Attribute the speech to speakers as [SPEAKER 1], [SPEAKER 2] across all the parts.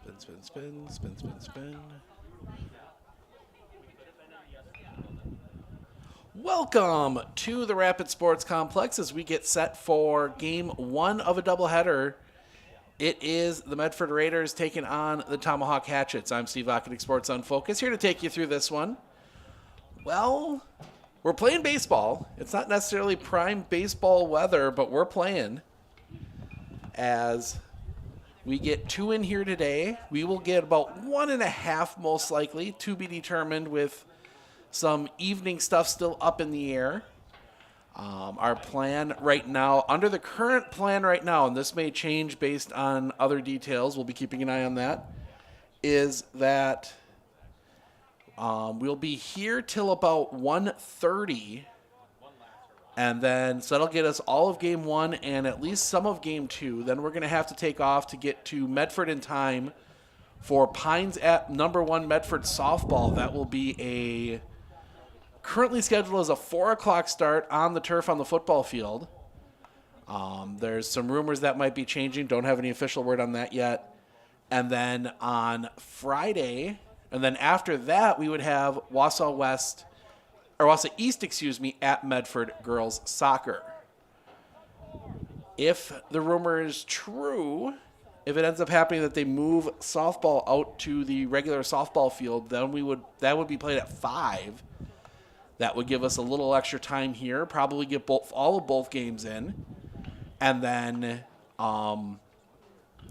[SPEAKER 1] Spin, spin, spin, spin, spin, spin. Welcome to the Rapid Sports Complex as we get set for game one of a doubleheader. It is the Medford Raiders taking on the Tomahawk Hatchets. I'm Steve Ocketing, Sports Unfocused, here to take you through this one. Well, we're playing baseball. It's not necessarily prime baseball weather, but we're playing. As we get two in here today, we will get about 1.5 most likely, to be determined, with some evening stuff still up in the air. Our plan right now, under the current plan right now, and this may change based on other details, we'll be keeping an eye on that, is that we'll be here till about 1:30, and then so that'll get us all of game one and at least some of game two. Then we're going to have to take off to get to Medford in time for Pines at number 1 Medford softball. That will be currently scheduled as a 4 o'clock start on the turf on the football field. There's some rumors that might be changing. Don't have any official word on that yet. And then on Friday, and then after that, we would have Wausau East, at Medford girls soccer. If the rumor is true, if it ends up happening that they move softball out to the regular softball field, then that would be played at 5. That would give us a little extra time here, probably get all of both games in. And then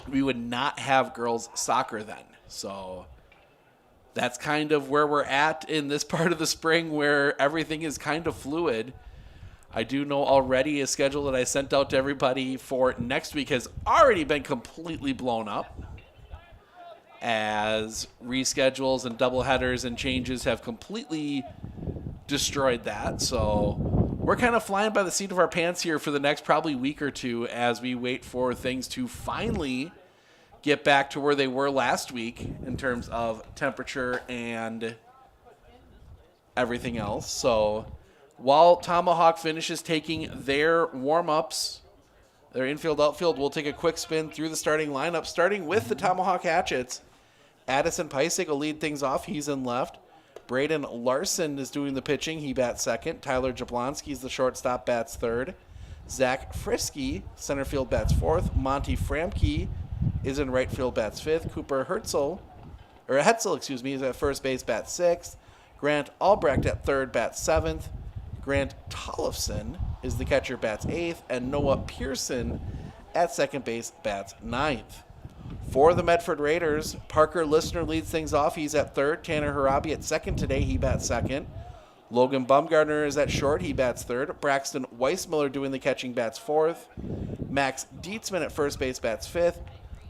[SPEAKER 1] we would not have girls soccer then. So that's kind of where we're at in this part of the spring, where everything is kind of fluid. I do know already a schedule that I sent out to everybody for next week has already been completely blown up, as reschedules and doubleheaders and changes have completely destroyed that. So we're kind of flying by the seat of our pants here for the next probably week or two as we wait for things to finally get back to where they were last week in terms of temperature and everything else. So while Tomahawk finishes taking their warm-ups, their infield, outfield, we'll take a quick spin through the starting lineup, starting with the Tomahawk Hatchets. Addison Peisig will lead things off. He's in left. Braden Larson is doing the pitching. He bats second. Tyler Jablonski is the shortstop, bats third. Zach Frisky, center field, bats fourth. Monty Framke is in right field, bats fifth. Cooper Hetzel is at first base, bats sixth. Grant Albrecht at third, bats seventh. Grant Tollefson is the catcher, bats eighth. And Noah Pearson at second base, bats ninth. For the Medford Raiders, Parker Listener leads things off. He's at third. Tanner Harabi at second today. He bats second. Logan Bumgardner is at short. He bats third. Braxton Weissmiller doing the catching, bats fourth. Max Dietzman at first base, bats fifth.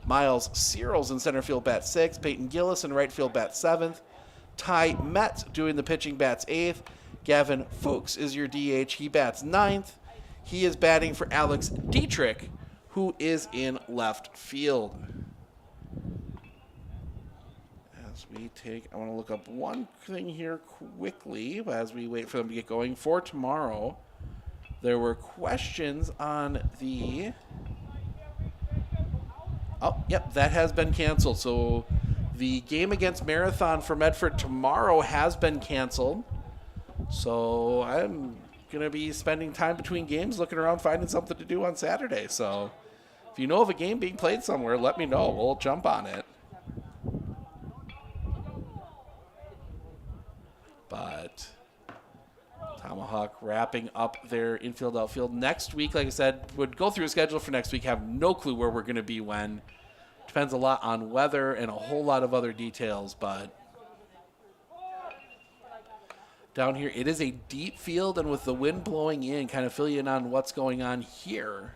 [SPEAKER 1] Miles Searles in center field, bats sixth. Peyton Gillis in right field, bats seventh. Ty Metz doing the pitching, bats eighth. Gavin Fuchs is your DH. He bats ninth. He is batting for Alex Dietrich, who is in left field. I want to look up one thing here quickly as we wait for them to get going. For tomorrow, there were questions on the... Oh, yep, that has been canceled. So the game against Marathon for Medford tomorrow has been canceled. So I'm going to be spending time between games looking around, finding something to do on Saturday. So if you know of a game being played somewhere, let me know. We'll jump on it. But Tomahawk wrapping up their infield, outfield. Next week, like I said, would go through a schedule for next week. Have no clue where we're going to be when. Depends a lot on weather and a whole lot of other details. But down here, it is a deep field, and with the wind blowing in, kind of fill you in on what's going on here.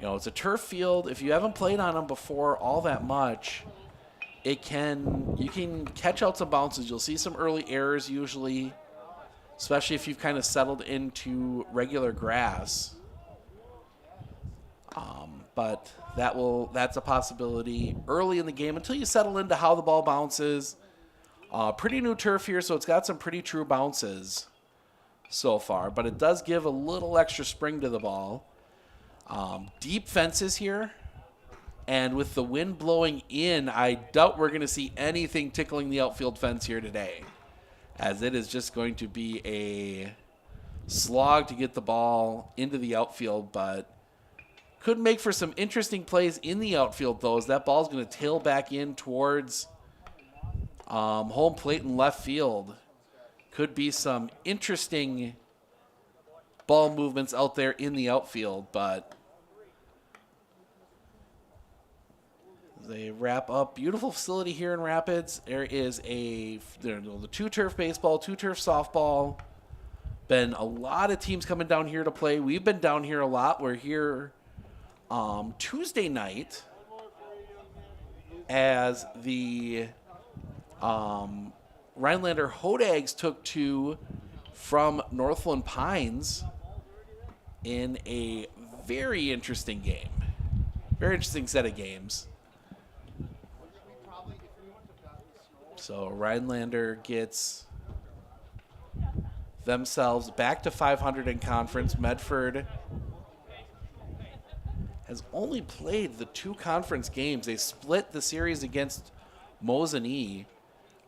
[SPEAKER 1] You know, it's a turf field. If you haven't played on them before all that much, you can catch out some bounces. You'll see some early errors usually, especially if you've kind of settled into regular grass. But that's a possibility early in the game until you settle into how the ball bounces. Pretty new turf here, so it's got some pretty true bounces so far, but it does give a little extra spring to the ball. Deep fences here. And with the wind blowing in, I doubt we're going to see anything tickling the outfield fence here today, as it is just going to be a slog to get the ball into the outfield, but could make for some interesting plays in the outfield, though, as that ball's going to tail back in towards home plate and left field. Could be some interesting ball movements out there in the outfield, but they wrap up. Beautiful facility here in Rapids. There is the 2-turf baseball, 2-turf softball. Been a lot of teams coming down here to play. We've been down here a lot. We're here Tuesday night as the Rhinelander Hodags took 2 from Northland Pines in a very interesting game. Very interesting set of games. So Rhinelander gets themselves back to 500 in conference. Medford has only played the 2 conference games. They split the series against Mosinee,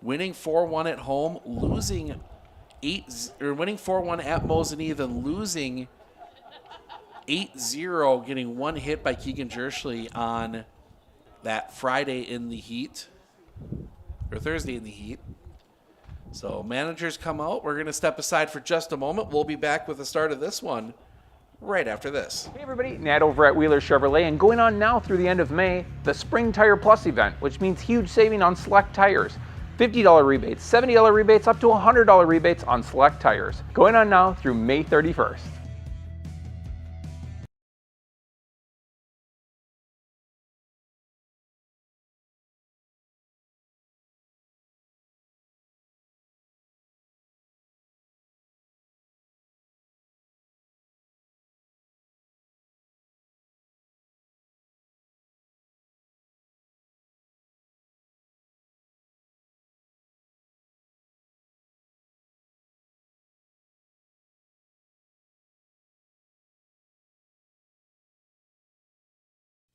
[SPEAKER 1] winning 4-1 at home, winning 4-1 at Mosinee, then losing 8-0, getting 1 hit by Keegan Jerschley on that Friday in the heat, or Thursday in the heat. So managers come out. We're going to step aside for just a moment. We'll be back with the start of this one right after this.
[SPEAKER 2] Hey everybody, Nat over at Wheeler Chevrolet, and going on now through the end of May, the Spring Tire Plus event, which means huge saving on select tires. $50 rebates, $70 rebates, up to $100 rebates on select tires. Going on now through May 31st.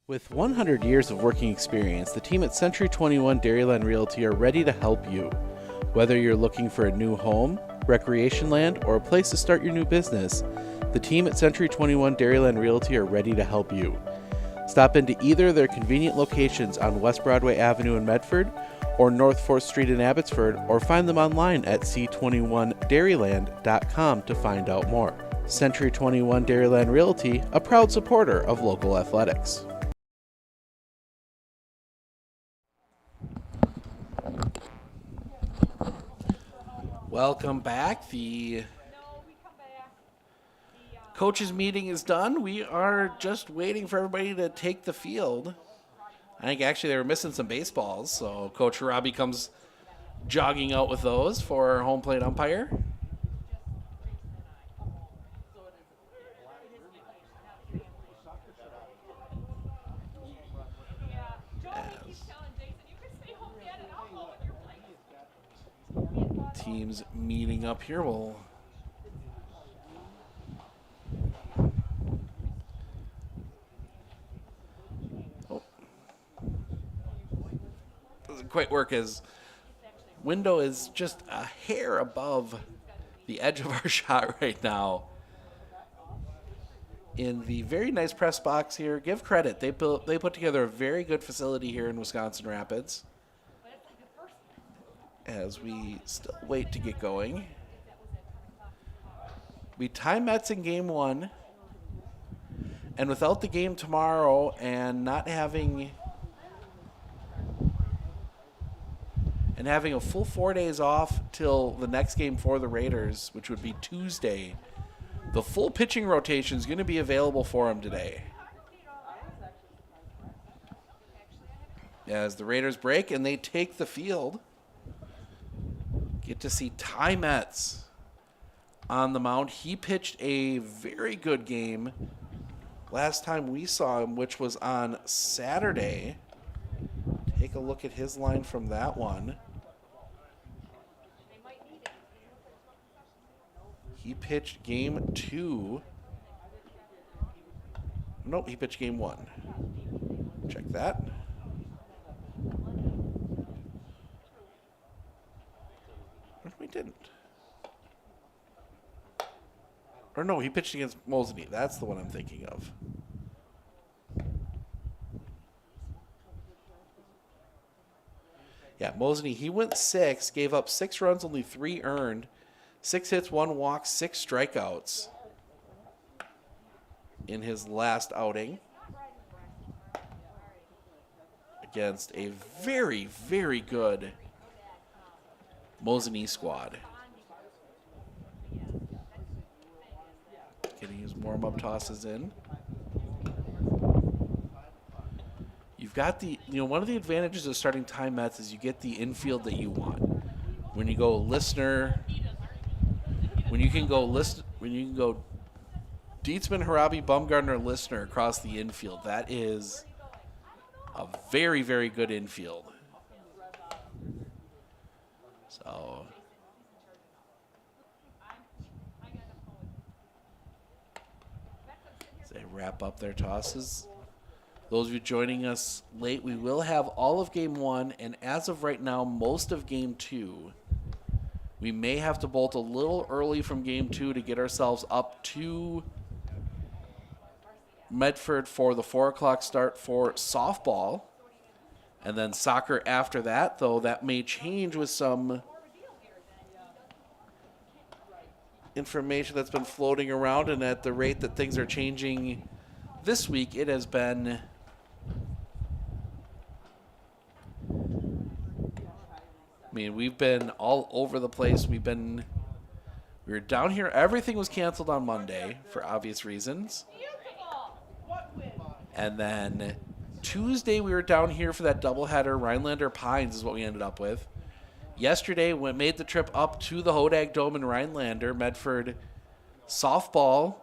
[SPEAKER 1] With 100 years of working experience, the team at Century 21 Dairyland Realty are ready to help you. Whether you're looking for a new home, recreation land, or a place to start your new business, the team at Century 21 Dairyland Realty are ready to help you. Stop into either of their convenient locations on West Broadway Avenue in Medford or North 4th Street in Abbotsford, or find them online at c21dairyland.com to find out more. Century 21 Dairyland Realty, a proud supporter of local athletics. Welcome back. The coaches meeting is done. We are just waiting for everybody to take the field. I think actually they were missing some baseballs, so Coach Robbie comes jogging out with those for our home plate umpire. Teams meeting up here. Doesn't quite work, as window is just a hair above the edge of our shot right now. In the very nice press box here, give credit. They put together a very good facility here in Wisconsin Rapids. As we still wait to get going. We tie Mets in game 1. And without the game tomorrow and not having a full 4 days off till the next game for the Raiders, which would be Tuesday, the full pitching rotation is going to be available for them today. As the Raiders break and they take the field. Get to see Ty Metz on the mound. He pitched a very good game last time we saw him, which was on Saturday. Take a look at his line from that one. He pitched game 2. Nope, he pitched game 1. Check that. We didn't. Or no, he pitched against Mosney. That's the one I'm thinking of. Yeah, Mosney, he went 6, gave up 6 runs, only 3 earned, 6 hits, 1 walk, 6 strikeouts in his last outing against a very, very good Mosney squad. Getting his warm-up tosses in. You've got the, one of the advantages of starting Ty Metz is you get the infield that you want. When you go listener, when you can go Dietzman, Harabi, Bumgarner, listener across the infield, that is a very, very good infield. So as they wrap up their tosses. Those of you joining us late, we will have all of Game 1, and as of right now, most of Game 2. We may have to bolt a little early from Game 2 to get ourselves up to Medford for the 4 o'clock start for softball. And then soccer after that, though that may change with some information that's been floating around, and at the rate that things are changing this week, it has been we've been all over the place. We were down here. Everything was canceled on Monday for obvious reasons. And then Tuesday we were down here for that doubleheader. Rhinelander Pines is what we ended up with. Yesterday we made the trip up to the Hodag Dome in Rhinelander. Medford softball.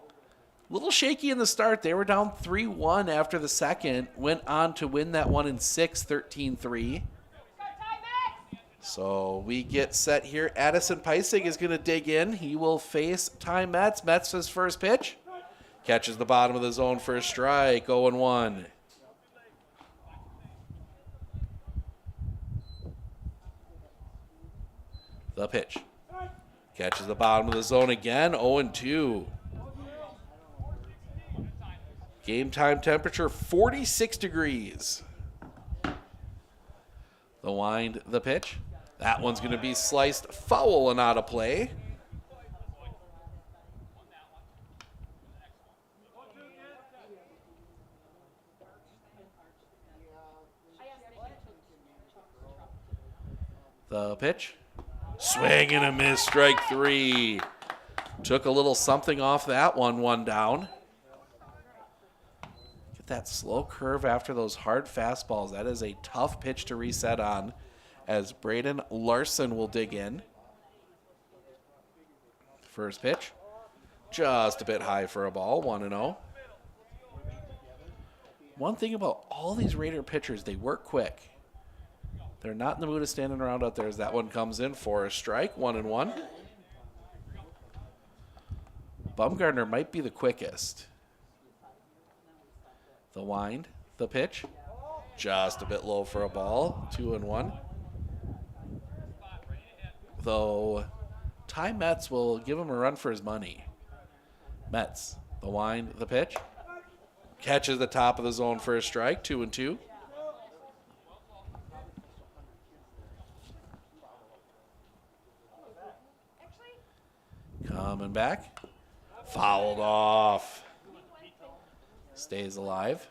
[SPEAKER 1] A little shaky in the start. They were down 3-1 after the second. Went on to win that one in 6, 13-3. So we get set here. Addison Peisig is going to dig in. He will face Ty Metz. Metz his first pitch. Catches the bottom of the zone for a strike. 0-1. The pitch. Catches the bottom of the zone again. 0-2. Game time temperature 46 degrees. The wind, the pitch. That one's going to be sliced foul and out of play. The pitch. Swing and a miss, strike 3. Took a little something off that one down. Get that slow curve after those hard fastballs. That is a tough pitch to reset on, as Braden Larson will dig in. First pitch. Just a bit high for a ball, 1-0. One thing about all these Raider pitchers, they work quick. They're not in the mood of standing around out there as that one comes in for a strike, 1-1. Bumgarner might be the quickest. The wind, the pitch. Just a bit low for a ball, 2-1. Though Ty Metz will give him a run for his money. Metz, the wind, the pitch. Catches the top of the zone for a strike, 2-2. Coming back. Fouled off. Stays alive.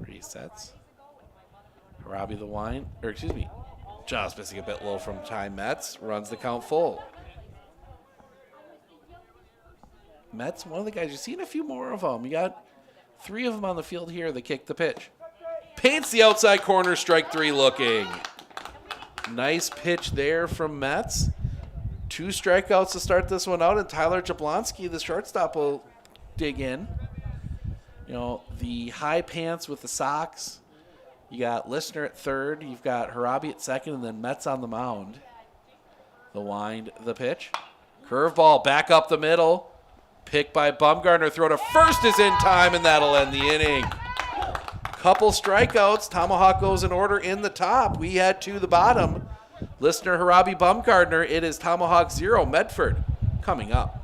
[SPEAKER 1] Resets. Harabi the wine, or excuse me, just missing a bit low from Ty Metz. Runs the count full. Metz, one of the guys, you've seen a few more of them. You got 3 of them on the field here that kick the pitch. Paints the outside corner, strike 3 looking. Nice pitch there from Metz. 2 strikeouts to start this one out, and Tyler Jablonski, the shortstop, will dig in. You know, the high pants with the socks You got Listener at third. You've got Harabi at second, and then Metz on the mound. The wind, the pitch. Curveball back up the middle. Pick by Bumgarner. Throw to first is in time, and that'll end the inning. Couple strikeouts. Tomahawk goes in order in the top. We had to the bottom. Listener, Harabi, Bumgarner. It is Tomahawk 0, Medford coming up.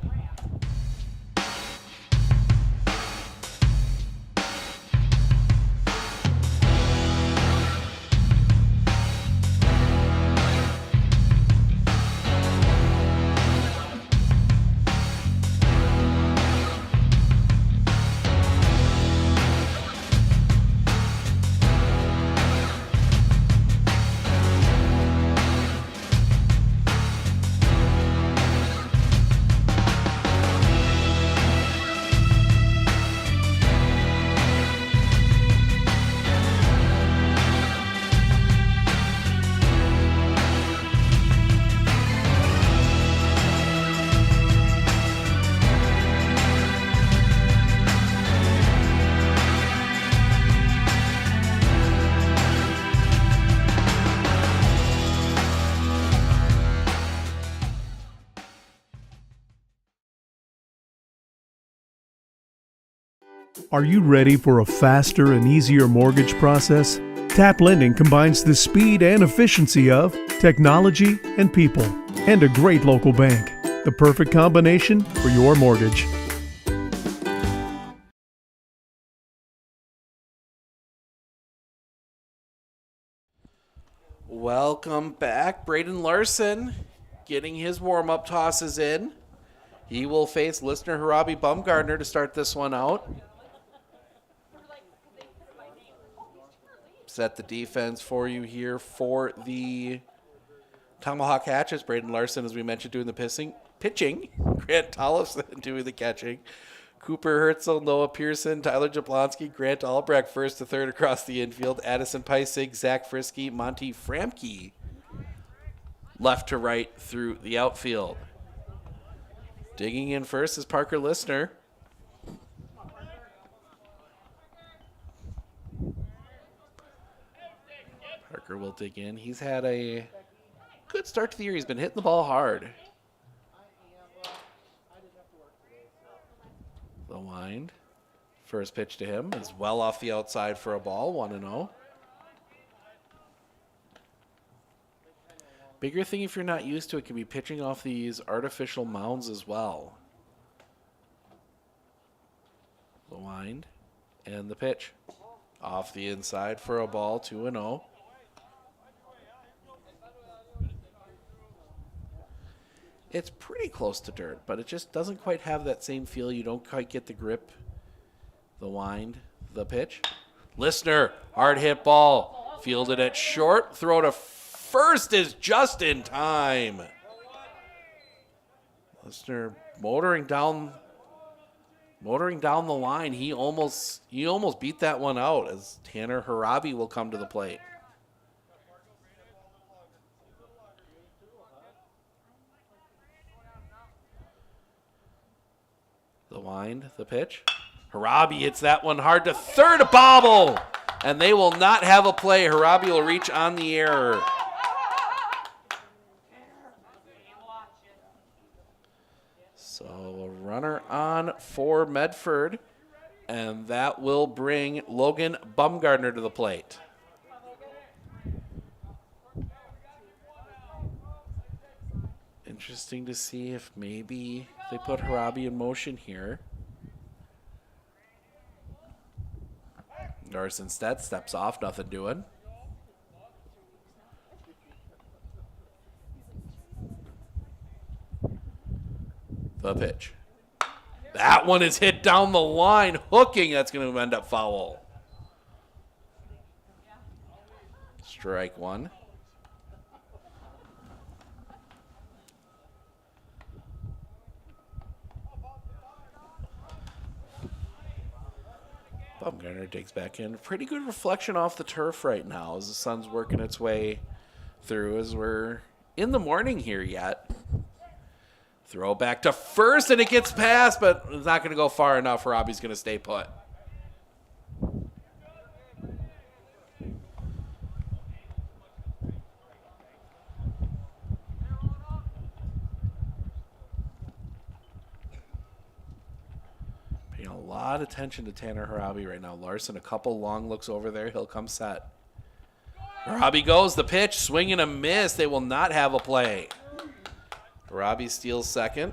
[SPEAKER 3] Are you ready for a faster and easier mortgage process? Tap Lending combines the speed and efficiency of technology and people, and a great local bank. The perfect combination for your mortgage.
[SPEAKER 1] Welcome back. Braden Larson getting his warm-up tosses in. He will face Listener, Harabi, Bumgarner to start this one out. Set the defense for you here for the Tomahawk Hatches. Braden Larson, as we mentioned, doing the pitching. Grant Tollefson doing the catching. Cooper Herzl, Noah Pearson, Tyler Jablonski, Grant Albrecht first to third across the infield. Addison Peisig, Zach Frisky, Monty Framke left to right through the outfield. Digging in first is Parker Listener. Parker will dig in. He's had a good start to the year. He's been hitting the ball hard. The wind. First pitch to him is well off the outside for a ball, 1-0. Bigger thing if you're not used to it can be pitching off these artificial mounds as well. The wind and the pitch. Off the inside for a ball, 2-0. It's pretty close to dirt, but it just doesn't quite have that same feel. You don't quite get the grip. The wind, the pitch. Listener, hard hit ball. Fielded at short. Throw to first is just in time. Listener motoring down the line. He almost beat that one out as Tanner Harabi will come to the plate. The wind, the pitch. Harabi hits that one hard to third, a bobble, and they will not have a play. Harabi will reach on the error. So a runner on for Medford, and that will bring Logan Bumgarner to the plate. Interesting to see if maybe they put Harabi in motion here. Norris instead steps off, nothing doing. The pitch. That one is hit down the line, hooking. That's going to end up foul. Strike one. Bumgarner digs back in. Pretty good reflection off the turf right now as the sun's working its way through as we're in the morning here yet. Throw back to first, and it gets past, but it's not going to go far enough. Robbie's going to stay put. lot of attention to Tanner Harabi right now. Larson, a couple long looks over there. He'll come set. Harabi goes. The pitch. Swing and a miss. They will not have a play. Harabi steals second.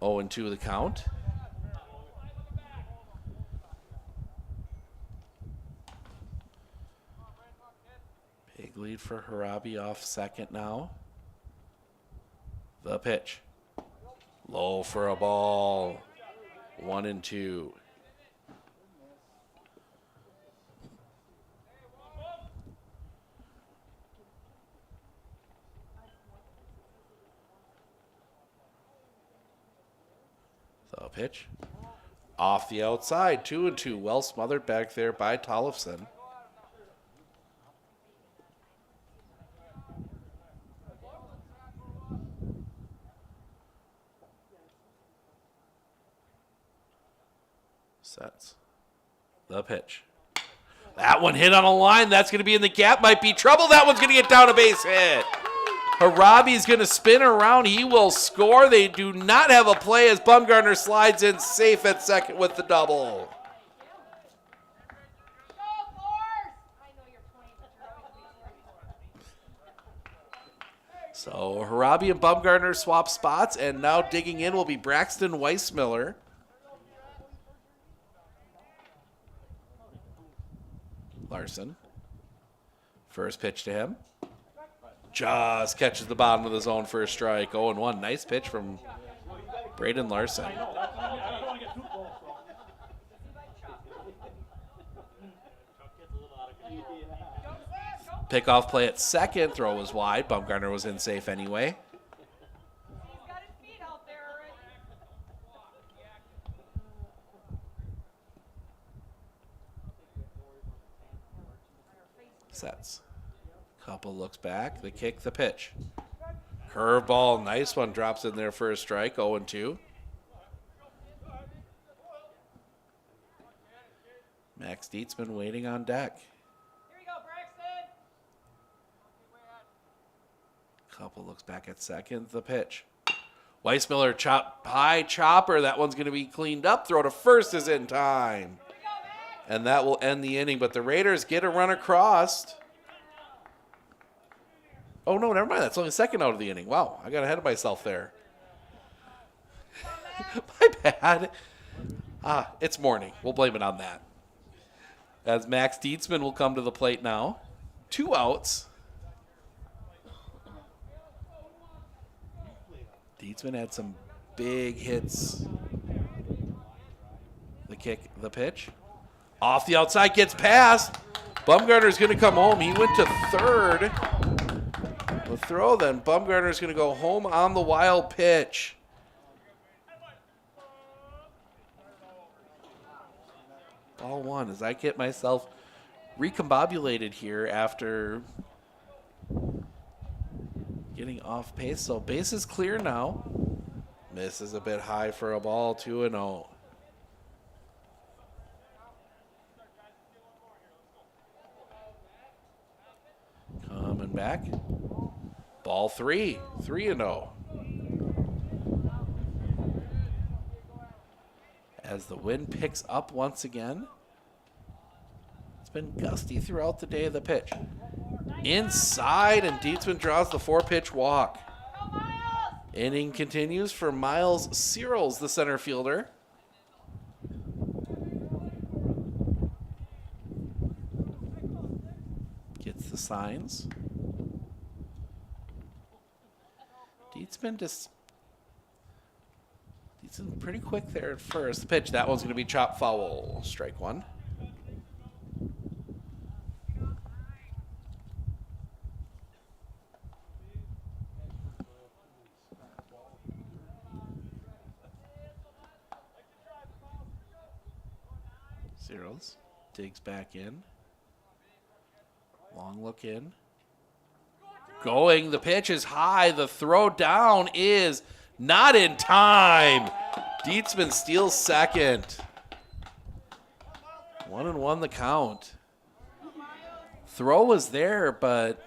[SPEAKER 1] 0-2 the count. Big lead for Harabi off second now. The pitch. Low for a ball. 1-2. The pitch. Off the outside. 2-2. Well smothered back there by Tollefson. Sets. The pitch. That one hit on a line. That's going to be in the gap. Might be trouble. That one's going to get down a base hit. Harabi's going to spin around. He will score. They do not have a play as Bumgarner slides in safe at second with the double. So Harabi and Bumgarner swap spots, and now digging in will be Braxton Weissmiller. Larson. First pitch to him. Just catches the bottom of the zone for a strike. 0-1. Nice pitch from Braden Larson. Pickoff play at second. Throw was wide. Bumgarner was in safe anyway. Sets. Couple looks back. The kick, the pitch. Curveball, nice one. Drops in there for a strike. 0-2. Max Dietzman waiting on deck.
[SPEAKER 4] Here we go, Braxton.
[SPEAKER 1] Couple looks back at second. The pitch. Weissmiller high chopper. That one's going to be cleaned up. Throw to first is in time. And that will end the inning. But the Raiders get a run across. Oh, no, never mind. That's only the second out of the inning. Wow, I got ahead of myself there. My bad. It's morning. We'll blame it on that. As Max Dietzman will come to the plate now. 2 outs. Dietzman had some big hits. The kick, the pitch. Off the outside, gets past. Bumgarner's going to come home. He went to third. The throw then. Bumgarner's going to go home on the wild pitch. Ball one as I get myself recombobulated here after getting off pace. So base is clear now. Misses a bit high for a ball. 2-0. Coming back. Ball 3. 3-0. As the wind picks up once again. It's been gusty throughout the day of the pitch. Inside, and Dietzman draws the 4-pitch walk. Inning continues for Miles Searles, the center fielder. Gets the signs. Dietzman pretty quick there at first. The pitch, that one's going to be chopped foul. Strike one. Zeros digs back in. Long look in. Going, the pitch is high. The throw down is not in time. Dietzman steals second. 1-1 the count. Throw was there, but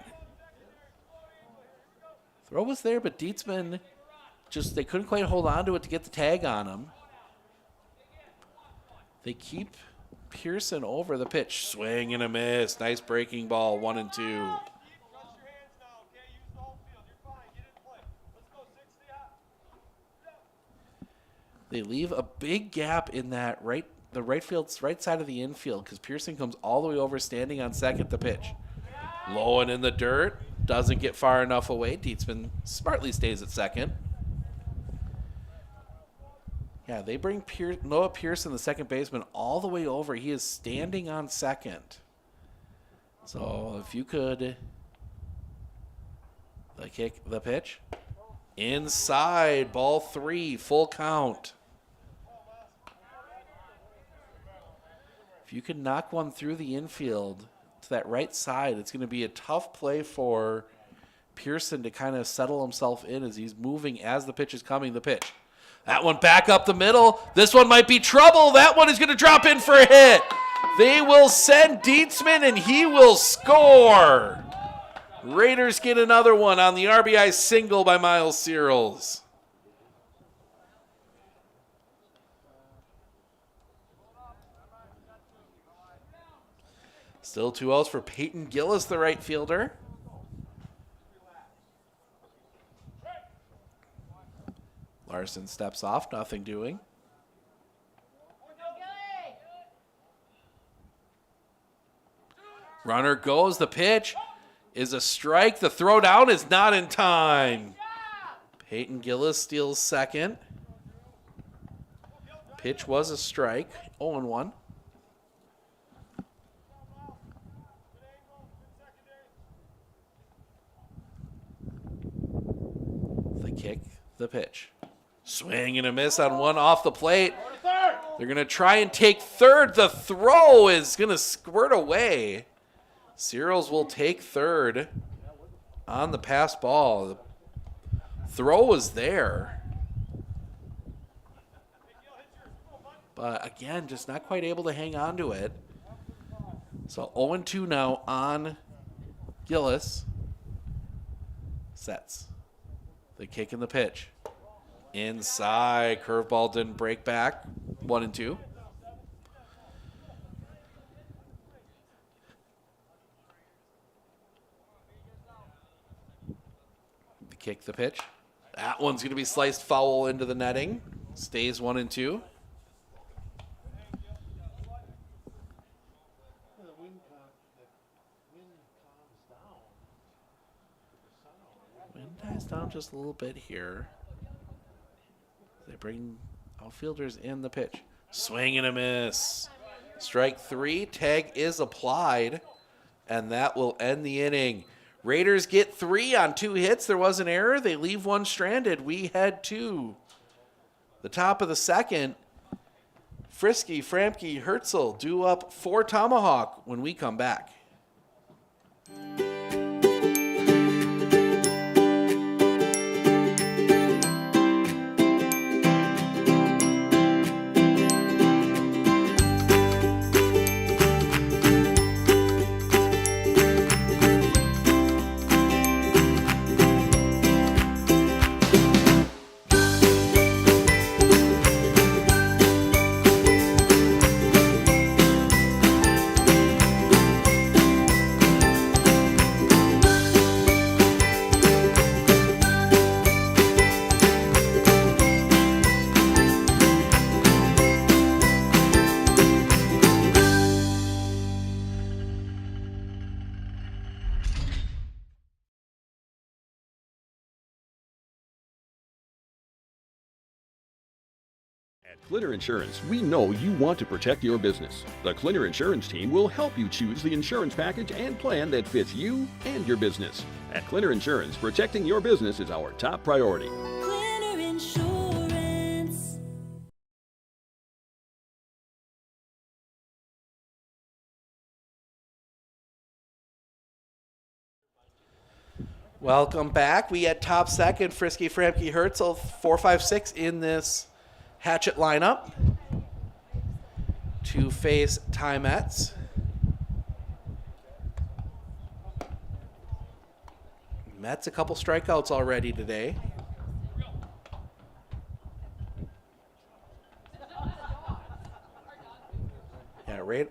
[SPEAKER 1] Dietzman they couldn't quite hold on to it to get the tag on him. They keep Pearson over the pitch. Swing and a miss. Nice breaking ball, 1-2. They leave a big gap in that right side of the infield because Pearson comes all the way over, standing on second. The pitch, low and in the dirt, doesn't get far enough away. Dietzman smartly stays at second. Yeah, they bring Noah Pearson, the second baseman, all the way over. He is standing on second. So if you could, the pitch, inside, ball 3, full count. If you can knock one through the infield to that right side, it's going to be a tough play for Pearson to kind of settle himself in as he's moving as the pitch is coming. The pitch. That one back up the middle. This one might be trouble. That one is going to drop in for a hit. They will send Dietzman, and he will score. Raiders get another one on the RBI single by Miles Searles. Still 2 outs for Peyton Gillis, the right fielder. Larson steps off, nothing doing. Runner goes, the pitch is a strike. The throw down is not in time. Peyton Gillis steals second. Pitch was a strike, 0-1. The kick, the pitch. Swing and a miss on one off the plate. They're going to try and take third. The throw is going to squirt away. Searles will take third on the pass ball. The throw was there. But again, just not quite able to hang on to it. So 0-2 now on Gillis. Sets. The kick and the pitch. Inside. Curveball didn't break back. 1-2. The kick, the pitch. That one's going to be sliced foul into the netting. Stays 1-2. Wind dies down just a little bit here. They bring outfielders in the pitch. Swing and a miss. Strike 3. Tag is applied, and that will end the inning. Raiders get 3 on 2 hits. There was an error. They leave one stranded. We head to the top of the second. Frisky, Framke, Herzl due up for Tomahawk when we come back.
[SPEAKER 5] At Clinner Insurance, we know you want to protect your business. The Clinner Insurance team will help you choose the insurance package and plan that fits you and your business. At Clinner Insurance, protecting your business is our top priority.
[SPEAKER 6] Clinner Insurance.
[SPEAKER 1] Welcome back. We at top second, Frisky, Framke, Herzl, 4-5-6 in this Hatchet lineup to face Timettes. Mets a couple strikeouts already today.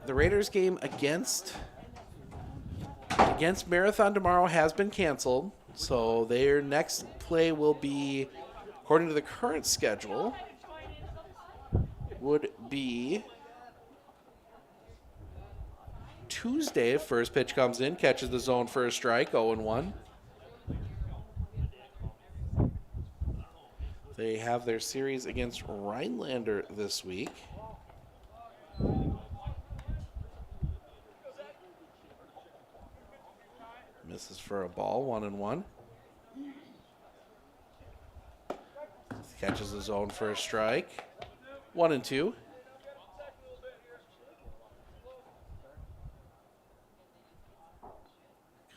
[SPEAKER 1] the Raiders game against Marathon tomorrow has been canceled. So their next play will be, according to the current schedule, would be Tuesday. First pitch comes in, catches the zone for a strike, 0-1. They have their series against Rhinelander this week. Misses for a ball, 1-1. Catches the zone for a strike, 1-2.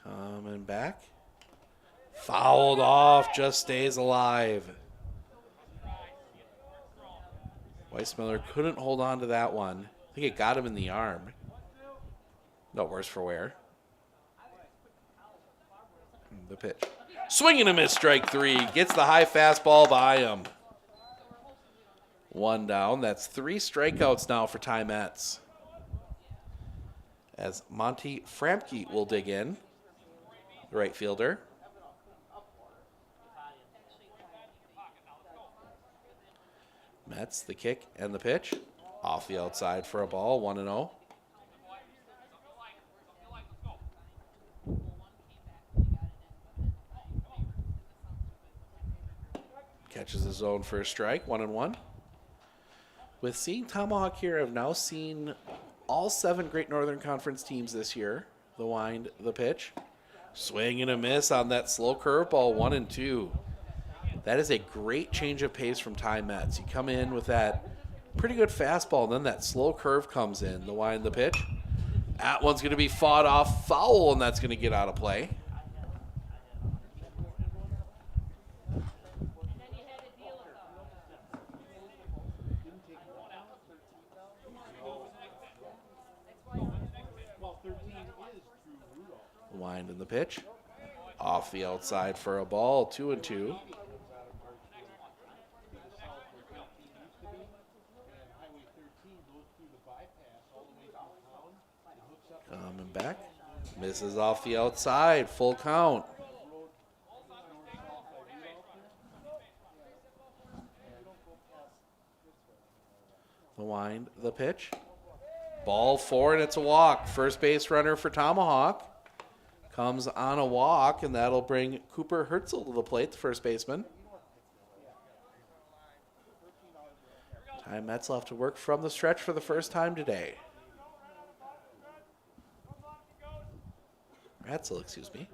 [SPEAKER 1] Coming back. Fouled off, just stays alive. Weissmiller couldn't hold on to that one. I think it got him in the arm. No worse for wear. The pitch. Swing and a miss, strike 3. Gets the high fastball by him. 1 down. That's 3 strikeouts now for Ty Metz. As Monty Framke will dig in, the right fielder. Metz, the kick and the pitch. Off the outside for a ball, 1-0. Catches the zone for a strike, 1-1. With seeing Tomahawk here, I've now seen all 7 Great Northern Conference teams this year. The wind, the pitch. Swing and a miss on that slow curveball, 1-2. That is a great change of pace from Ty Metz. You come in with that pretty good fastball, and then that slow curve comes in. The wind, the pitch. That one's going to be fought off foul, and that's going to get out of play. Wind in the pitch. Off the outside for a ball, 2-2. Coming back. Misses off the outside, full count. The wind, the pitch. Ball 4, and it's a walk. First base runner for Tomahawk comes on a walk, and that'll bring Cooper Herzl to the plate, the first baseman. Ty Metz left to work from the stretch for the first time today. Herzl, excuse me.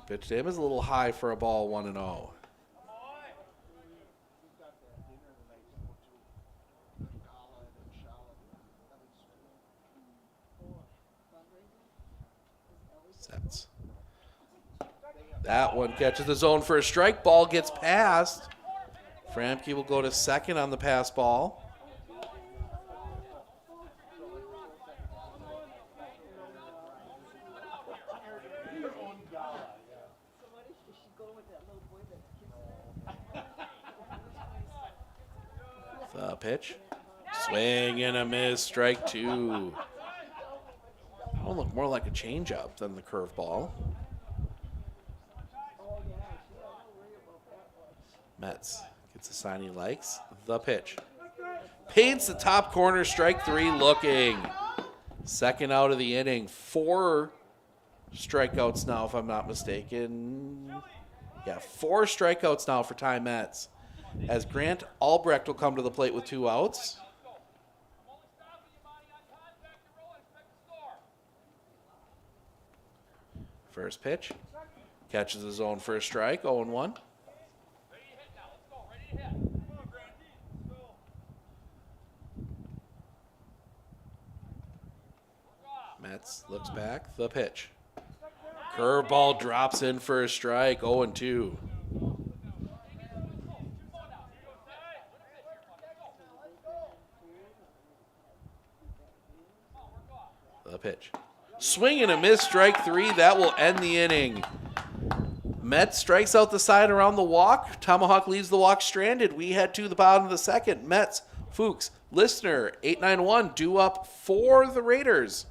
[SPEAKER 1] Pitch to him is a little high for a ball, 1-0. Sets. That one catches the zone for a strike. Ball gets passed. Framke will go to second on the pass ball. The pitch. Swing and a miss, strike 2. That one looked more like a changeup than the curveball. Metz gets a sign he likes. The pitch. Paints the top corner, strike 3 looking. Second out of the inning. 4 strikeouts now, if I'm not mistaken. Yeah, 4 strikeouts now for Ty Metz. As Grant Albrecht will come to the plate with 2 outs. First pitch. Catches the zone for a strike, 0-1. Metz looks back, the pitch. Curveball drops in for a strike, 0-2. The pitch. Swing and a miss, strike 3. That will end the inning. Met strikes out the side around the walk. Tomahawk leaves the walk stranded. We head to the bottom of the second. Mets, Fuchs, Listener, 891 due up for the Raiders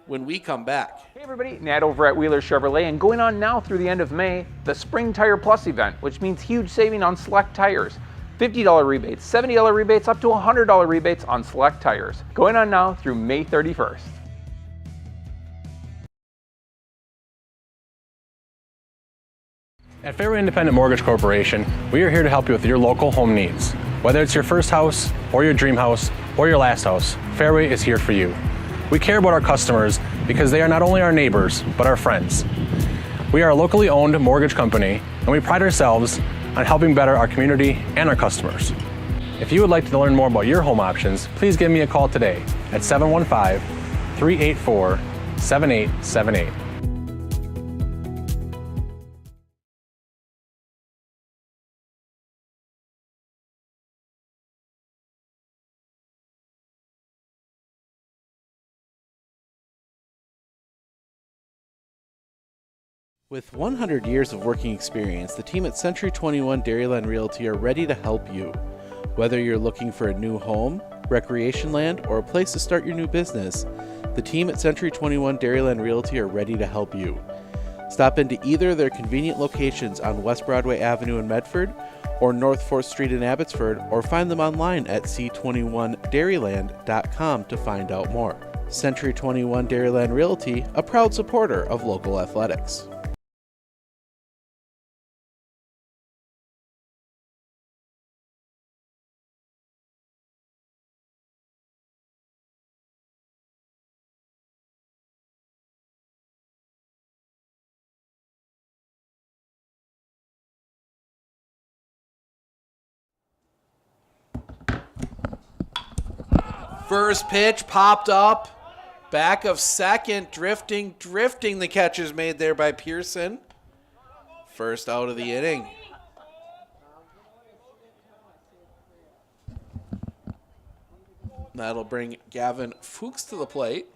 [SPEAKER 1] when we come back.
[SPEAKER 2] Hey everybody, Nat over at Wheeler Chevrolet, and going on now through the end of May, the Spring Tire Plus event, which means huge saving on select tires. $50 rebates, $70 rebates, up to $100 rebates on select tires. Going on now through May 31st.
[SPEAKER 7] At Fairway Independent Mortgage Corporation, we are here to help you with your local home needs. Whether it's your first house, or your dream house, or your last house, Fairway is here for you. We care about our customers because they are not only our neighbors, but our friends. We are a locally owned mortgage company, and we pride ourselves on helping better our community and our customers. If you would like to learn more about your home options, please give me a call today at 715-384-7878.
[SPEAKER 1] With 100 years of working experience, the team at Century 21 Dairyland Realty are ready to help you. Whether you're looking for a new home, recreation land, or a place to start your new business, the team at Century 21 Dairyland Realty are ready to help you. Stop into either of their convenient locations on West Broadway Avenue in Medford or North 4th Street in Abbotsford, or find them online at c21dairyland.com to find out more. Century 21 Dairyland Realty, a proud supporter of local athletics. First pitch popped up. Back of second. Drifting. The catch is made there by Pearson. First out of the inning. That'll bring Gavin Fuchs to the plate.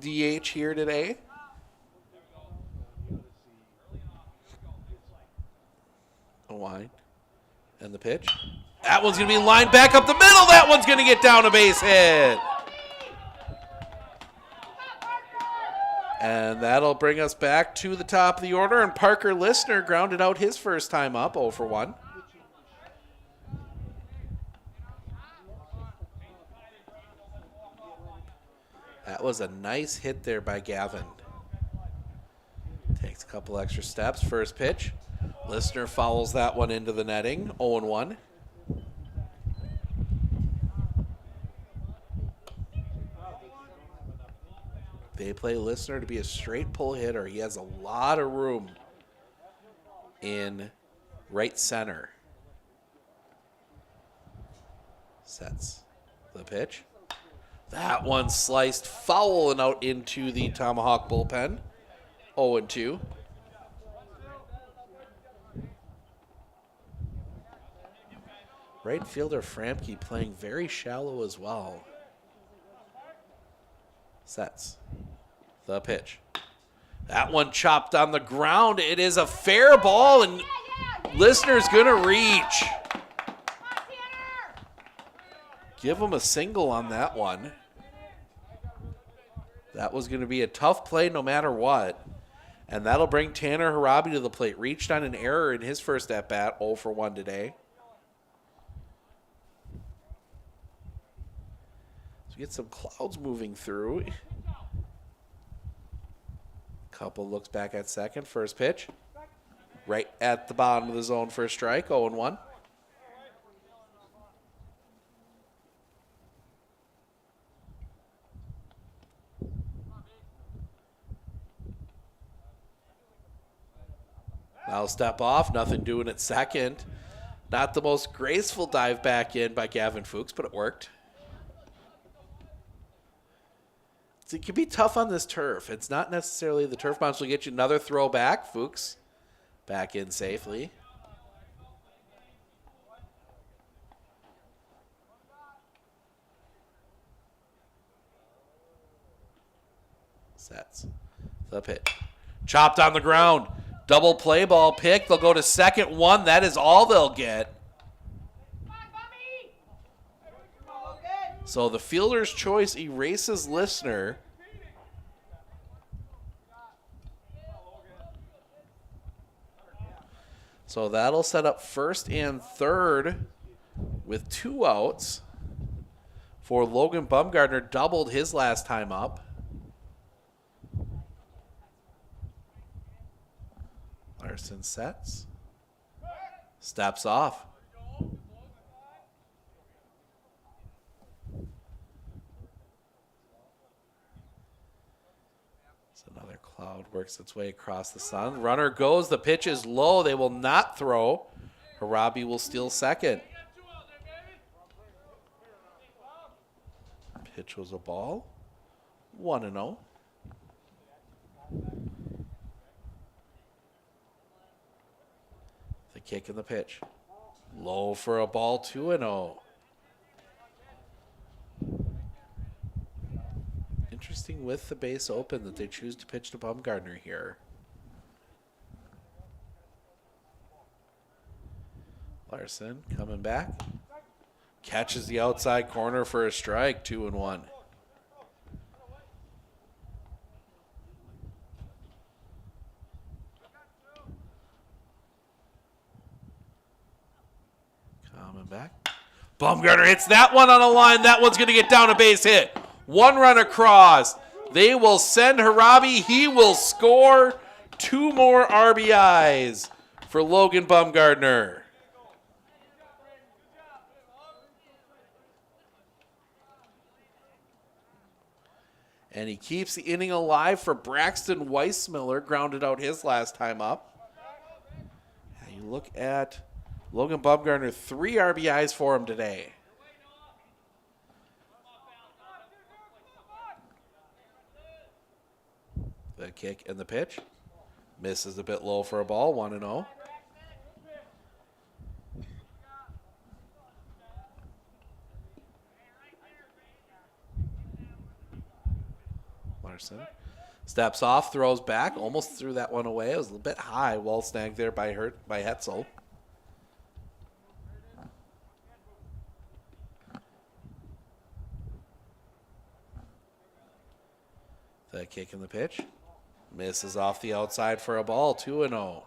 [SPEAKER 1] DH here today. A line. And the pitch. That one's going to be lined back up the middle. That one's going to get down a base hit. And that'll bring us back to the top of the order. And Parker Listener grounded out his first time up, 0 for 1. That was a nice hit there by Gavin. Takes a couple extra steps. First pitch. Listener fouls that one into the netting, 0 and 1. They play Listener to be a straight pull hitter. He has a lot of room in right center. Sets the pitch. That one sliced foul and out into the Tomahawk bullpen. 0 and 2. Right fielder Framke playing very shallow as well. Sets the pitch. That one chopped on the ground. It is a fair ball, and Listener's going to reach. Give him a single on that one. That was going to be a tough play no matter what. And that'll bring Tanner Harabi to the plate. Reached on an error in his first at-bat, 0 for 1 today. So we get some clouds moving through. Couple looks back at second. First pitch. Right at the bottom of the zone for a strike, 0 and 1. Now step off, nothing doing at second. Not the most graceful dive back in by Gavin Fuchs, but it worked. It can be tough on this turf. It's not necessarily the turf bounce will get you another throw back. Fuchs back in safely. Sets the pitch. Chopped on the ground. Double play ball pick. They'll go to second one. That is all they'll get. So the fielder's choice erases listener. So that'll set up first and third with 2 outs for Logan Bumgardner. Doubled his last time up. Larson sets. Steps off. Another cloud works its way across the sun. Runner goes. The pitch is low. They will not throw. Harabi will steal second. Pitch was a ball. 1-0. The kick and the pitch. Low for a ball. 2-0. Interesting with the base open that they choose to pitch to Bumgardner here. Larson coming back. Catches the outside corner for a strike. 2-1. Coming back. Bumgardner hits that one on a line. That one's going to get down a base hit. 1 run across. They will send Harabi. He will score 2 more RBIs for Logan Bumgardner. And he keeps the inning alive for Braxton Weissmiller. Grounded out his last time up. And you look at Logan Bumgardner, 3 RBIs for him today. The kick and the pitch. Misses a bit low for a ball. 1-0. Larson steps off, throws back, almost threw that one away. It was a little bit high. Wall snagged there by Hetzel. The kick and the pitch. Misses off the outside for a ball. 2-0.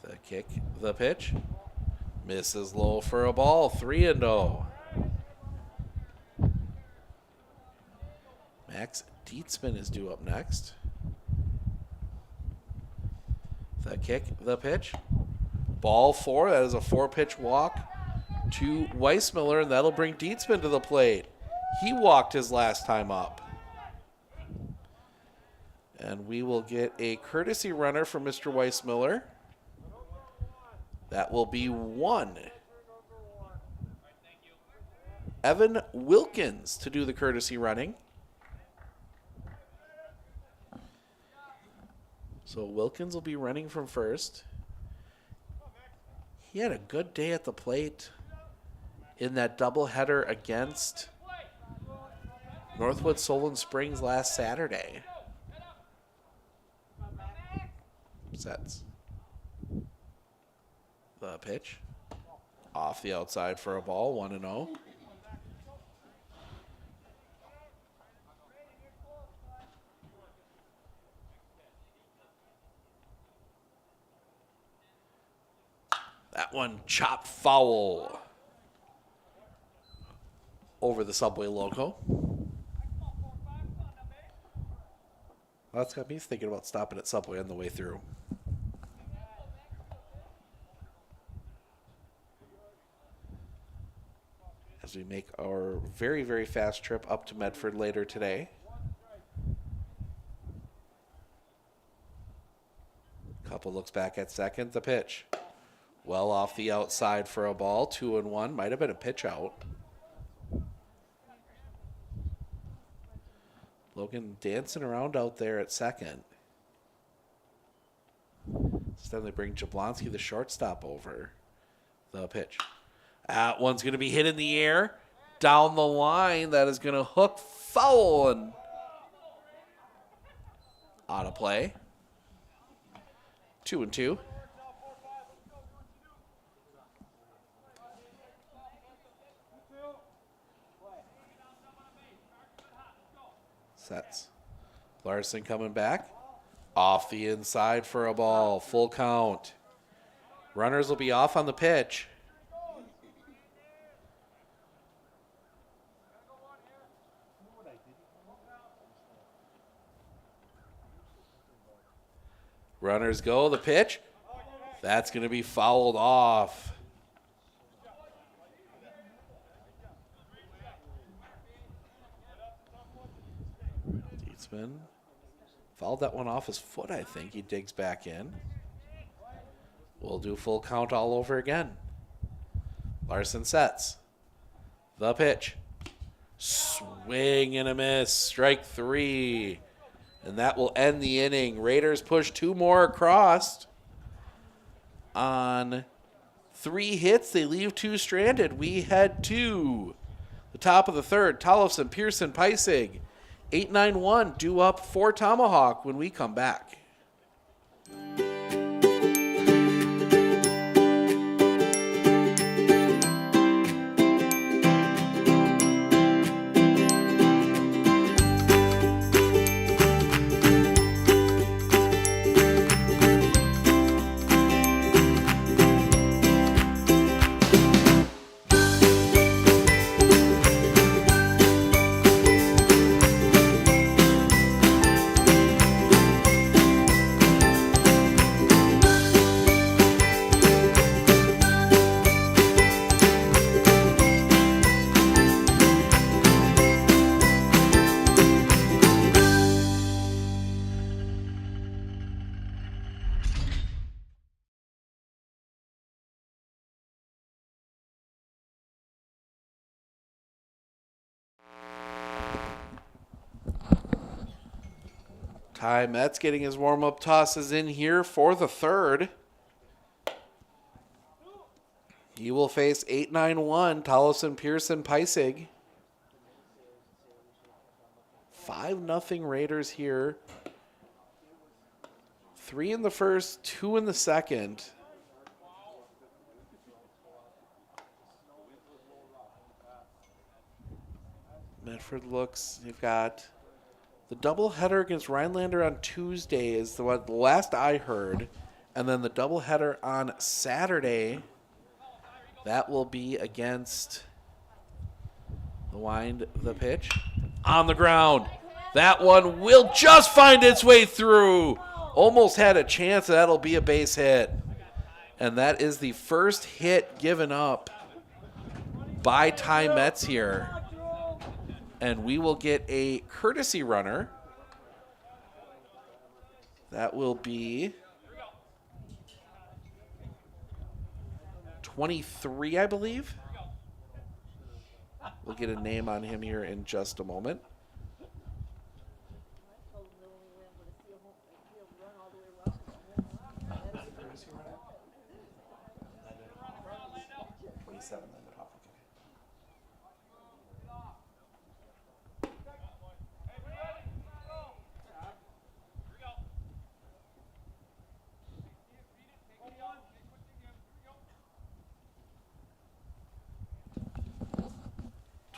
[SPEAKER 1] The kick, the pitch. Misses low for a ball. 3-0. Max Dietzman is due up next. The kick, the pitch. Ball 4. That is a 4-pitch walk to Weissmiller, and that'll bring Dietzman to the plate. He walked his last time up. And we will get a courtesy runner for Mr. Weissmiller. That will be 1. Evan Wilkins to do the courtesy running. So Wilkins will be running from first. He had a good day at the plate in that doubleheader against Northwood Solon Springs last Saturday. Sets. The pitch. Off the outside for a ball. 1-0. That one chopped foul over the Subway logo. That's got me thinking about stopping at Subway on the way through. As we make our very, very fast trip up to Medford later today. Couple looks back at second. The pitch. Well off the outside for a ball. 2-1. Might have been a pitch out. Logan dancing around out there at second. This time they bring Jablonski, the shortstop, over. The pitch. That one's going to be hit in the air. Down the line. That is going to hook foul and out of play. 2-2. Sets. Larson coming back. Off the inside for a ball. Full count. Runners will be off on the pitch. Runners go. The pitch. That's going to be fouled off. Dietzman fouled that one off his foot, I think. He digs back in. We'll do full count all over again. Larson sets. The pitch. Swing and a miss. Strike 3. And that will end the inning. Raiders push 2 more across. On 3 hits, they leave 2 stranded. We head to the top of the third. Tollefson, Pearson, Peisig. 8-9-1 due up for Tomahawk when we come back. Ty Metz getting his warm-up tosses in here for the third. He will face 8-9-1, Tollefson, Pearson, Peisig. 5-0 Raiders here. 3 in the first, 2 in the second. Medford looks, you've got the doubleheader against Rhinelander on Tuesday is the last I heard. And then the doubleheader on Saturday, that will be against the wind, the pitch. On the ground. That one will just find its way through. Almost had a chance. That'll be a base hit. And that is the first hit given up by Ty Metz here. And we will get a courtesy runner. That will be 23, I believe. We'll get a name on him here in just a moment.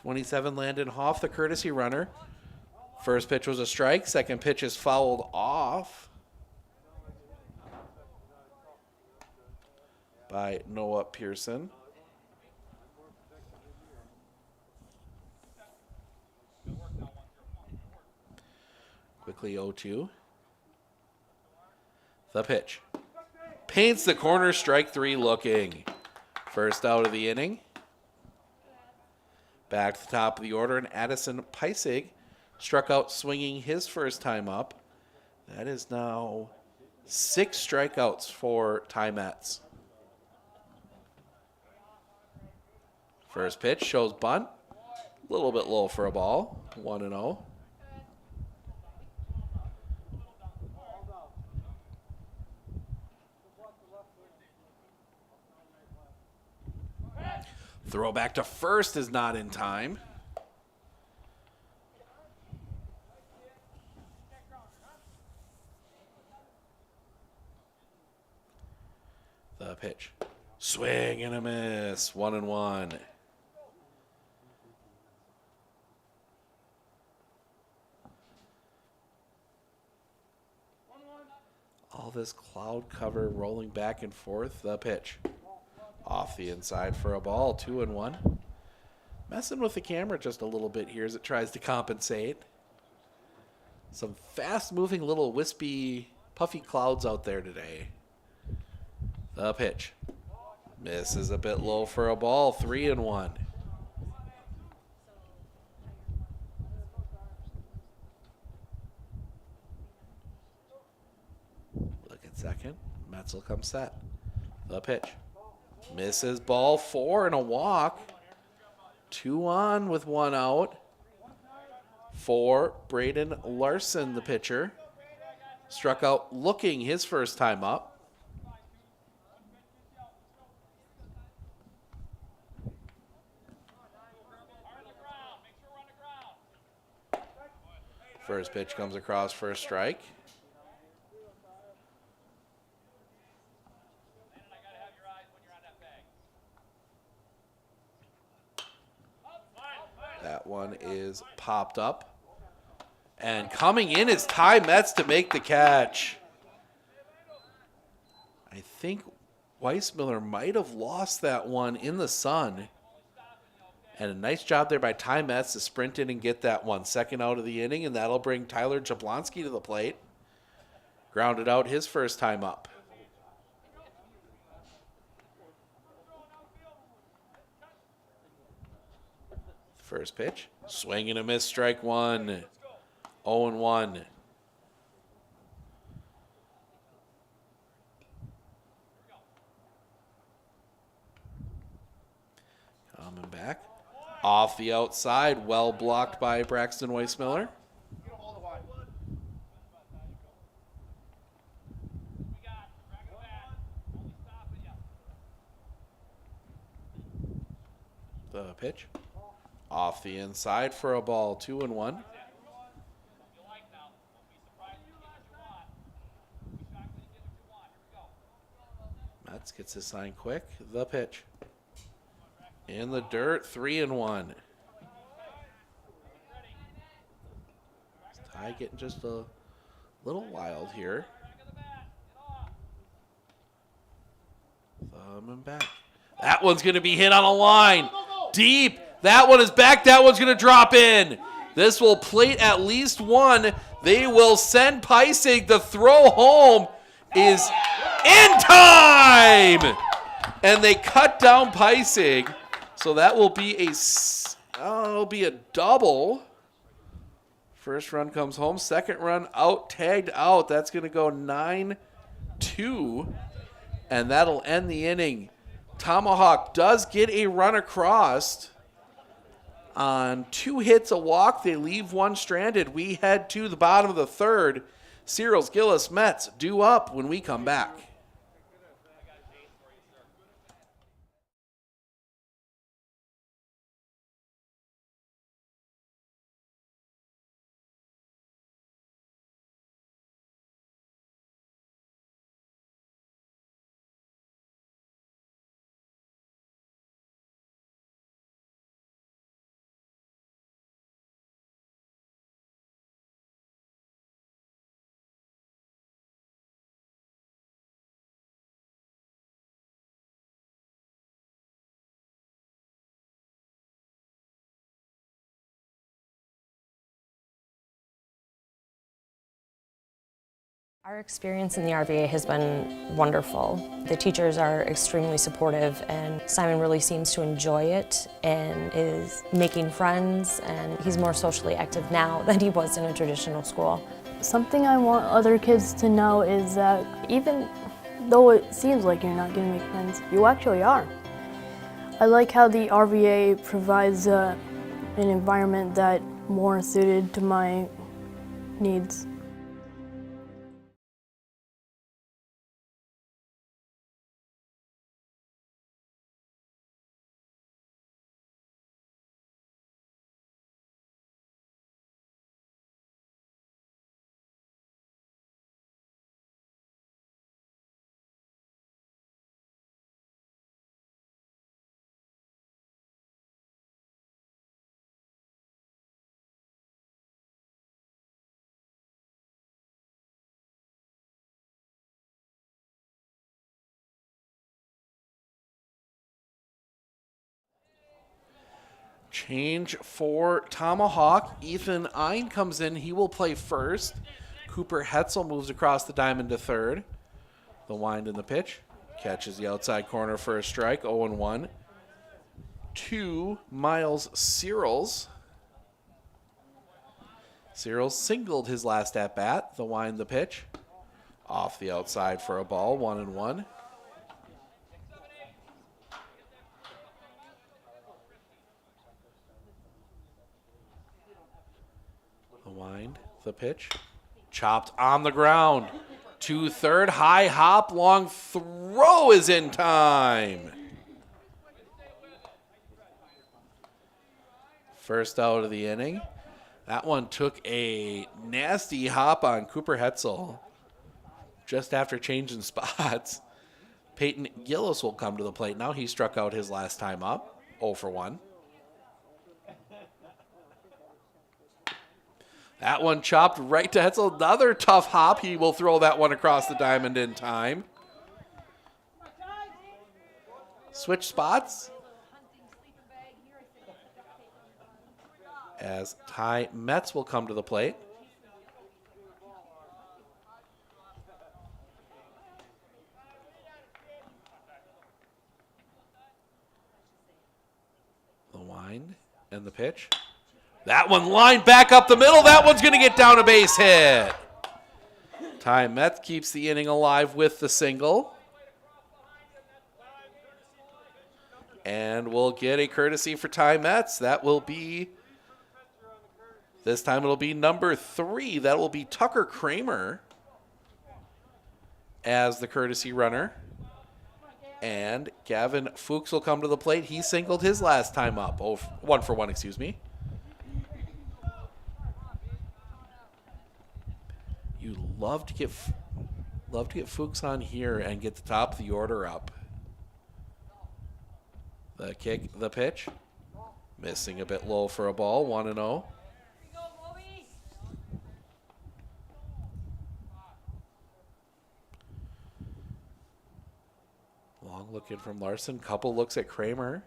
[SPEAKER 1] '27 Landon Hoff, the courtesy runner. First pitch was a strike. Second pitch is fouled off by Noah Pearson. Quickly 0-2. The pitch. Paints the corner, strike 3 looking. First out of the inning. Back to the top of the order, and Addison Peisig struck out swinging his first time up. That is now 6 strikeouts for Ty Metz. First pitch shows bunt. A little bit low for a ball. 1-0. Throw back to first is not in time. The pitch. Swing and a miss. 1-1. All this cloud cover rolling back and forth. The pitch. Off the inside for a ball. 2-1. Messing with the camera just a little bit here as it tries to compensate. Some fast-moving little wispy, puffy clouds out there today. The pitch. Misses a bit low for a ball. 3-1. Look at second. Mets will come set. The pitch. Misses ball 4 and a walk. 2 on with 1 out. For Braden Larson, the pitcher. Struck out looking his first time up. First pitch comes across for a strike. That one is popped up. And coming in is Ty Metz to make the catch. I think Weissmiller might have lost that one in the sun. And a nice job there by Ty Metz to sprint in and get that one. Second out of the inning, and that'll bring Tyler Jablonski to the plate. Grounded out his first time up. First pitch. Swing and a miss, strike 1. 0-1. Coming back. Off the outside, well blocked by Braxton Weissmiller. The pitch. Off the inside for a ball, 2-1. Metz gets his sign quick. The pitch. In the dirt, 3-1. Ty getting just a little wild here. Thumb and back. That one's going to be hit on a line. Deep. That one is back. That one's going to drop in. This will plate at least one. They will send Peisig. The throw home is in time. And they cut down Peisig. So that will be it'll be a double. First run comes home. Second run out, tagged out. That's going to go 9-2. And that'll end the inning. Tomahawk does get a run across. On 2 hits, a walk. They leave 1 stranded. We head to the bottom of the third. Searles, Gillis, Metz due up when we come back.
[SPEAKER 8] Our experience in the RVA has been wonderful. The teachers are extremely supportive, and Simon really seems to enjoy it and is making friends, and he's more socially active now than he was in a traditional school.
[SPEAKER 9] Something I want other kids to know is that even though it seems like you're not going to make friends, you actually are. I like how the RVA provides an environment that more suited to my needs.
[SPEAKER 1] Change for Tomahawk. Ethan Ein comes in. He will play first. Cooper Hetzel moves across the diamond to third. The wind in the pitch. Catches the outside corner for a strike. 0-1. 2, Miles Searles. Searles singled his last at-bat. The wind, the pitch. Off the outside for a ball. 1-1. The wind, the pitch. Chopped on the ground. To third, high hop, long throw is in time. First out of the inning. That one took a nasty hop on Cooper Hetzel just after changing spots. Peyton Gillis will come to the plate now. He struck out his last time up, 0-1. That one chopped right to Hetzel. Another tough hop. He will throw that one across the diamond in time. Switch spots as Ty Metz will come to the plate. The wind and the pitch. That one lined back up the middle. That one's going to get down a base hit. Ty Metz keeps the inning alive with the single. And we'll get a courtesy for Ty Metz. That will be, this time it'll be number 3. That will be Tucker Kramer as the courtesy runner. And Gavin Fuchs will come to the plate. He singled his last time up. 1-1, excuse me. You love to get Fuchs on here and get the top of the order up. The kick, the pitch. Missing a bit low for a ball, 1-0. Long look in from Larson. Couple looks at Kramer.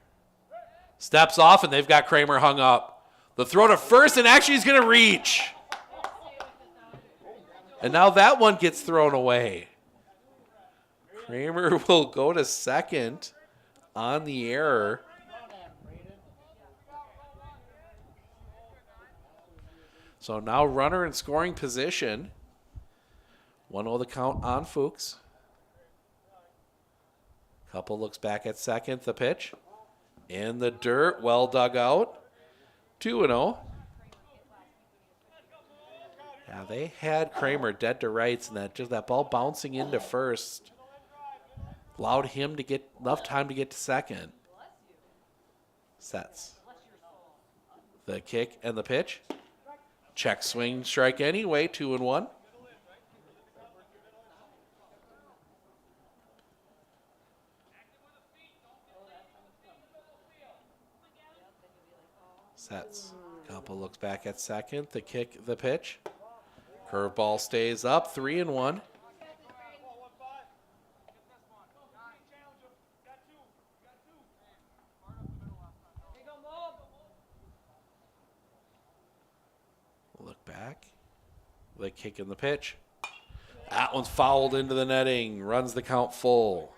[SPEAKER 1] Steps off, and they've got Kramer hung up. The throw to first, and actually he's going to reach. And now that one gets thrown away. Kramer will go to second on the error. So now runner in scoring position. 1-0 the count on Fuchs. Couple looks back at second. The pitch. In the dirt. Well dug out. 2-0. Yeah, they had Kramer dead to rights, and that ball bouncing into first allowed him to get enough time to get to second. Sets. The kick and the pitch. Check swing strike anyway, 2-1. Sets. Couple looks back at second. The kick, the pitch. Curveball stays up, 3-1. Look back. The kick and the pitch. That one's fouled into the netting. Runs the count full.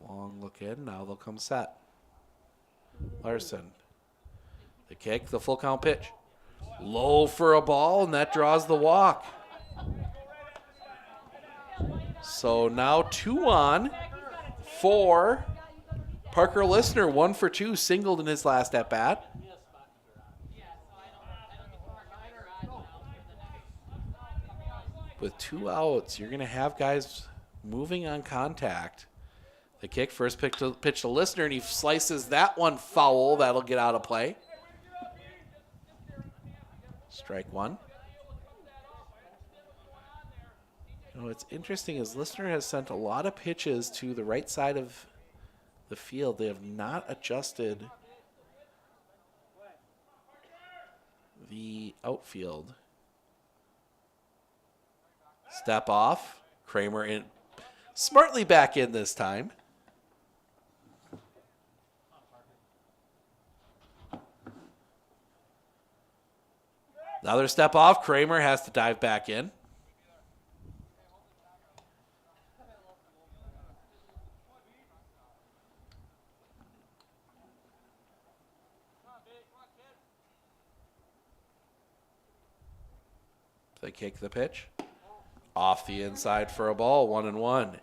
[SPEAKER 1] Long look in. Now they'll come set. Larson. The kick, the full count pitch. Low for a ball, and that draws the walk. So now 2 on for Parker Listener. 1 for 2, singled in his last at bat. With 2 outs, you're going to have guys moving on contact. The kick, first pitch to Listener, and he slices that one foul. That'll get out of play. Strike 1. You know, what's interesting is Listener has sent a lot of pitches to the right side of the field. They have not adjusted the outfield. Step off. Kramer in smartly back in this time. Another step off. Kramer has to dive back in. They kick the pitch. Off the inside for a ball, 1-1.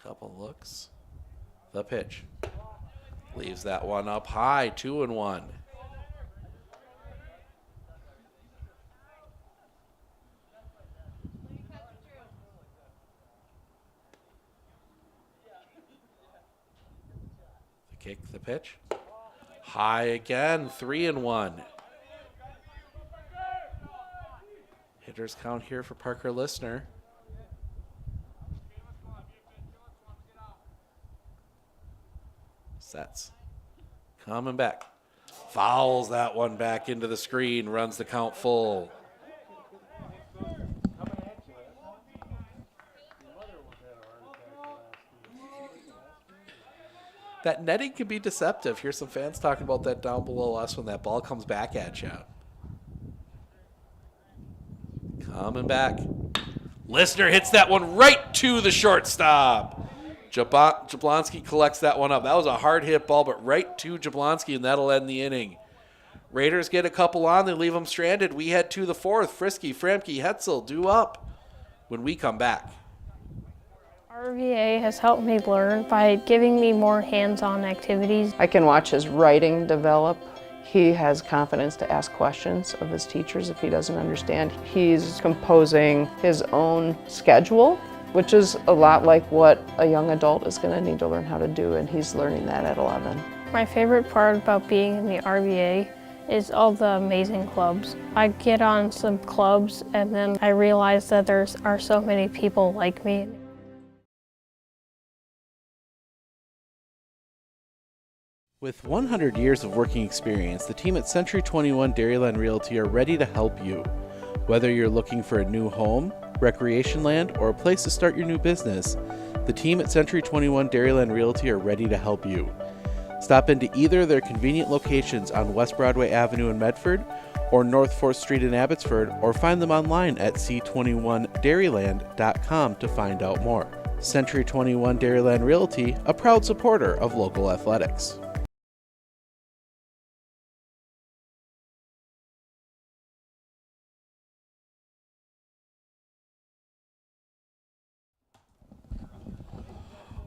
[SPEAKER 1] Couple looks. The pitch. Leaves that one up high, 2-1. Kick the pitch. High again, 3-1. Hitters count here for Parker Listener. Sets. Coming back. Fouls that one back into the screen, runs the count full. That netting can be deceptive. Here's some fans talking about that down below us when that ball comes back at you. Coming back. Listener hits that one right to the shortstop. Jablonski collects that one up. That was a hard hit ball, but right to Jablonski, and that'll end the inning. Raiders get a couple on. They leave them stranded. We head to the fourth. Frisky, Framke, Hetzel due up when we come back.
[SPEAKER 10] RVA has helped me learn by giving me more hands-on activities.
[SPEAKER 11] I can watch his writing develop. He has confidence to ask questions of his teachers if he doesn't understand. He's composing his own schedule, which is a lot like what a young adult is going to need to learn how to do, and he's learning that at 11.
[SPEAKER 10] My favorite part about being in the RVA is all the amazing clubs. I get on some clubs and then I realize that there are so many people like me.
[SPEAKER 1] With 100 years of working experience, the team at Century 21 Dairyland Realty are ready to help you. Whether you're looking for a new home, recreation land, or a place to start your new business, the team at Century 21 Dairyland Realty are ready to help you. Stop into either of their convenient locations on West Broadway Avenue in Medford or North 4th Street in Abbotsford, or find them online at c21dairyland.com to find out more. Century 21 Dairyland Realty, a proud supporter of local athletics.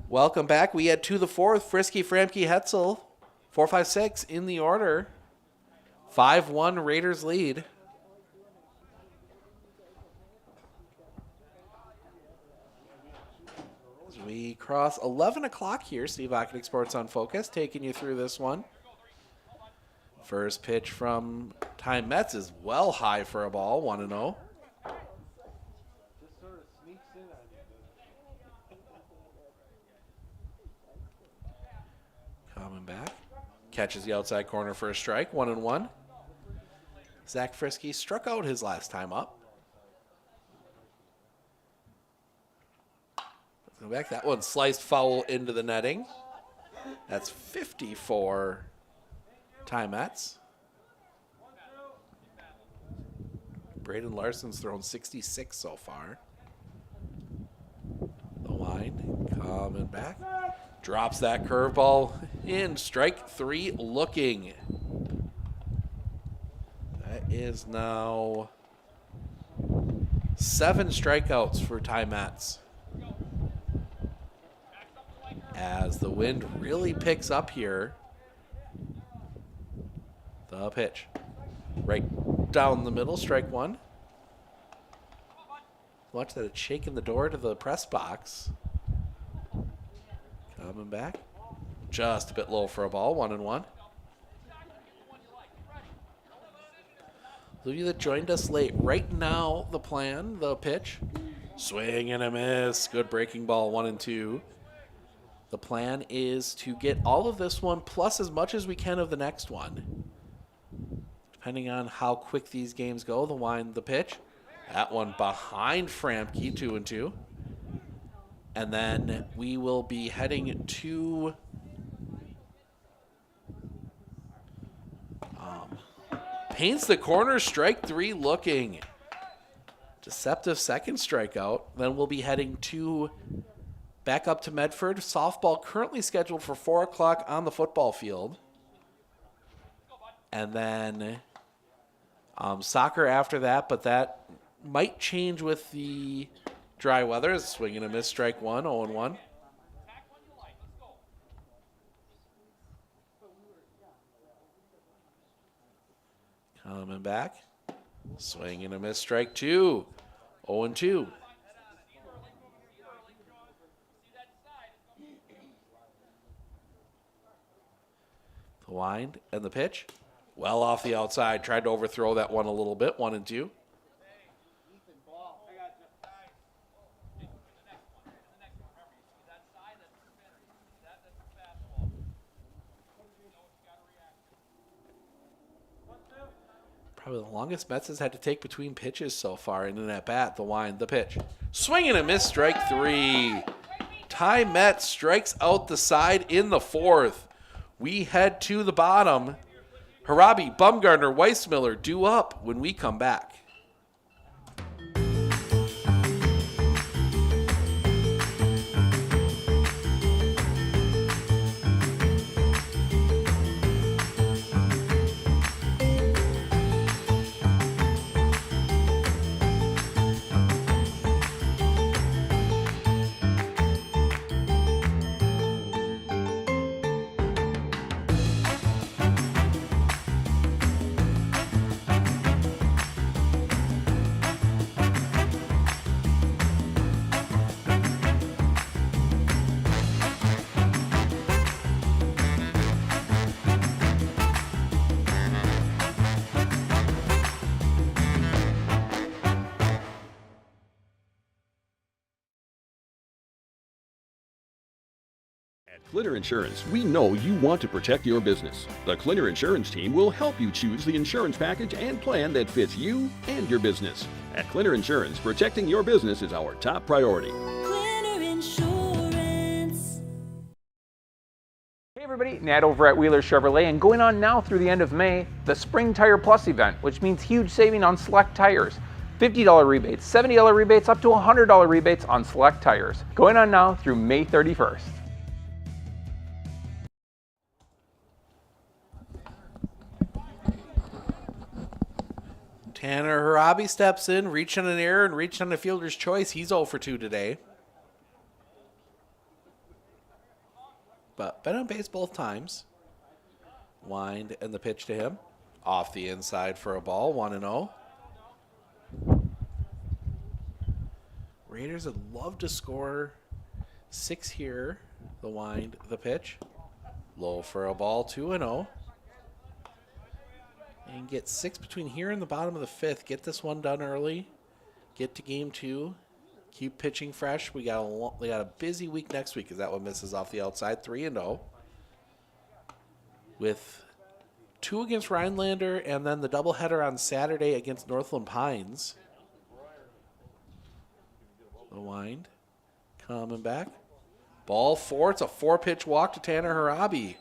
[SPEAKER 1] Welcome back. We head to the fourth. Frisky, Framke, Hetzel. 4-5-6 in the order. 5-1 Raiders lead. As we cross 11 o'clock here, Steve Ockenick Sports on Focus, taking you through this one. First pitch from Ty Metz is well high for a ball, 1-0. Coming back. Catches the outside corner for a strike, 1-1. Zach Frisky struck out his last time up. Let's go back. That one sliced foul into the netting. That's 50 for Ty Metz. Braden Larson's thrown 66 so far. The line coming back. Drops that curveball in. Strike three looking. That is now 7 strikeouts for Ty Metz. As the wind really picks up here. The pitch. Right down the middle, strike one. Watch that, it's shaking the door to the press box. Coming back. Just a bit low for a ball, 1-1. Those of you that joined us late, right now the plan, the pitch, swing and a miss. Good breaking ball, 1-2. The plan is to get all of this one plus as much as we can of the next one. Depending on how quick these games go, the wind, the pitch. That one behind Framke, 2-2. And then we will be heading to paints the corner, strike 3 looking. Deceptive second strikeout. Then we'll be heading back up to Medford. Softball currently scheduled for 4 o'clock on the football field. And then soccer after that, but that might change with the dry weather. Swing and a miss, strike 1, 0-1. Coming back. Swing and a miss, strike 2, 0-2. The wind and the pitch. Well off the outside. Tried to overthrow that one a little bit, 1-2. Probably the longest Mets has had to take between pitches so far in an at-bat. The wind, the pitch. Swing and a miss, strike 3. Ty Metz strikes out the side in the 4th. We head to the bottom. Harabi, Bumgardner, Weissmiller due up when we come back.
[SPEAKER 5] Clinner Insurance, we know you want to protect your business. The Clinner Insurance team will help you choose the insurance package and plan that fits you and your business. At Clinner Insurance, protecting your business is our top priority.
[SPEAKER 6] Clinner Insurance.
[SPEAKER 2] Hey everybody, Nat over at Wheeler Chevrolet, and going on now through the end of May, the Spring Tire Plus event, which means huge saving on select tires. $50 rebates, $70 rebates, up to $100 rebates on select tires. Going on now through May 31st.
[SPEAKER 1] Tanner Harabi steps in, reached on an error and reached on a fielder's choice. He's 0 for 2 today. But been on base both times. Wind and the pitch to him. Off the inside for a ball, 1-0. Raiders would love to score 6 here. The wind, the pitch. Low for a ball, 2-0. And get 6 between here and the bottom of the 5th. Get this one done early. Get to game 2. Keep pitching fresh. We got a busy week next week. Is that what misses off the outside? 3-0. With 2 against Rhinelander and then the doubleheader on Saturday against Northland Pines. The wind. Coming back. Ball 4. It's a 4-pitch walk to Tanner Harabi.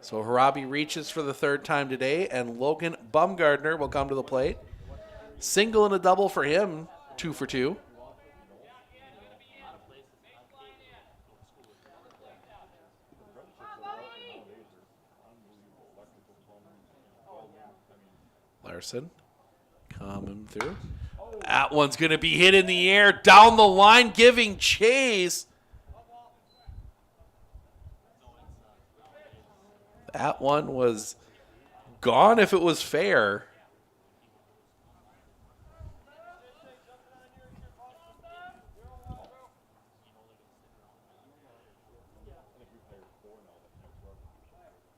[SPEAKER 1] So Harabi reaches for the 3rd time today, and Logan Bumgardner will come to the plate. Single and a double for him, 2 for 2. Larson coming through. That one's going to be hit in the air, down the line, giving chase. That one was gone if it was fair.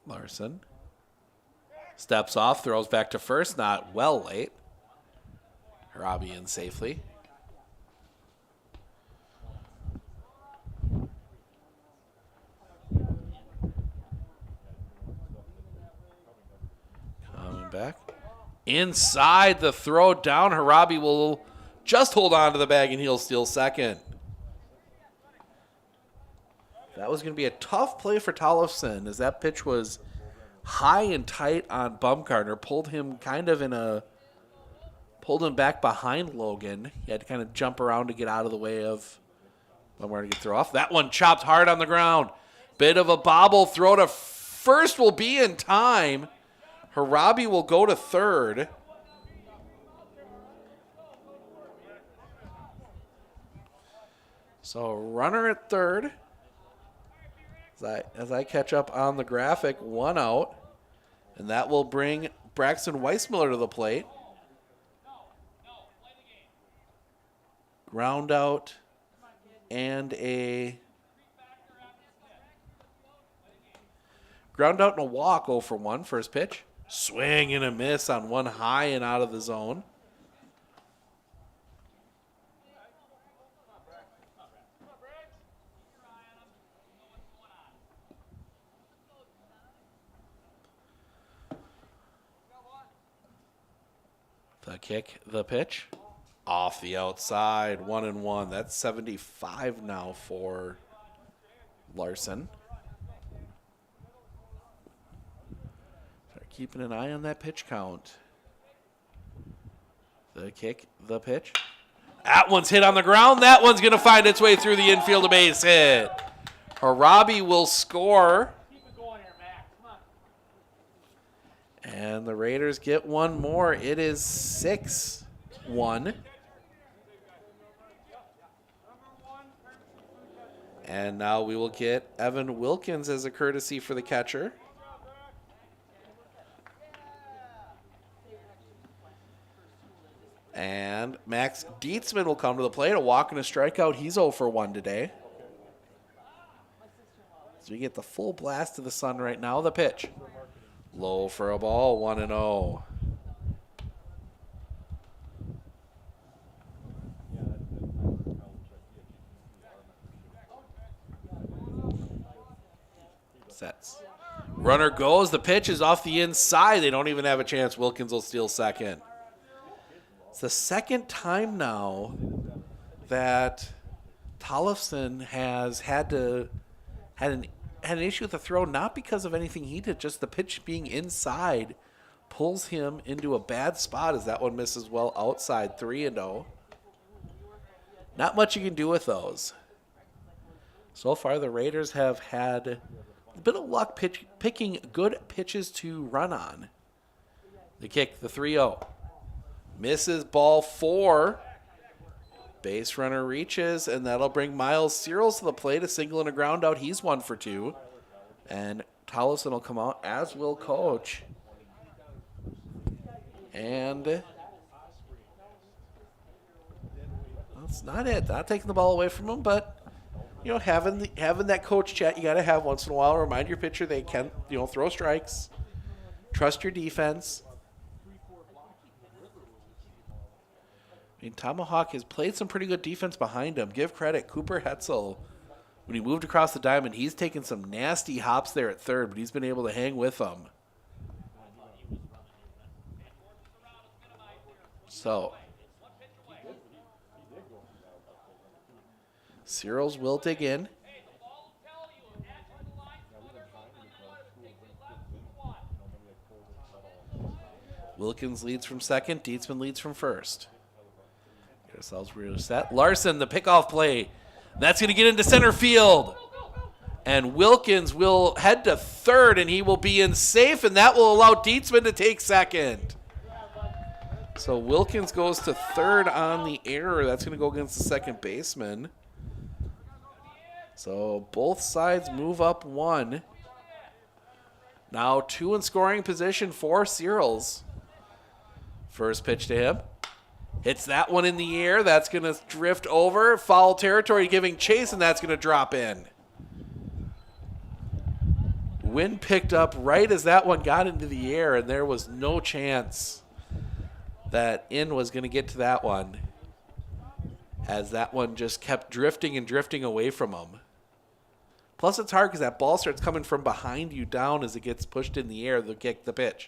[SPEAKER 1] Larson Steps off, throws back to first, not well late. Harabi in safely. Coming back. Inside the throw down, Harabi will just hold on to the bag and he'll steal second. That was going to be a tough play for Tollefson as that pitch was high and tight on Bumgarner. Pulled him back behind Logan. He had to kind of jump around to get out of the way of Bumgarner to get throw off. That one chopped hard on the ground. Bit of a bobble. Throw to first will be in time. Harabi will go to third. So runner at third. As I catch up on the graphic, 1 out. And that will bring Braxton Weissmiller to the plate. Ground out and a walk, 0 for 1, first pitch. Swing and a miss on one high and out of the zone. The kick, the pitch. Off the outside, 1-1. That's 75 now for Larson. Start keeping an eye on that pitch count. The kick, the pitch. That one's hit on the ground. That one's going to find its way through the infield, a base hit. Harabi will score. And the Raiders get one more. It is 6-1. And now we will get Evan Wilkins as a courtesy for the catcher. And Max Dietzman will come to the plate. A walk and a strikeout. He's 0 for 1 today. So we get the full blast to the sun right now. The pitch. Low for a ball, 1-0. Sets. Runner goes. The pitch is off the inside. They don't even have a chance. Wilkins will steal second. It's the second time now that Tollefson has had an issue with the throw, not because of anything he did, just the pitch being inside pulls him into a bad spot as that one misses well outside, 3-0. Not much you can do with those. So far, the Raiders have had a bit of luck picking good pitches to run on. The kick, the 3-0. Misses ball 4. Base runner reaches, and that'll bring Miles Searles to the plate. A single and a ground out. He's 1 for 2. And Tollefson will come out, as will coach. And that's not it. Not taking the ball away from him, but you know, having that coach chat you got to have once in a while. Remind your pitcher they can, throw strikes. Trust your defense. I mean, Tomahawk has played some pretty good defense behind him. Give credit. Cooper Hetzel, when he moved across the diamond, he's taken some nasty hops there at third, but he's been able to hang with them. So, Searles will dig in. Wilkins leads from second. Dietzman leads from first. Get ourselves really set. Larson, the pickoff play. That's going to get into center field. And Wilkins will head to third, and he will be in safe, and that will allow Dietzman to take second. So Wilkins goes to third on the error. That's going to go against the second baseman. So both sides move up 1. Now 2 in scoring position for Searles. First pitch to him. Hits that one in the air. That's going to drift over. Foul territory giving chase, and that's going to drop in. Wind picked up right as that one got into the air, and there was no chance that In was going to get to that one, as that one just kept drifting and drifting away from him. Plus, it's hard because that ball starts coming from behind you down as it gets pushed in the air to kick the pitch.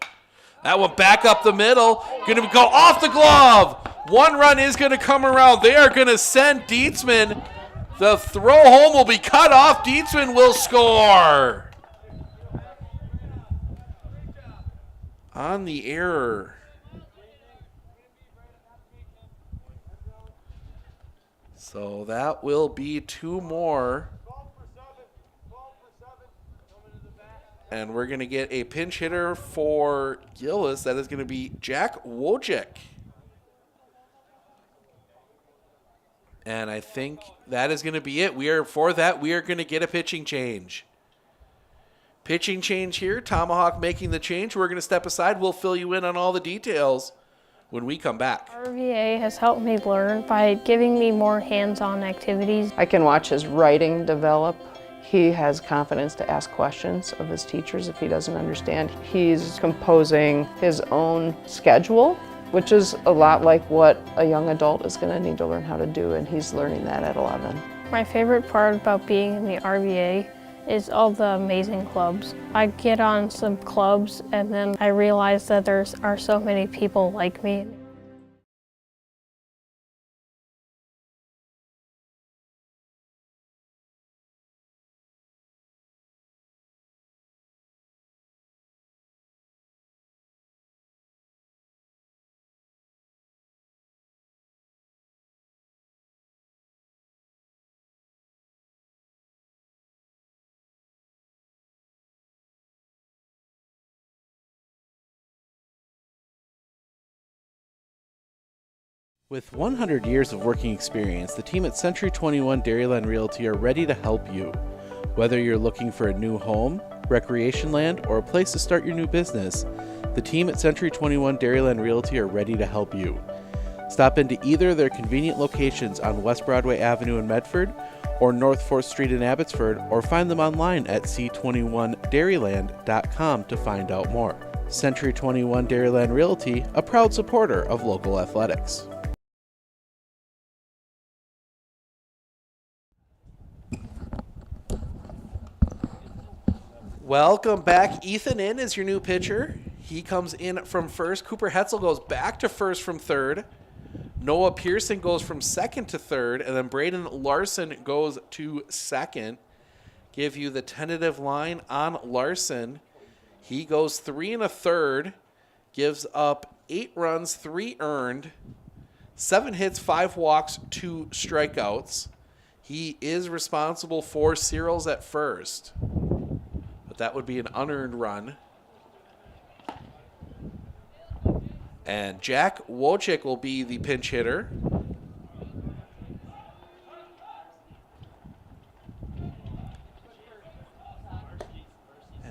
[SPEAKER 1] That one back up the middle, going to go off the glove. One run is going to come around. They are going to send Dietzman. The throw home will be cut off. Dietzman will score on the error. So that will be 2 more. And we're going to get a pinch hitter for Gillis. That is going to be Jack Wojcik. And I think that is going to be it. We are going to get a pitching change. Pitching change here. Tomahawk making the change. We're going to step aside. We'll fill you in on all the details when we come back.
[SPEAKER 10] RVA has helped me learn by giving me more hands-on activities.
[SPEAKER 11] I can watch his writing develop. He has confidence to ask questions of his teachers if he doesn't understand. He's composing his own schedule, which is a lot like what a young adult is going to need to learn how to do, and he's learning that at 11.
[SPEAKER 10] My favorite part about being in the RVA is all the amazing clubs. I get on some clubs and then I realize that there are so many people like me.
[SPEAKER 1] With 100 years of working experience, the team at Century 21 Dairyland Realty are ready to help you. Whether you're looking for a new home, recreation land, or a place to start your new business, the team at Century 21 Dairyland Realty are ready to help you. Stop into either of their convenient locations on West Broadway Avenue in Medford or North 4th Street in Abbotsford, or find them online at c21dairyland.com to find out more. Century 21 Dairyland Realty, a proud supporter of local athletics. Welcome back. Ethan In is your new pitcher. He comes in from first. Cooper Hetzel goes back to first from third. Noah Pearson goes from second to third. And then Braden Larson goes to second. Give you the tentative line on Larson. He goes 3 1/3. Gives up 8 runs, 3 earned. 7 hits, 5 walks, 2 strikeouts. He is responsible for Cyril's at first. That would be an unearned run. And Jack Wojcik will be the pinch hitter.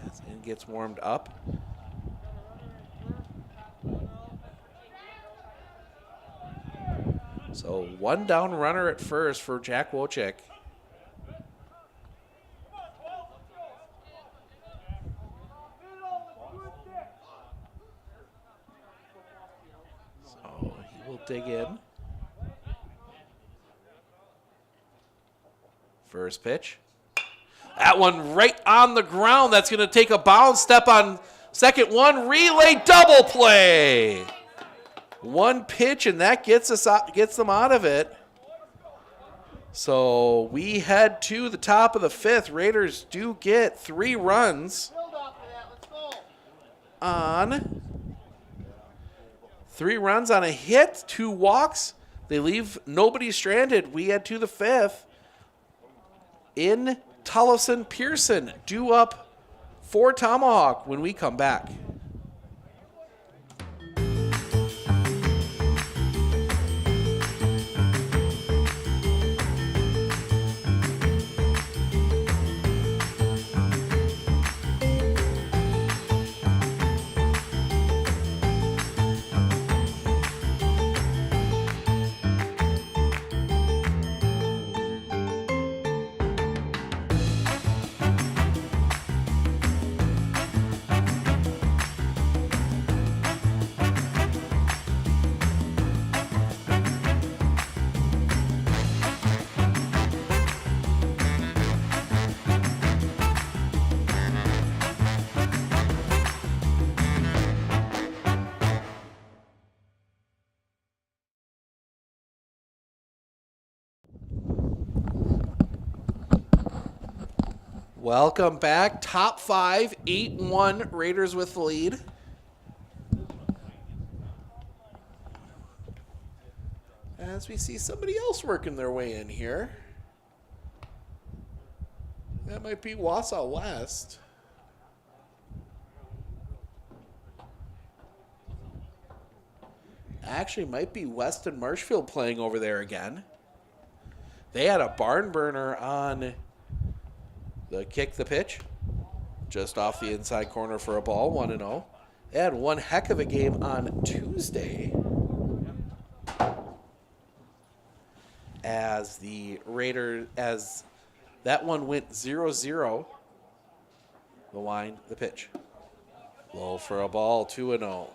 [SPEAKER 1] As In gets warmed up. So 1 down runner at first for Jack Wojcik. Dig in. First pitch. That one right on the ground. That's going to take a bounce. Step on second one. Relay double play. 1 pitch, and that gets them out of it. So we head to the top of the 5th. Raiders do get 3 runs on 3 runs on a hit, 2 walks. They leave nobody stranded. We head to the 5th. In Tullison Pearson due up for Tomahawk when we come back. Welcome back. Top 5, 8-1, Raiders with the lead. As we see somebody else working their way in here. That might be Wausau West. Actually, might be Weston Marshfield playing over there again. They had a barn burner on the kick the pitch. Just off the inside corner for a ball, 1-0. They had one heck of a game on Tuesday. As the Raiders, as that one went 0-0. The wind, the pitch. Low for a ball, 2-0.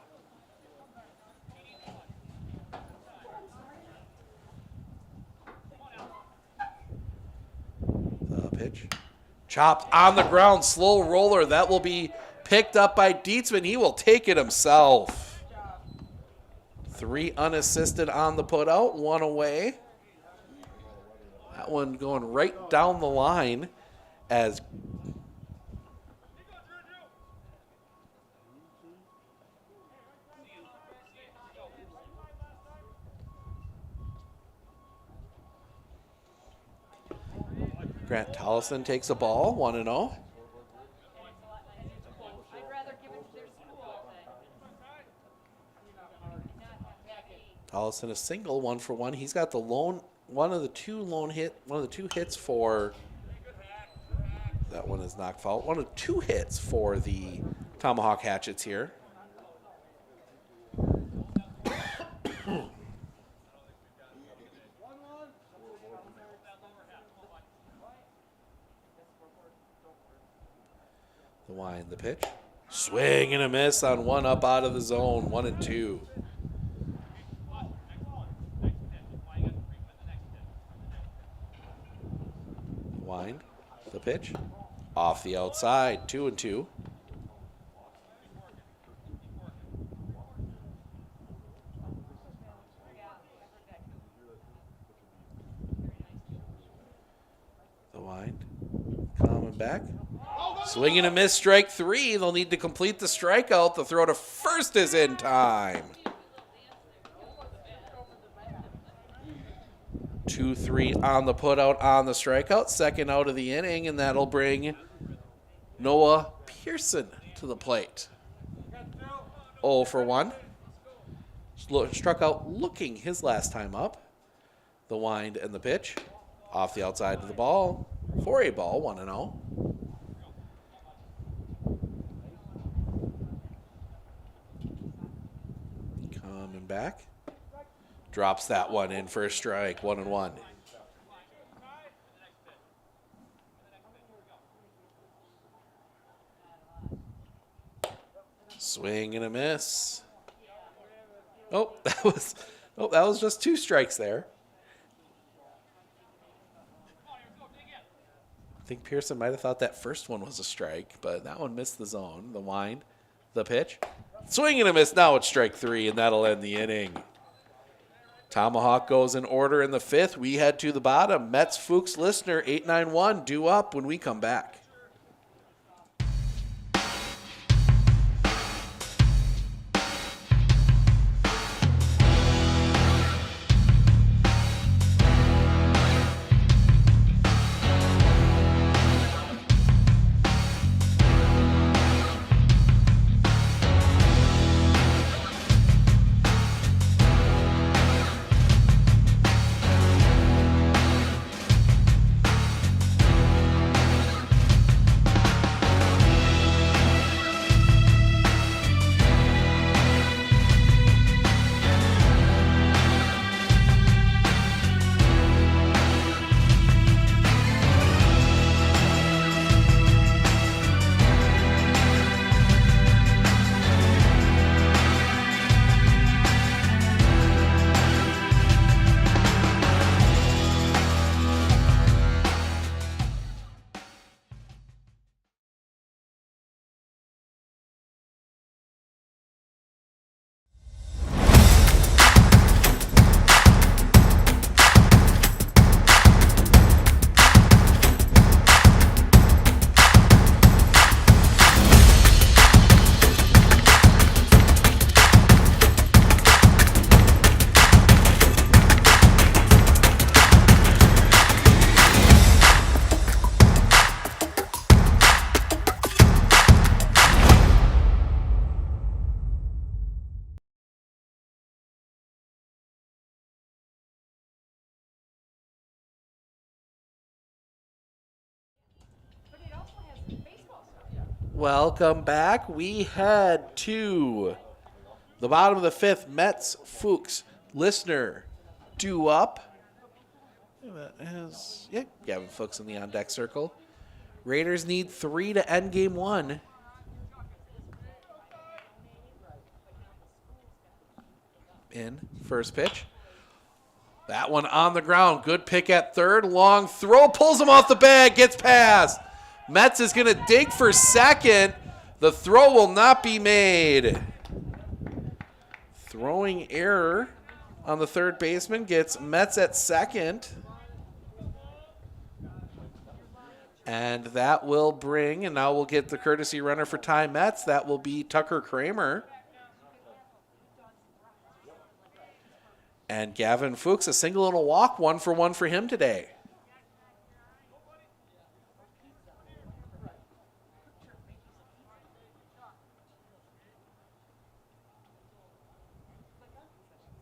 [SPEAKER 1] The pitch. Chopped on the ground, slow roller. That will be picked up by Dietzman. He will take it himself. 3 unassisted on the putout, 1 away. That one going right down the line as Grant Tollison takes a ball, 1-0. Tollison a single, 1 for 1. He's got the lone. One of the two hits for that one is knocked foul. One of 2 hits for the Tomahawk Hatchets here. The wind, the pitch. Swing and a miss on one up out of the zone, 1-2. Wind, the pitch, off the outside, 2-2. The wind, coming back. Swing and a miss, strike 3. They'll need to complete the strikeout. The throw to first is in time. 2-3 on the putout on the strikeout. Second out of the inning, and that'll bring Noah Pearson to the plate. 0 for 1. Struck out looking his last time up. The wind and the pitch. Off the outside of the ball. For a ball, 1-0. Coming back. Drops that one in for a strike, 1-1. Swing and a miss. That was just 2 strikes there. I think Pearson might have thought that first one was a strike, but that one missed the zone. The wind, the pitch. Swing and a miss. Now it's strike 3, and that'll end the inning. Tomahawk goes in order in the 5th. We head to the bottom. Mets Fuchs Listener 891 due up when we come back. Welcome back. We head to the bottom of the fifth. Mets, Fuchs, Listener, due up. Gavin Fuchs in the on-deck circle. Raiders need 3 to end game 1. In, first pitch. That one on the ground. Good pick at third. Long throw. Pulls him off the bag. Gets past. Metz is going to dig for second. The throw will not be made. Throwing error on the third baseman gets Metz at second. And that will bring, and now we'll get the courtesy runner for Ty Metz. That will be Tucker Kramer. And Gavin Fuchs, a single and a walk, 1 for 1 for him today.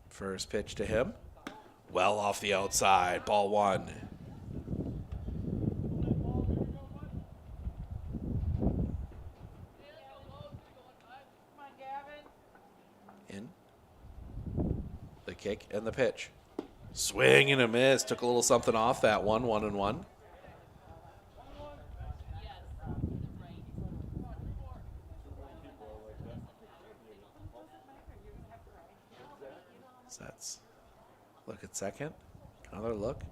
[SPEAKER 1] First pitch to him. Well off the outside, ball 1. In. The kick and the pitch. Swing and a miss. Took a little something off that one. 1-1. Sets. Look at second. Another look.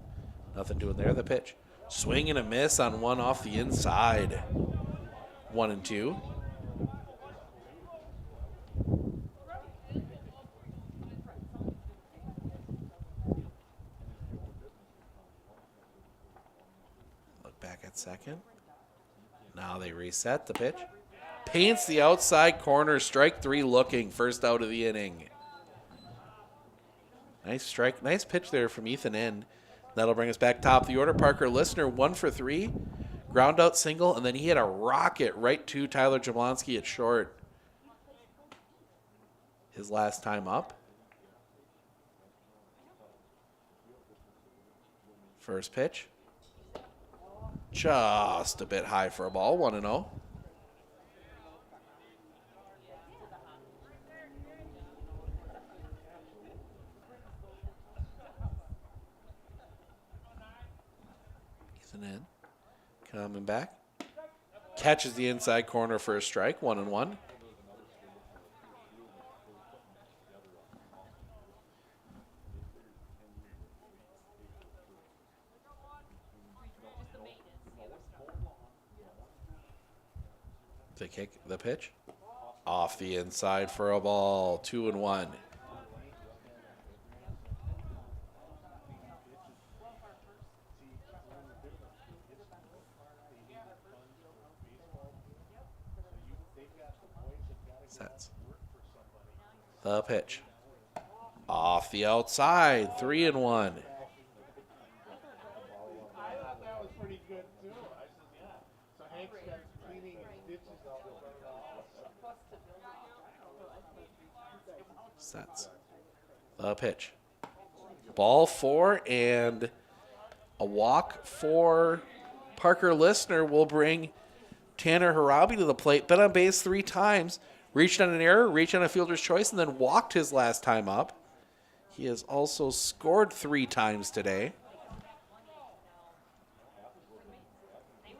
[SPEAKER 1] Nothing doing there. The pitch. Swing and a miss on one off the inside. 1-2. Look back at second. Now they reset the pitch. Paints the outside corner. Strike 3 looking. First out of the inning. Nice strike. Nice pitch there from Ethan in. That'll bring us back top of the order. Parker Listener, 1 for 3. Ground out single, and then he hit a rocket right to Tyler Jablonski at short. His last time up. First pitch. Just a bit high for a ball. 1-0. In. Coming back. Catches the inside corner for a strike. 1-1. The kick, the pitch. Off the inside for a ball. 2-1. Sets. The pitch. Off the outside. 3-1. Sets. The pitch. Ball 4 and a walk for Parker Listener will bring Tanner Harabi to the plate. Been on base 3 times. Reached on an error, reached on a fielder's choice, and then walked his last time up. He has also scored 3 times today.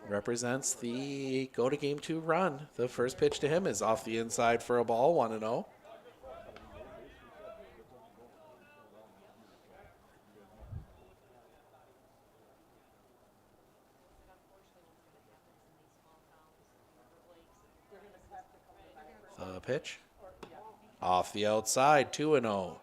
[SPEAKER 1] Represents the go to game 2 run. The first pitch to him is off the inside for a ball. 1-0. Pitch. Off the outside, 2-0.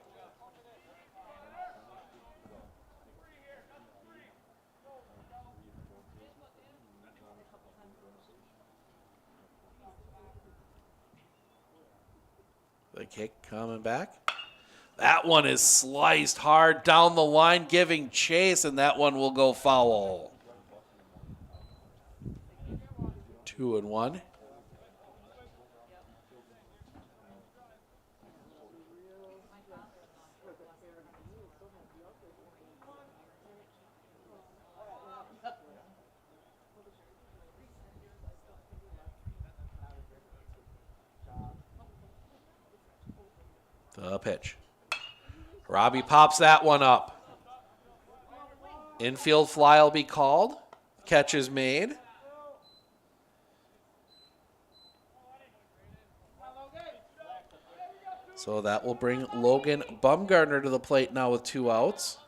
[SPEAKER 1] The kick coming back. That one is sliced hard down the line, giving chase, and that one will go foul. 2-1. The pitch. Robbie pops that one up. Infield fly will be called. Catch is made. So that will bring Logan Bumgardner to the plate now with 2 outs.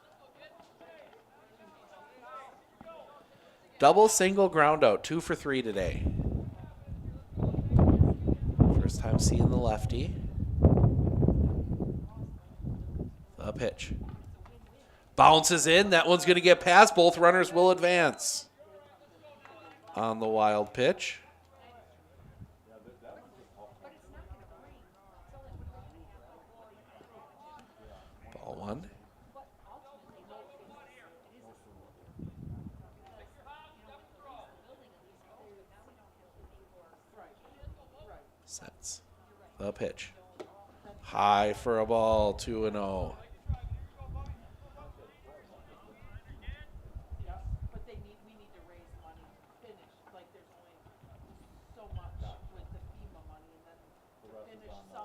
[SPEAKER 1] Double, single, ground out. 2 for 3 today. First time seeing the lefty. The pitch. Bounces in. That one's going to get past. Both runners will advance. On the wild pitch. Ball 1. Sets. The pitch. High for a ball. 2-0.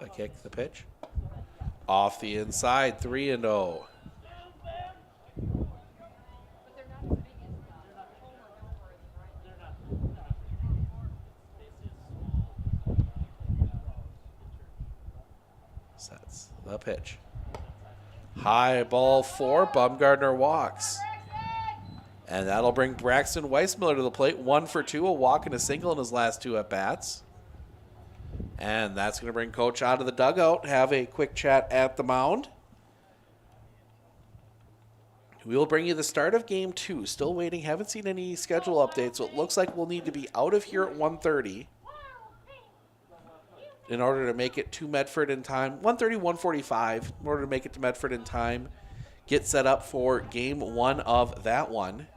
[SPEAKER 1] A kick, the pitch. Off the inside, 3-0. Sets the pitch. High ball 4. Bumgardner walks. And that'll bring Braxton Weissmiller to the plate. 1 for 2, a walk and a single in his last 2 at-bats. And that's going to bring Coach out of the dugout, have a quick chat at the mound. We will bring you the start of game 2. Still waiting, haven't seen any schedule updates, so it looks like we'll need to be out of here at 1:30 in order to make it to Medford in time. 1:30, 1:45 in order to make it to Medford in time. Get set up for game 1 of that one,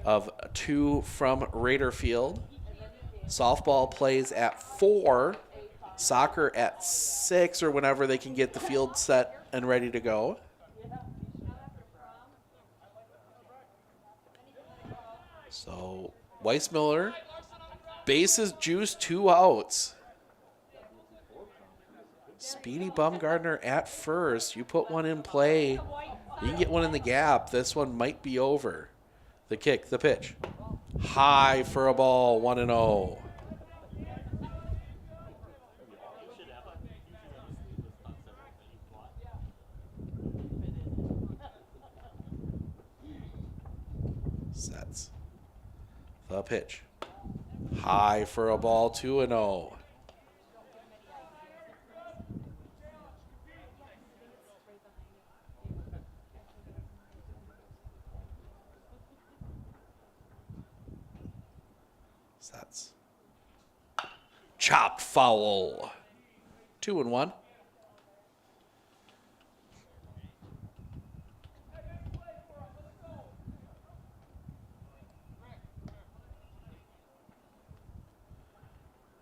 [SPEAKER 1] of 2 from Raider Field. Softball plays at 4, soccer at 6, or whenever they can get the field set and ready to go. So Weissmiller, bases juice, 2 outs. Speedy Bumgardner at first. You put one in play, you can get one in the gap. This one might be over. The kick, the pitch. High for a ball, 1-0. Sets. The pitch. High for a ball, 2-0. Sets. Chopped foul. 2-1.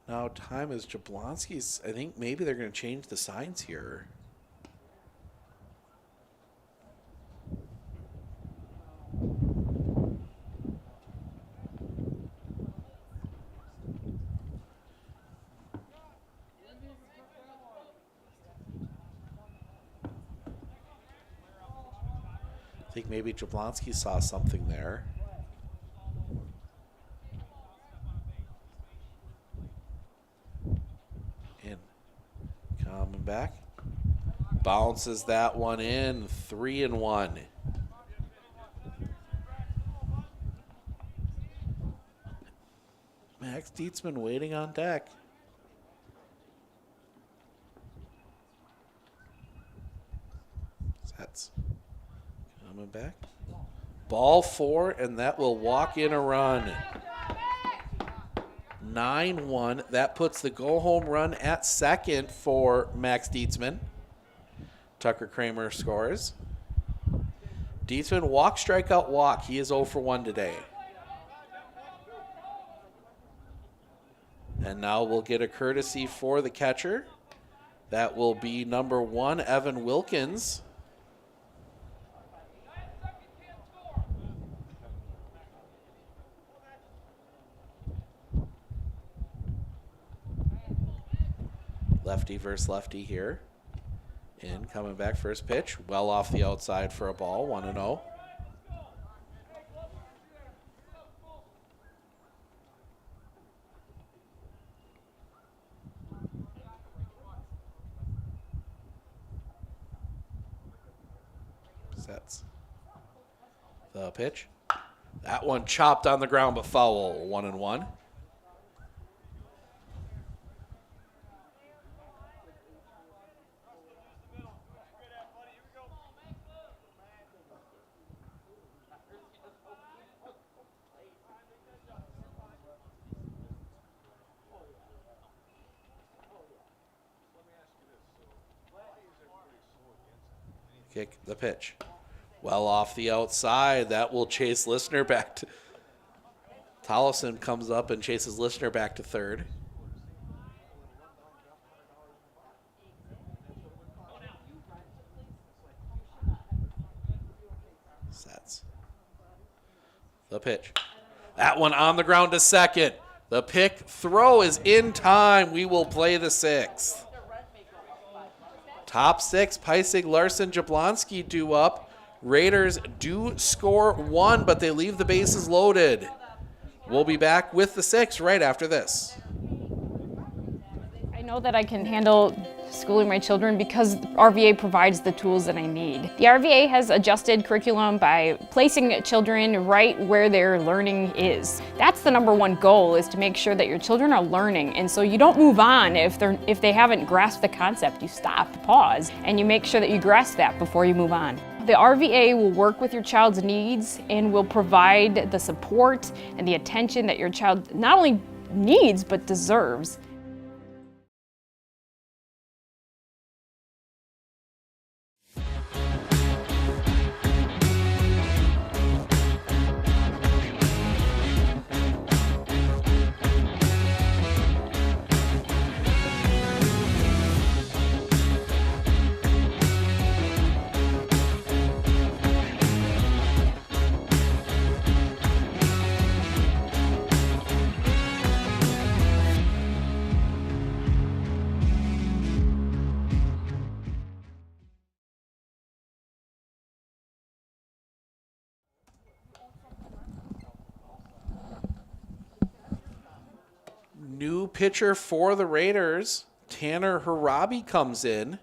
[SPEAKER 1] Now time is Jablonski's. I think maybe they're going to change the signs here. I think maybe Jablonski saw something there. In. Coming back. Bounces that one in. 3-1. Max Dietzman waiting on deck. Sets. Coming back. Ball 4, and that will walk in a run. 9-1. That puts the go-home run at second for Max Dietzman. Tucker Kramer scores. Dietzman walk, strikeout, walk. He is 0 for 1 today. And now we'll get a courtesy for the catcher. That will be number 1, Evan Wilkins. Lefty versus lefty here. In, coming back, first pitch. Well off the outside for a ball, 1-0. Sets the pitch. That one chopped on the ground, but foul, 1-1. Kick the pitch. Well off the outside. That will chase Listener back to... Tollefson comes up and chases Listener back to third. Sets the pitch. That one on the ground to second. The pick throw is in time. We will play the sixth. Top six, Peisig, Larson, Jablonski due up. Raiders do score one, but they leave the bases loaded. We'll be back with the sixth right after this.
[SPEAKER 12] I know that I can handle schooling my children because RVA provides the tools that I need. The RVA has adjusted curriculum by placing children right where their learning is. That's the number one goal, is to make sure that your children are learning, and so you don't move on if they haven't grasped the concept. You stop, pause, and you make sure that you grasp that before you move on. The RVA will work with your child's needs and will provide the support and the attention that your child not only needs but deserves.
[SPEAKER 1] New pitcher for the Raiders, Tanner Harabi comes in.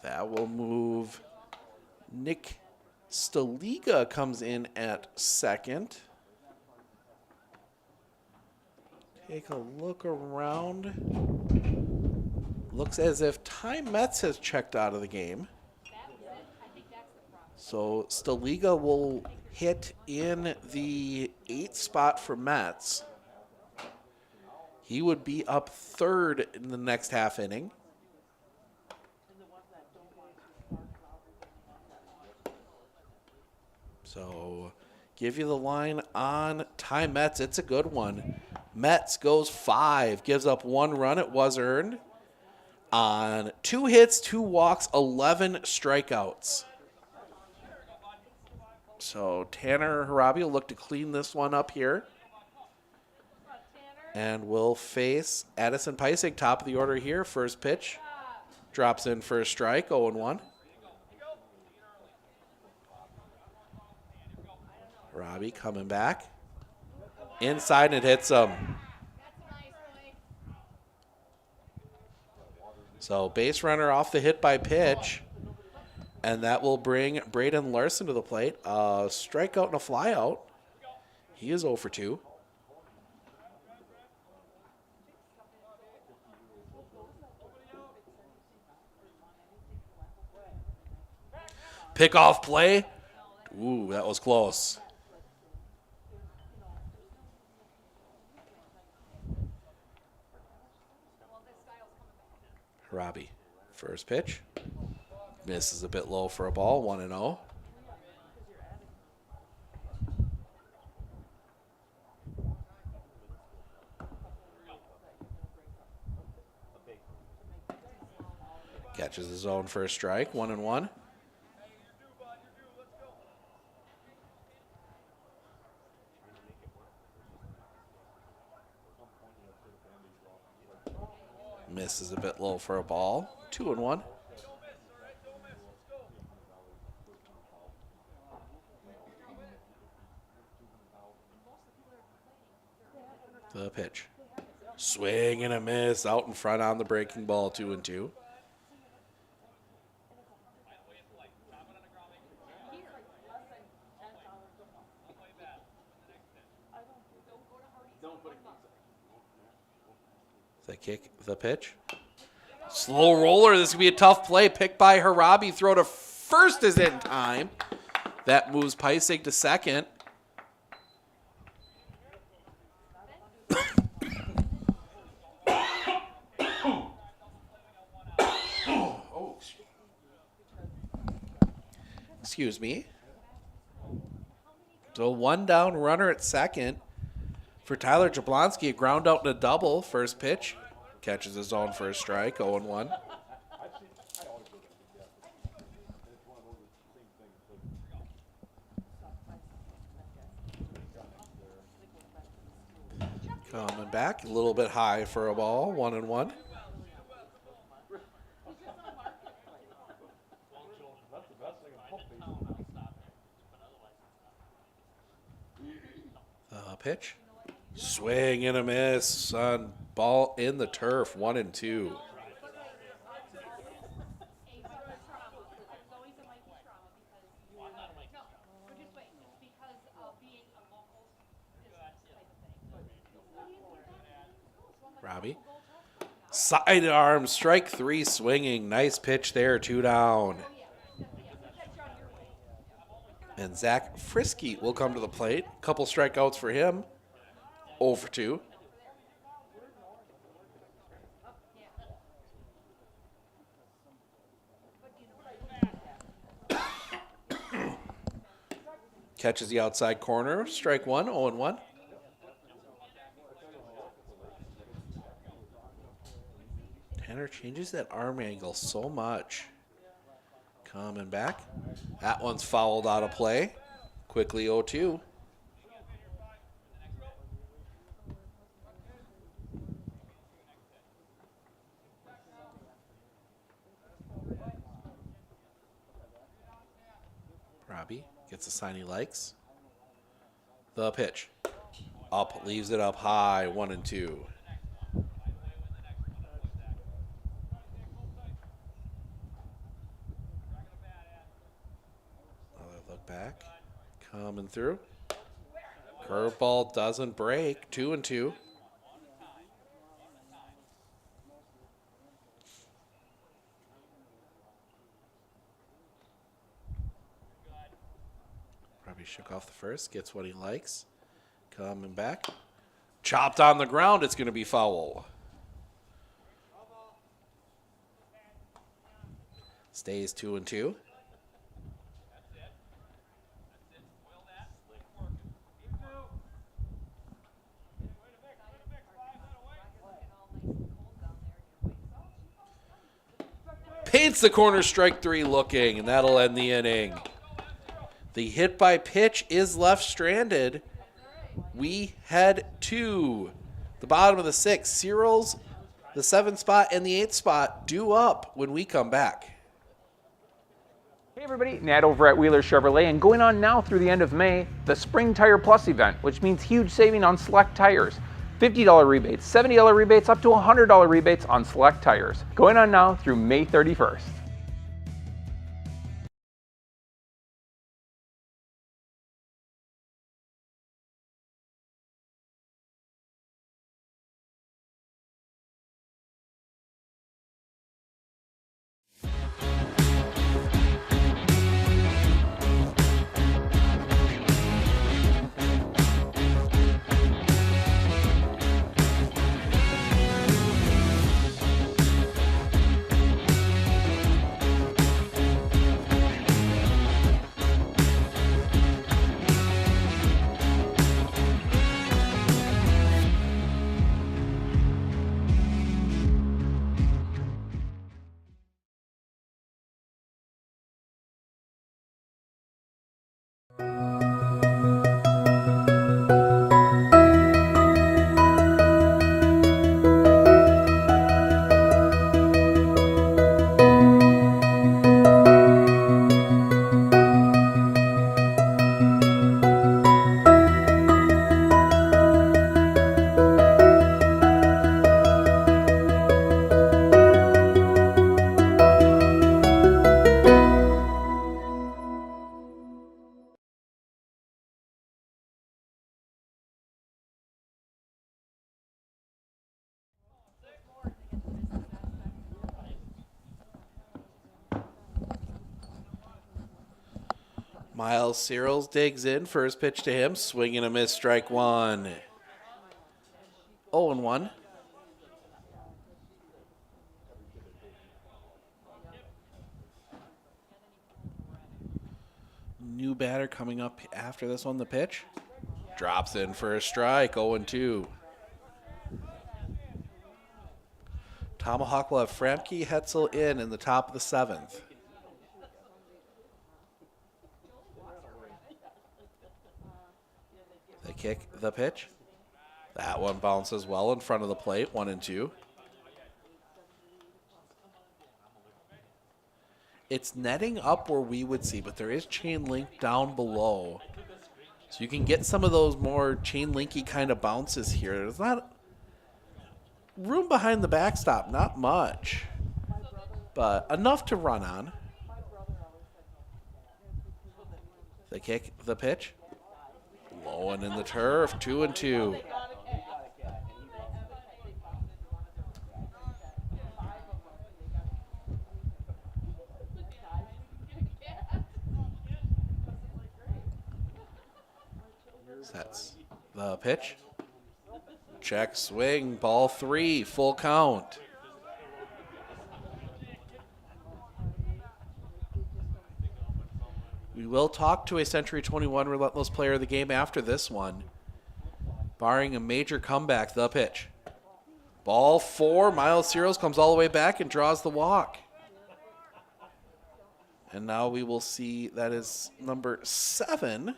[SPEAKER 1] That will move. Nick Staliga comes in at second. Take a look around. Looks as if Ty Metz has checked out of the game. So Staliga will hit in the 8th spot for Metz. He would be up third in the next half inning. So give you the line on Ty Metz. It's a good one. Metz goes 5, gives up 1 run. It was earned on 2 hits, 2 walks, 11 strikeouts. So Tanner Harabi will look to clean this one up here. And will face Addison Peisig, top of the order here. First pitch. Drops in for a strike, 0-1. Harabi coming back. Inside, and it hits him. So base runner off the hit by pitch. And that will bring Braden Larson to the plate. Strikeout and a flyout. He is 0 for 2. Pickoff play. Ooh, that was close. Harabi, first pitch. Misses a bit low for a ball, 1-0. Catches his own first strike, 1-1. Misses a bit low for a ball. 2-1. The pitch. Swing and a miss out in front on the breaking ball. 2-2. The kick, the pitch. Slow roller. This could be a tough play. Picked by Harabi. Throw to first is in time. That moves Peisig to second. Excuse me. So 1 down runner at second. For Tyler Jablonski, a ground out and a double. First pitch. Catches his own for a strike. 0-1. Coming back. A little bit high for a ball. 1-1. Pitch. Swing and a miss on ball in the turf. 1-2. Robbie. Sidearm, strike 3 swinging. Nice pitch there, 2 down. And Zach Frisky will come to the plate. Couple strikeouts for him. 0-2. Catches the outside corner. Strike 1, 0-1. Tanner changes that arm angle so much. Coming back. That one's fouled out of play. Quickly 0-2. Robbie gets a sign he likes. The pitch. Up, leaves it up high. 1-2. Back, coming through. Curveball doesn't break. 2-2. Probably shook off the first. Gets what he likes. Coming back. Chopped on the ground. It's going to be foul. Stays 2-2. Paints the corner, strike 3 looking, and that'll end the inning. The hit by pitch is left stranded. We head to the bottom of the 6th. Cyril's, the 7th spot, and the 8th spot due up when we come back.
[SPEAKER 2] Hey everybody, Nat over at Wheeler Chevrolet, and going on now through the end of May, the Spring Tire Plus event, which means huge saving on select tires. $50 rebates, $70 rebates, up to $100 rebates on select tires. Going on now through May 31st.
[SPEAKER 1] Miles Searles digs in. First pitch to him. Swing and a miss. Strike one. 0-1. New batter coming up after this one. The pitch. Drops in for a strike. 0-2. Tomahawk will have Framke Hetzel in the top of the 7th. They kick the pitch. That one bounces well in front of the plate. 1-2. It's netting up where we would see, but there is chain link down below. So you can get some of those more chain linky kind of bounces here. There's not room behind the backstop, not much, but enough to run on. They kick the pitch. Low and in the turf, 2-2. Sets the pitch. Check swing, ball 3, full count. We will talk to a Century 21 Relentless player of the game after this one. Barring a major comeback, the pitch. Ball 4, Miles Searles comes all the way back and draws the walk. And now we will see that is number 7.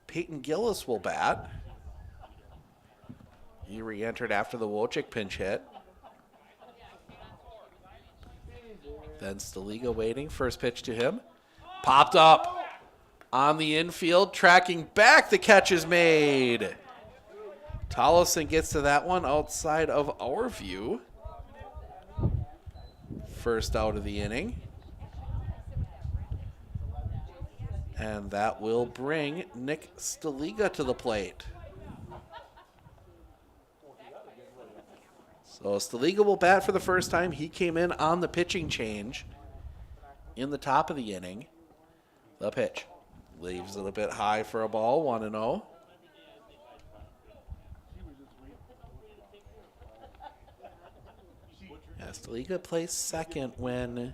[SPEAKER 1] Peyton Gillis will bat. He re-entered after the Wojcik pinch hit. Then Staliga waiting. First pitch to him. Popped up on the infield. Tracking back. The catch is made. Tollefson gets to that one outside of our view. First out of the inning. And that will bring Nick Staliga to the plate. So Staliga will bat for the first time. He came in on the pitching change in the top of the inning. The pitch. Leaves it a bit high for a ball, 1-0. Yeah, Staliga plays second when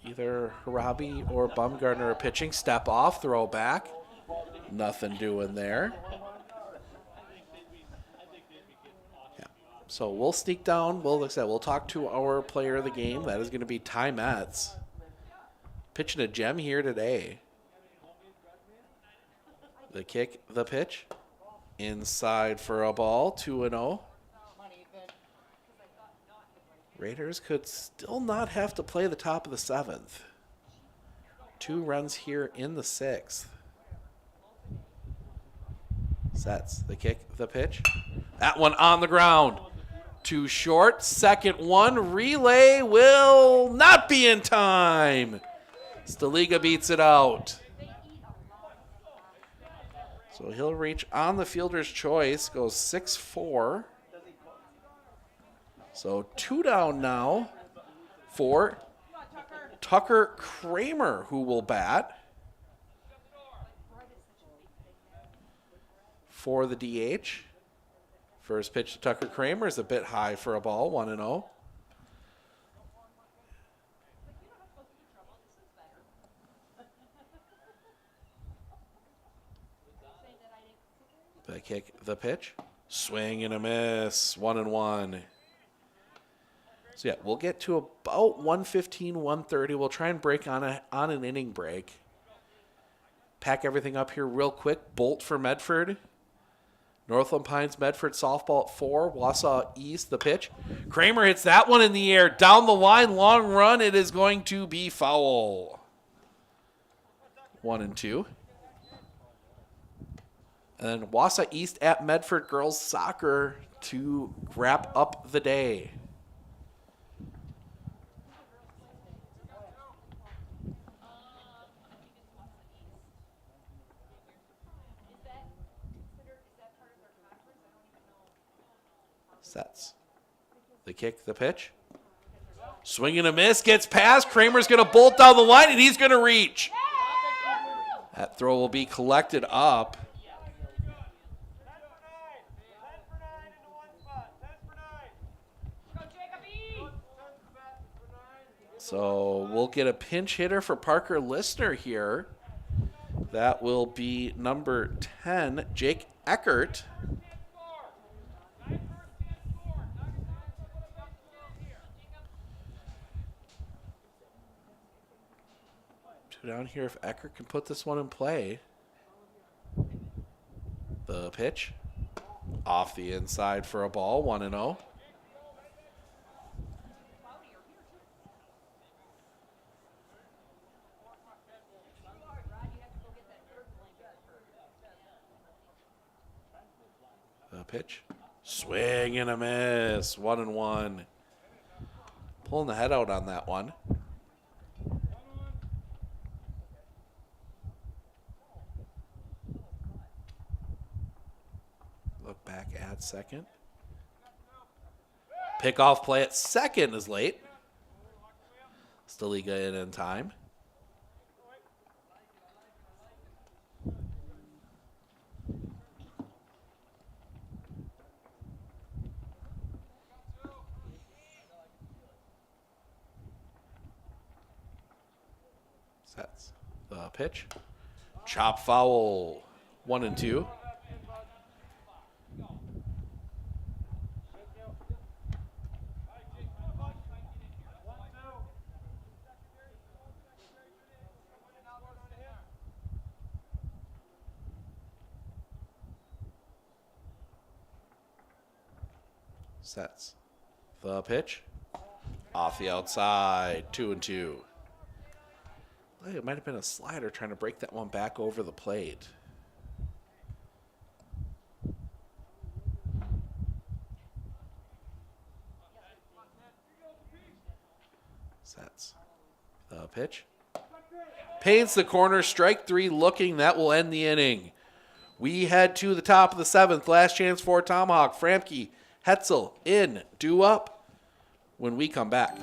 [SPEAKER 1] either Harabi or Bumgarner are pitching. Step off, throw back. Nothing doing there. Yeah. So we'll sneak down. Like I said, we'll talk to our player of the game. That is going to be Ty Metz. Pitching a gem here today. The kick, the pitch. Inside for a ball, 2-0. Raiders could still not have to play the top of the 7th. 2 runs here in the 6th. Sets the kick, the pitch. That one on the ground. Too short. Second one. Relay will not be in time. Staliga beats it out. So he'll reach on the fielder's choice. Goes 6-4. So 2 down now for Tucker Kramer, who will bat for the DH. First pitch to Tucker Kramer is a bit high for a ball, 1-0. The kick, the pitch. Swing and a miss, 1-1. So yeah, we'll get to about 1:15, 1:30. We'll try and break on an inning break. Pack everything up here real quick. Bolt for Medford. Northland Pines, Medford softball at 4. Wausau East, the pitch. Kramer hits that one in the air. Down the line, long run. It is going to be foul. 1-2. And then Wausau East at Medford girls soccer to wrap up the day. Sets. The kick, the pitch. Swing and a miss, gets past. Kramer's going to bolt down the line, and he's going to reach. That throw will be collected up. So we'll get a pinch hitter for Parker Listener here. That will be number 10, Jake Eckert. Two down here if Eckert can put this one in play. The pitch. Off the inside for a ball, 1-0. Pitch. Swing and a miss. 1-1. Pulling the head out on that one. Look back at second. Pickoff play at second is late. Staliga in time. Sets the pitch. Chop foul. 1-2. Sets the pitch. Off the outside. 2-2. It might have been a slider trying to break that one back over the plate. Sets the pitch. Paints the corner. Strike 3 looking. That will end the inning. We head to the top of the 7th. Last chance for Tomahawk. Framke, Hetzel in. Due up when we come back.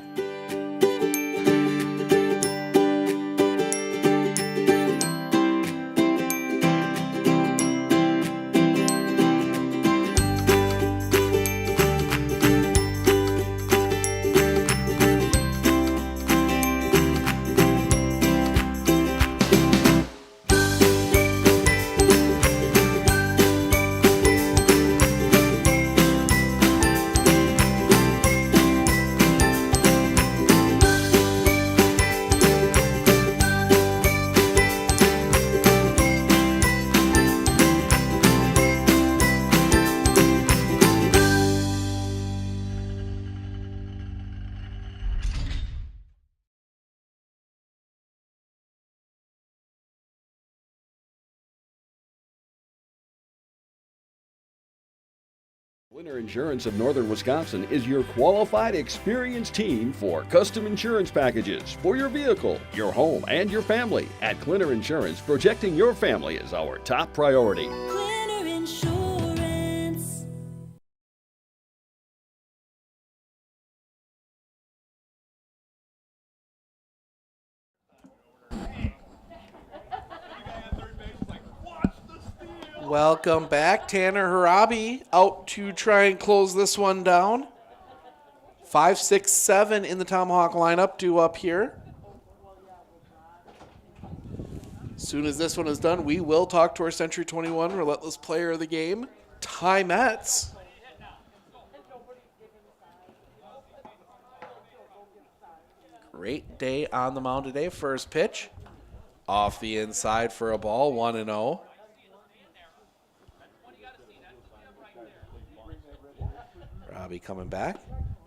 [SPEAKER 5] Clinner Insurance of Northern Wisconsin is your qualified, experienced team for custom insurance packages for your vehicle, your home, and your family. At Clinner Insurance, protecting your family is our top priority.
[SPEAKER 6] Clinner Insurance.
[SPEAKER 1] Welcome back. Tanner Harabi out to try and close this one down. 5, 6, 7 in the Tomahawk lineup due up here. As soon as this one is done, we will talk to our Century 21 Relentless Player of the Game, Ty Metz. Great day on the mound today. First pitch. Off the inside for a ball, 1-0. Robbie coming back.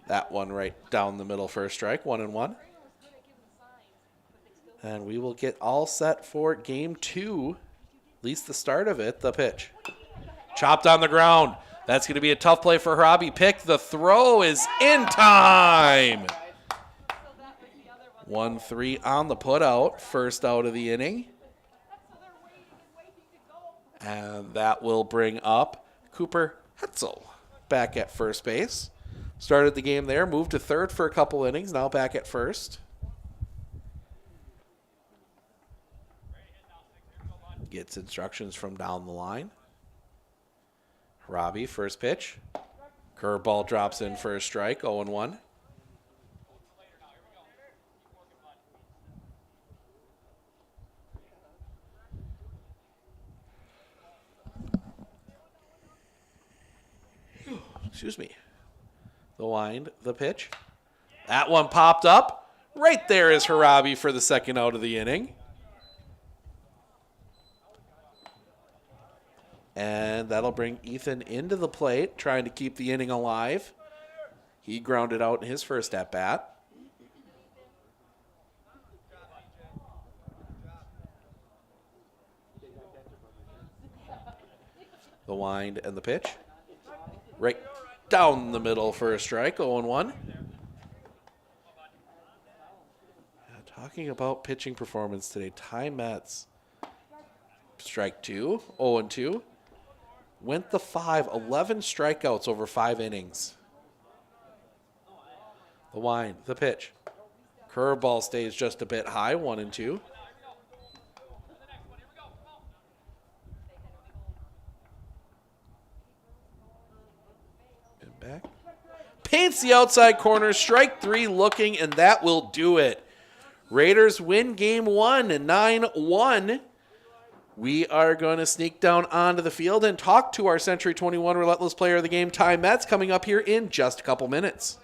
[SPEAKER 1] That one right down the middle for a strike, 1-1. And we will get all set for game 2, at least the start of it, the pitch. Chopped on the ground. That's going to be a tough play for Robbie. Pick. The throw is in time. 1-3 on the putout, first out of the inning. And that will bring up Cooper Hetzel back at first base. Started the game there, moved to third for a couple innings, now back at first. Gets instructions from down the line. Robbie, first pitch. Curveball drops in for a strike, 0-1. Excuse me. The wind, the pitch. That one popped up. Right there is Harabi for the second out of the inning. And that'll bring Ethan into the plate, trying to keep the inning alive. He grounded out in his first at-bat. The wind and the pitch. Right down the middle for a strike, 0-1. Talking about pitching performance today, Ty Metz, strike 2, 0-2. Went the 5, 11 strikeouts over 5 innings. The wind, the pitch. Curveball stays just a bit high, 1-2. And back. Paints the outside corner, strike 3 looking, and that will do it. Raiders win game 1, 9-1. We are going to sneak down onto the field and talk to our Century 21 Relentless Player of the Game, Ty Metz, coming up here in just a couple minutes.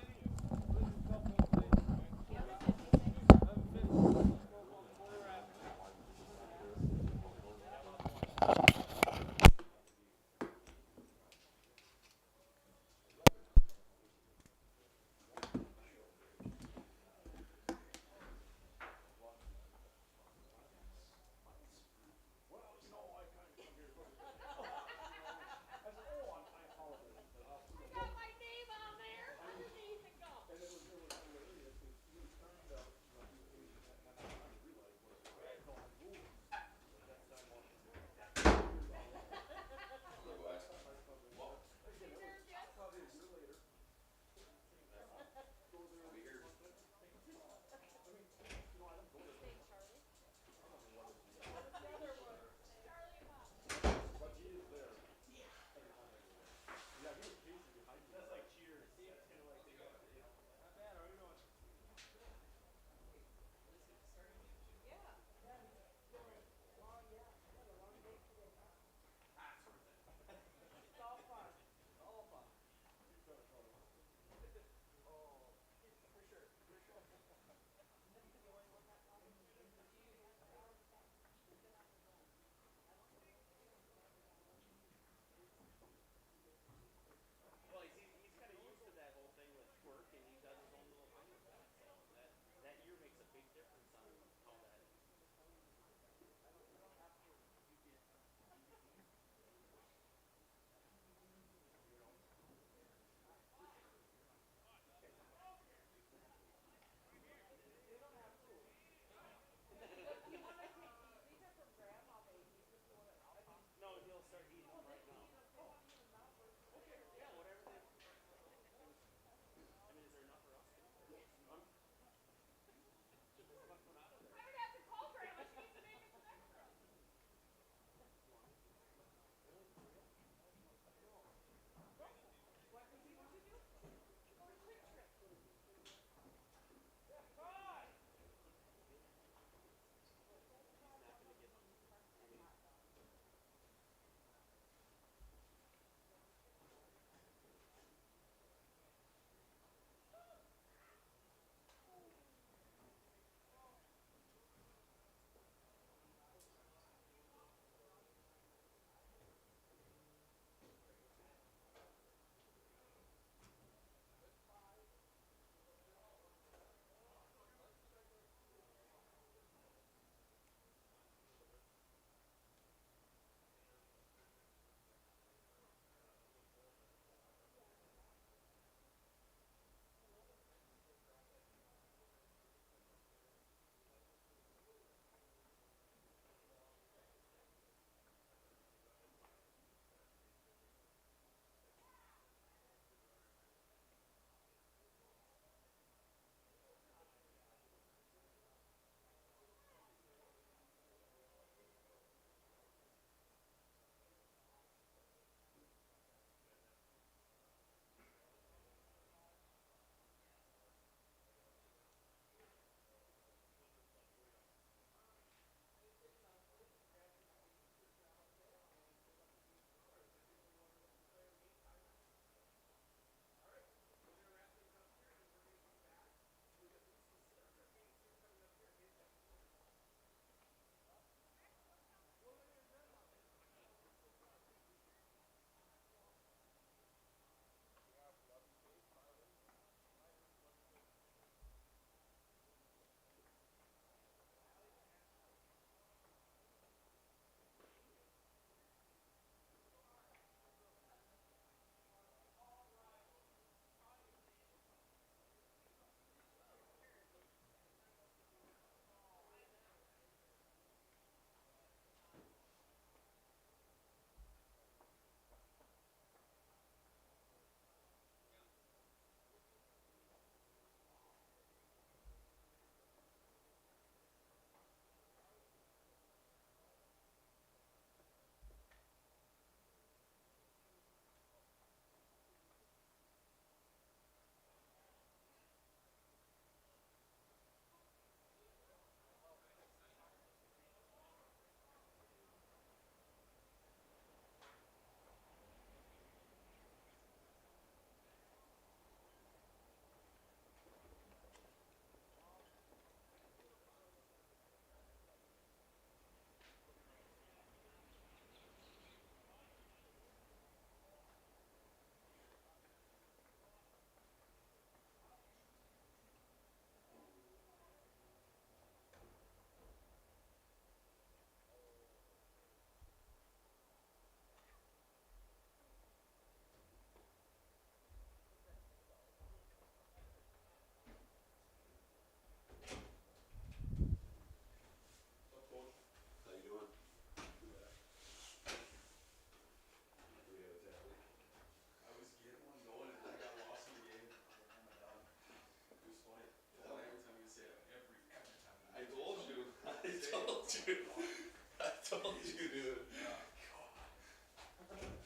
[SPEAKER 13] Dude.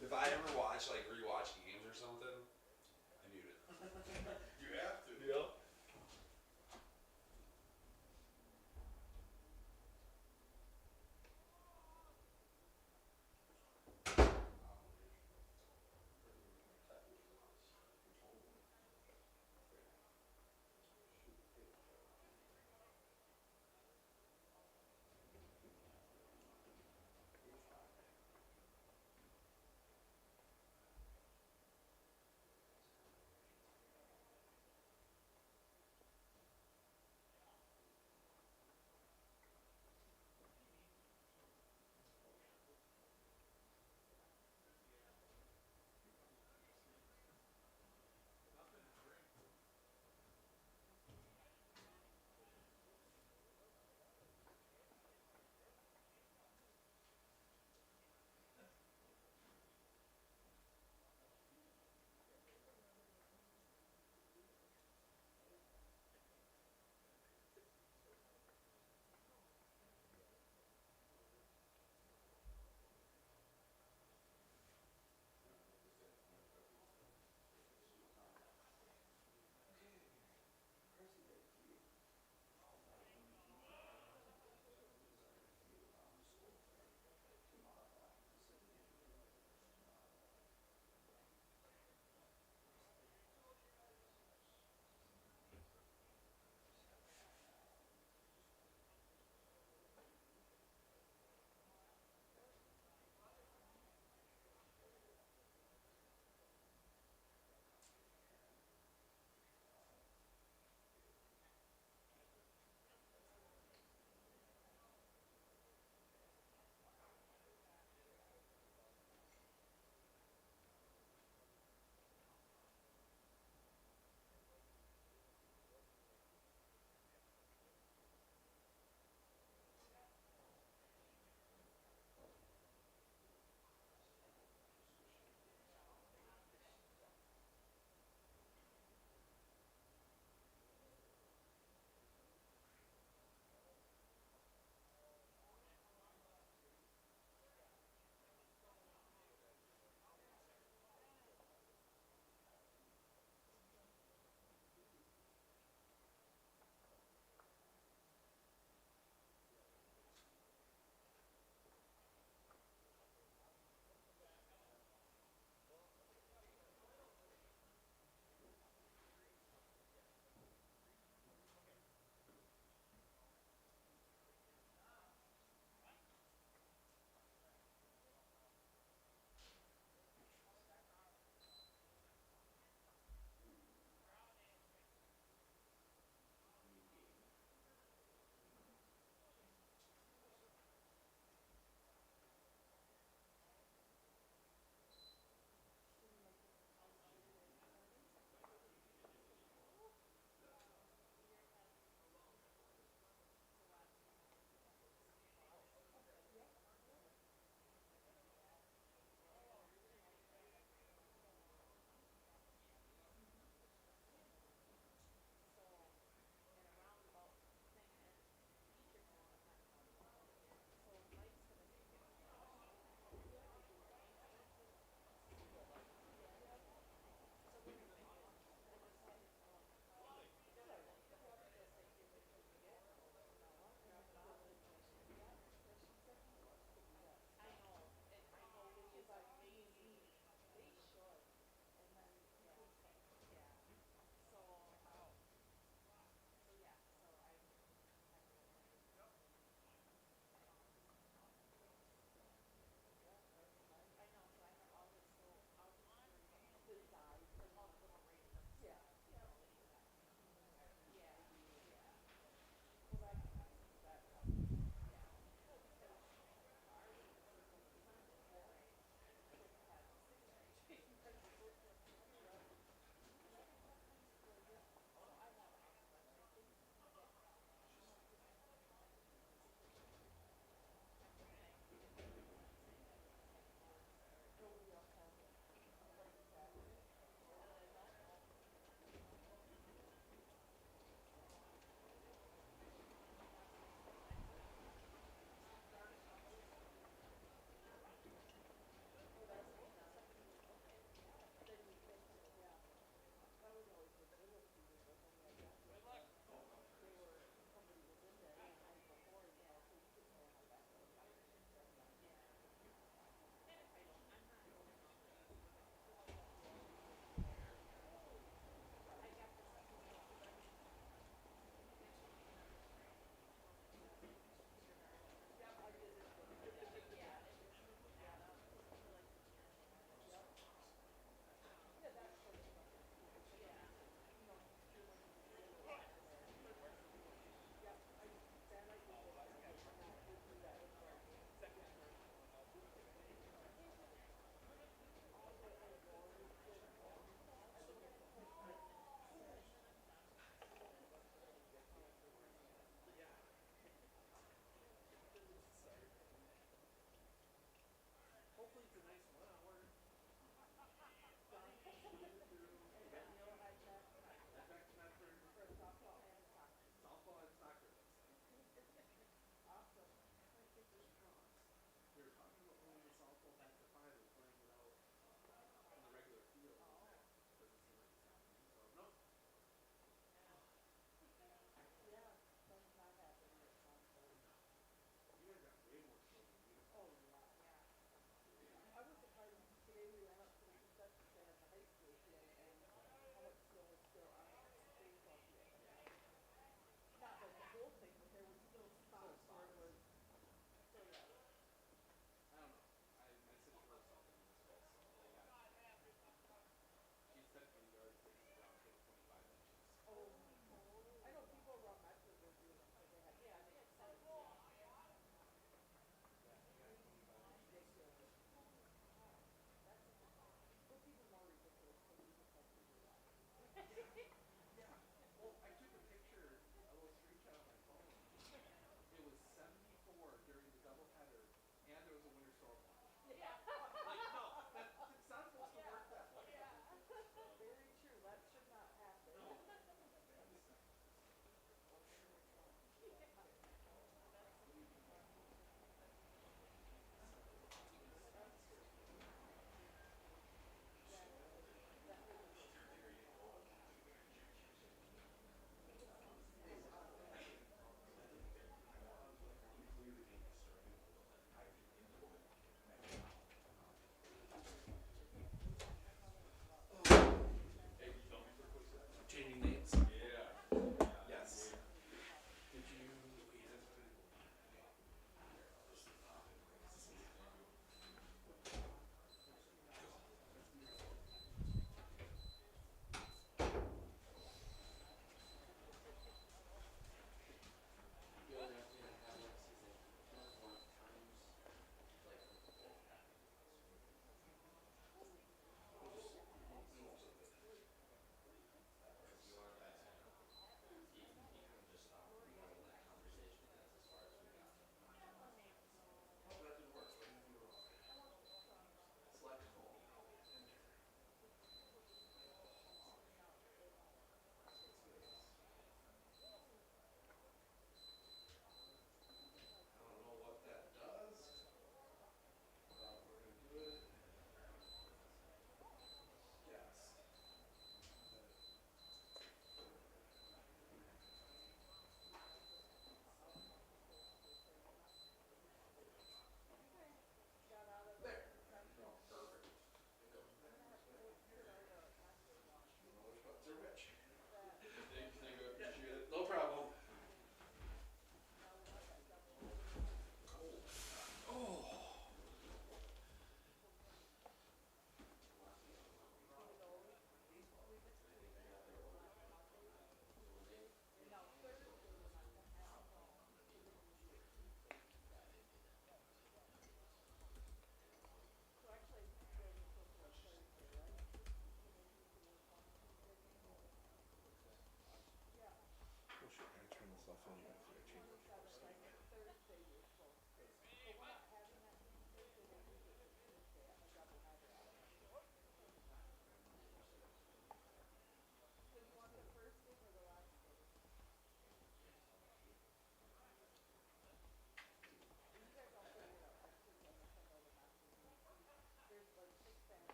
[SPEAKER 13] If I ever watch, like, rewatch games or something, I mute it. You have to. Yep.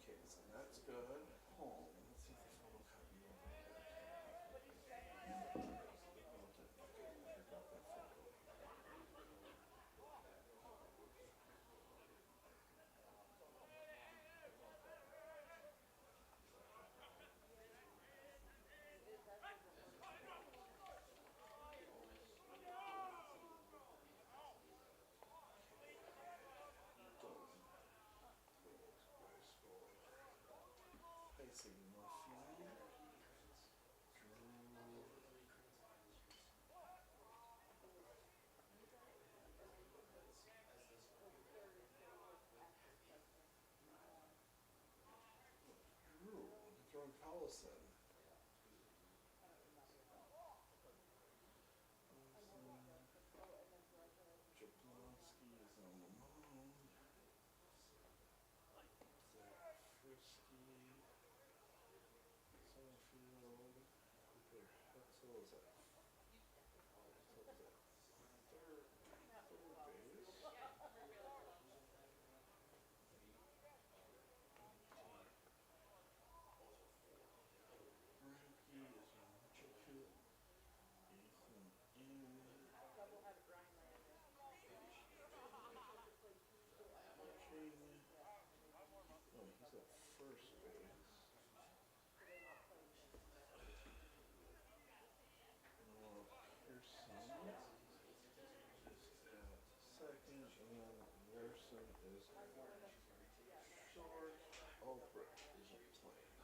[SPEAKER 1] Okay, so that's good. Home. Let's see if the photocopy will work. Facing Murphy. Drew. Throwing Collison. Jablonski is on the mound. Zach Frisky. Summerfield. Cooper Hetzel is at third base. Frankie is on Mitchell. Ethan in. King. Oh, he's at first base. Pearson is at second, and Larson is at short. Albrecht isn't playing.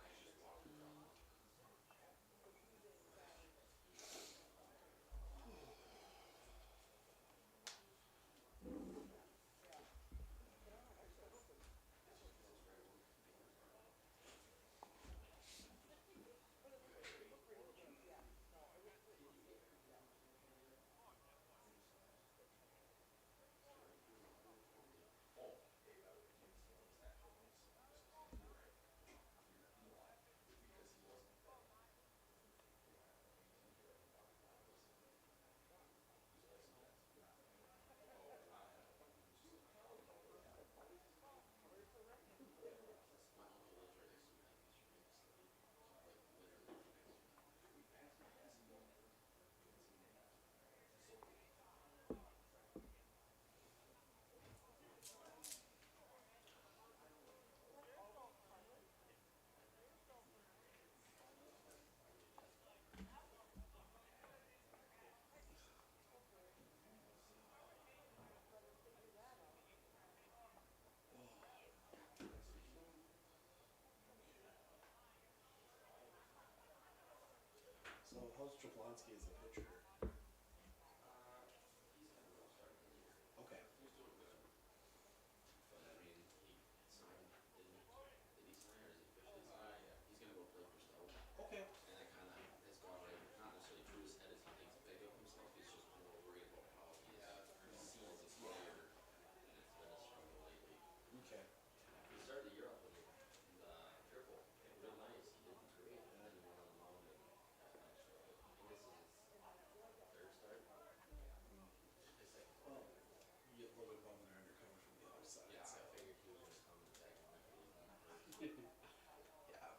[SPEAKER 1] So how's Jablonski as a pitcher? Okay.
[SPEAKER 13] But I mean, he signed, did he sign or is he officially signed? Yeah, he's gonna go play for Stoke.
[SPEAKER 1] Okay.
[SPEAKER 13] And that kind of has gone like, not necessarily through his head as he thinks big of himself, he's just more worried about how he sees his player, and it's been a struggle lately.
[SPEAKER 1] Okay.
[SPEAKER 13] He started the year off with the triple, real nice, he did great, and then he went on the mound and kind of struggled. I think this is his third start.
[SPEAKER 1] Well, you get a little bit above and undercover from the other side.
[SPEAKER 13] Yeah,
[SPEAKER 1] So.
[SPEAKER 13] I figured he was gonna come back and
[SPEAKER 1] Yeah.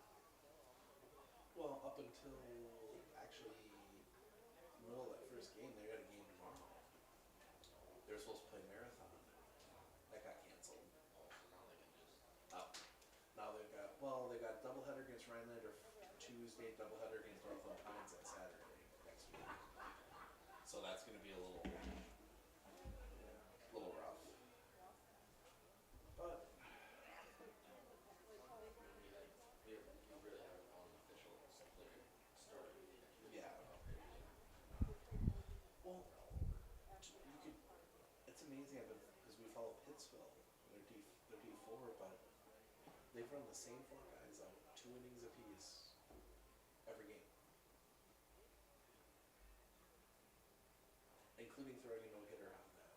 [SPEAKER 1] Well, up until actually middle of that first game, they got a game tomorrow. They were supposed to play marathon. That got canceled.
[SPEAKER 13] Oh, so now they can just.
[SPEAKER 1] Now they got doubleheader against Rhinelander Tuesday, doubleheader against Northland Pines on Saturday next week. So that's going to be a little rough. But
[SPEAKER 13] We really haven't found an official start.
[SPEAKER 1] yeah. Well, you could. It's amazing because we follow Pittsville. They're D4, but they've run the same four guys all 2 innings apiece every game, including throwing a no-hitter out of that.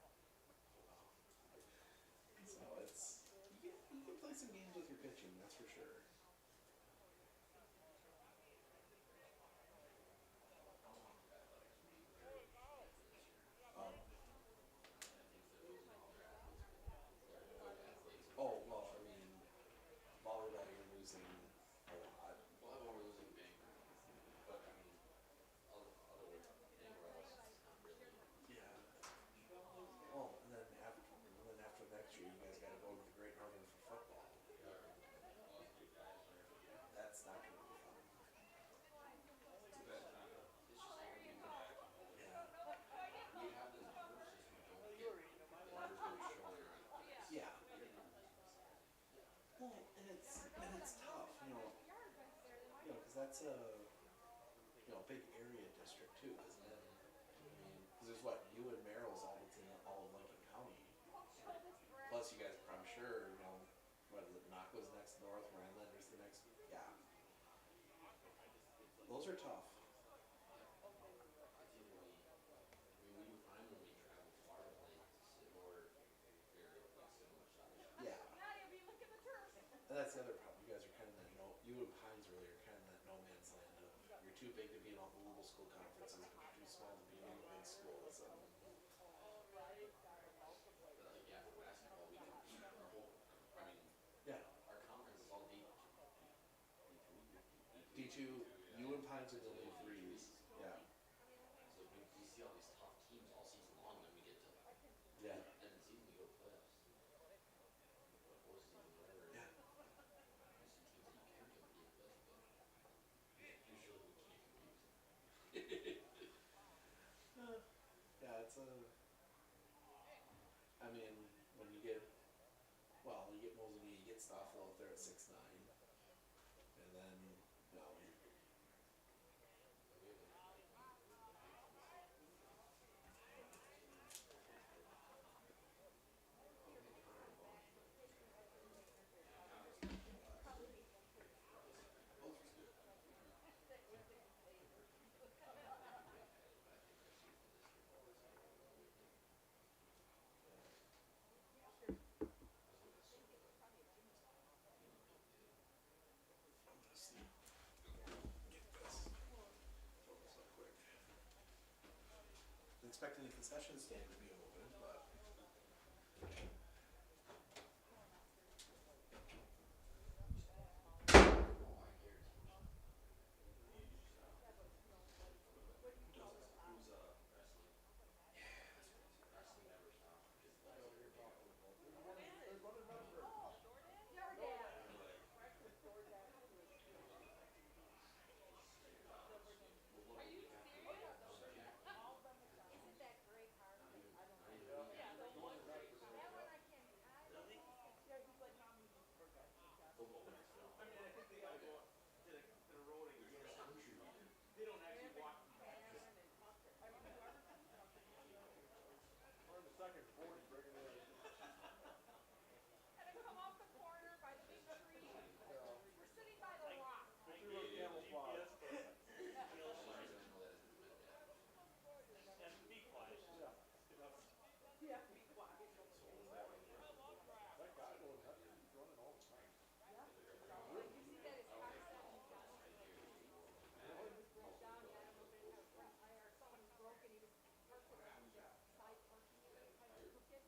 [SPEAKER 1] So it's you can play some games with your pitching, that's for sure. Oh well, I mean, volleyball you're losing a lot.
[SPEAKER 13] Well, we're losing big, but I mean, other anywhere else, it's not really.
[SPEAKER 1] Yeah. Well, and then after next year, you guys got to go to the Great Northern for football. That's not going to be fun.
[SPEAKER 13] Too bad it's not. It's just all being back.
[SPEAKER 1] Yeah.
[SPEAKER 13] We have the numbers, just we don't get the numbers don't show there.
[SPEAKER 1] Yeah. Well, and it's tough, because that's a big area district too, isn't it? I mean, because there's you and Merrill's all within all of Lincoln County. Plus, you guys, I'm sure, what is it? Naco's next north, Rhinelander's the next. Yeah. Those are tough.
[SPEAKER 13] We do fine when we travel far, like or very so much.
[SPEAKER 1] Yeah. And that's the other problem. You guys are kind of that you and Pines really are kind of that no man's land of you're too big to be in all the little school conferences, but you're too small to be in all the big schools.
[SPEAKER 13] Yeah, for basketball, we compete our whole. I mean,
[SPEAKER 1] Yeah.
[SPEAKER 13] our conference is all D.
[SPEAKER 1] D2, you and Pines are the only threes. Yeah.
[SPEAKER 13] So we see all these tough teams all season long, then we get to
[SPEAKER 1] Yeah.
[SPEAKER 13] end of the season, we go to playoffs. Postseason, whatever.
[SPEAKER 1] Yeah.
[SPEAKER 13] You see teams that you can compete with, but usually we can't compete.
[SPEAKER 1] Yeah, it's I mean, when you get Mosley, you get Stoffel out there at 6'9", and then expecting the concession stand to be open, but
[SPEAKER 13] Wrestling never stops because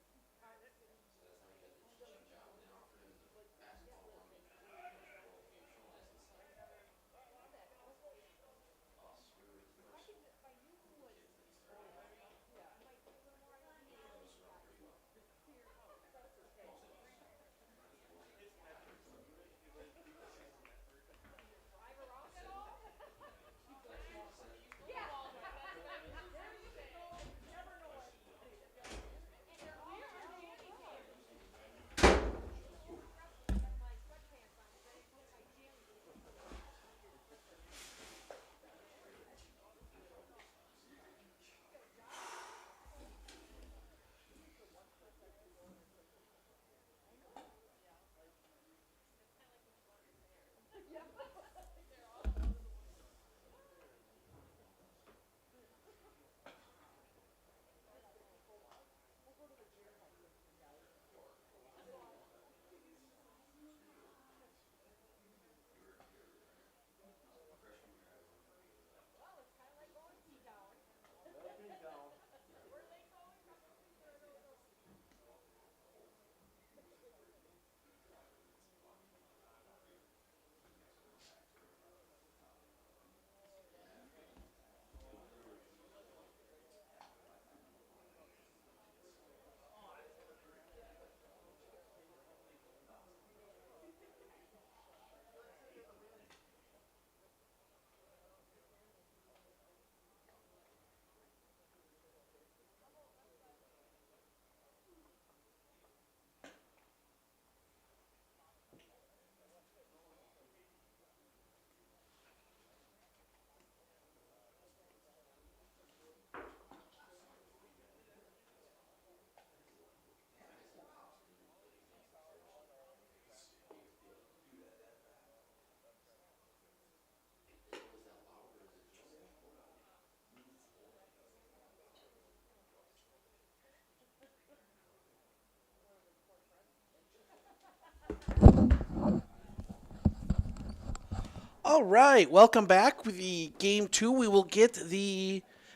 [SPEAKER 1] All right, welcome back with the game 2. We will get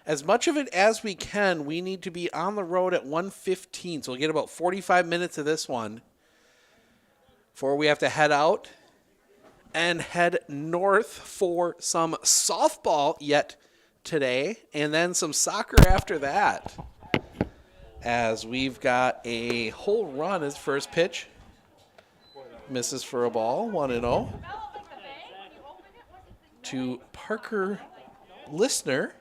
[SPEAKER 1] as much of it as we can. We need to be on the road at 1:15, so we'll get about 45 minutes of this one before we have to head out and head north for some softball yet today, and then some soccer after that. As we've got a whole run as first pitch. Misses for a ball, 1-0. To Parker Listener.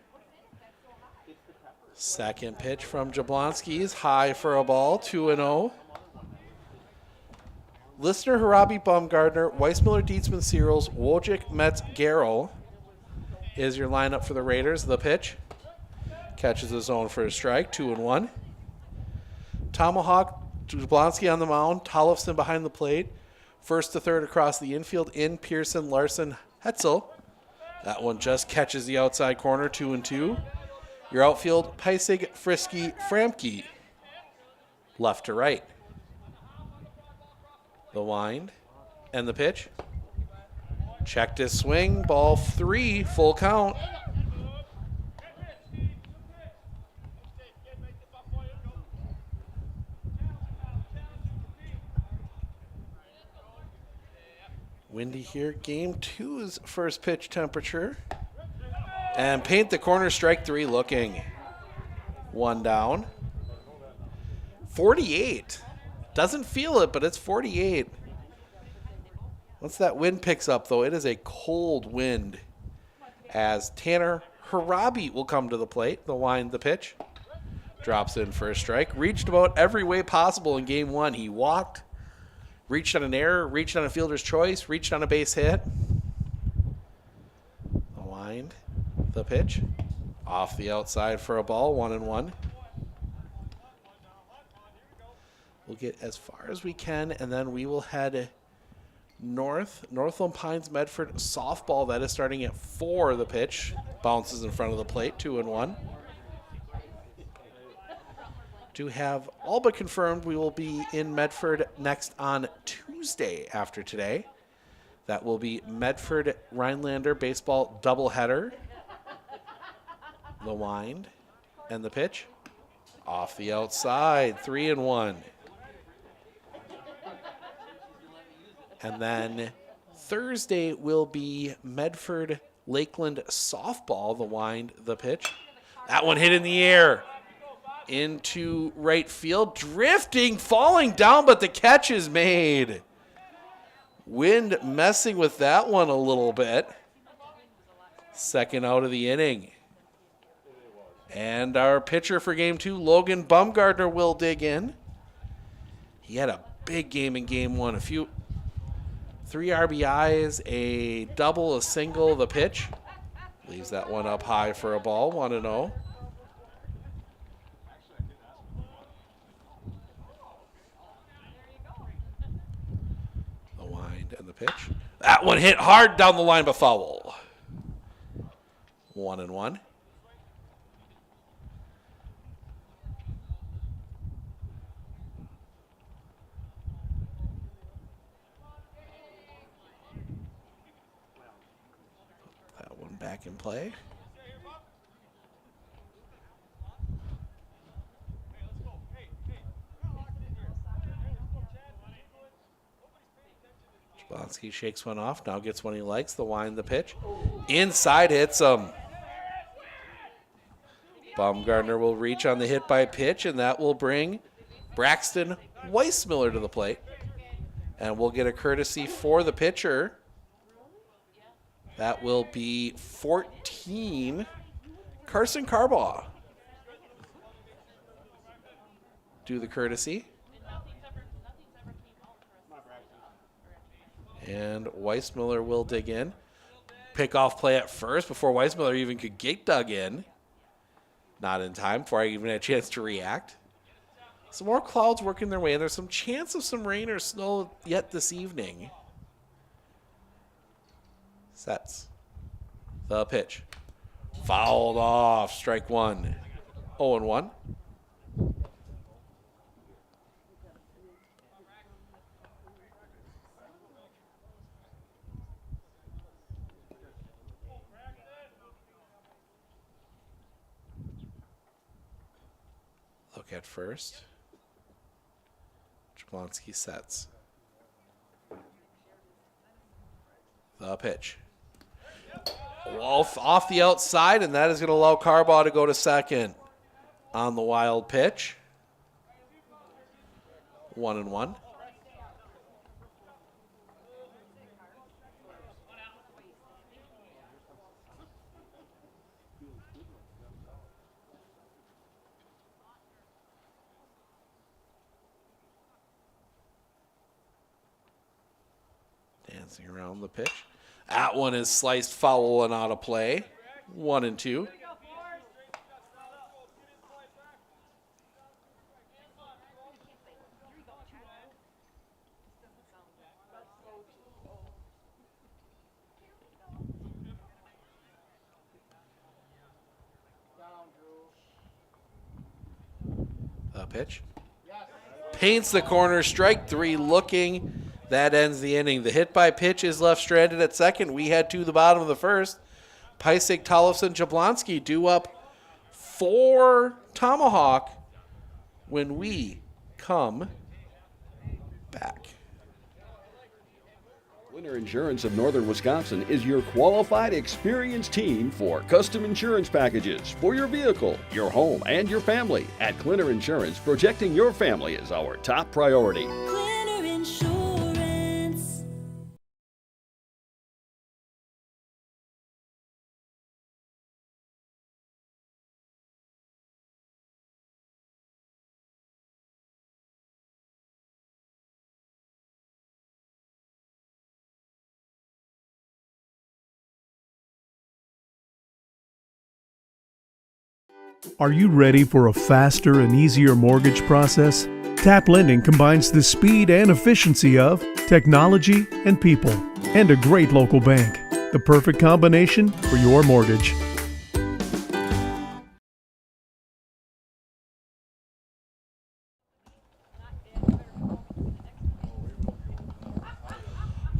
[SPEAKER 1] Second pitch from Jablonski is high for a ball, 2-0. Listener, Harabi, Baumgartner, Weissmiller, Dietzman, Searles, Wojcik, Metz, Garrell is your lineup for the Raiders. The pitch. Catches the zone for a strike, 2-1. Tomahawk, Jablonski on the mound, Tollefson behind the plate. First to third across the infield, in Pearson, Larson, Hetzel. That one just catches the outside corner, 2-2. Your outfield, Peisig, Frisky, Framke. Left to right. The wind and the pitch. Checked his swing, ball 3, full count. Windy here. Game 2's first pitch temperature. And paint the corner, strike 3 looking. 1 down. 48. Doesn't feel it, but it's 48. Once that wind picks up, though, it is a cold wind. As Tanner Harabi will come to the plate. The wind, the pitch. Drops in for a strike. Reached about every way possible in game 1. He walked. Reached on an error, reached on a fielder's choice, reached on a base hit. The wind, the pitch. Off the outside for a ball, 1-1. We'll get as far as we can, and then we will head north. Northland Pines Medford softball. That is starting at 4, the pitch. Bounces in front of the plate, 2-1. To have all but confirmed, we will be in Medford next on Tuesday after today. That will be Medford Rhinelander baseball doubleheader. The wind and the pitch. Off the outside, 3-1. And then Thursday will be Medford Lakeland softball. The wind, the pitch. That one hit in the air. Into right field, drifting, falling down, but the catch is made. Wind messing with that one a little bit. Second out of the inning. And our pitcher for game 2, Logan Baumgartner, will dig in. He had a big game in game 1. 3 RBIs, a double, a single, the pitch. Leaves that one up high for a ball, 1-0. And the pitch. That one hit hard down the line, but foul. 1-1. That one back in play. Jablonski shakes one off, now gets one he likes, the wind, the pitch. Inside hits him. Baumgartner will reach on the hit by pitch, and that will bring Braxton Weissmiller to the plate. And we'll get a courtesy for the pitcher. That will be 14, Carson Carbaugh. Do the courtesy. And Weissmiller will dig in. Pick off play at first before Weissmiller even could get dug in. Not in time before I even had a chance to react. Some more clouds working their way, and there's some chance of some rain or snow yet this evening. Sets. The pitch. Fouled off. Strike 1. 0-1. at first. Jablonski sets. The pitch. Off the outside, and that is going to allow Carbaugh to go to second on the wild pitch. 1-1. Dancing around the pitch. That one is sliced foul and out of play. 1-2. The pitch. Paints the corner. Strike three looking. That ends the inning. The hit by pitch is left stranded at second. We head to the bottom of the first. Pysyk, Tollefson, Jablonski due up for Tomahawk when we come back.
[SPEAKER 5] Clinner Insurance of Northern Wisconsin is your qualified, experienced team for custom insurance packages for your vehicle, your home, and your family. At Clinner Insurance, protecting your family is our top priority.
[SPEAKER 6] Clinner Insurance.
[SPEAKER 3] Are you ready for a faster and easier mortgage process? Tap Lending combines the speed and efficiency of technology and people, and a great local bank. The perfect combination for your mortgage.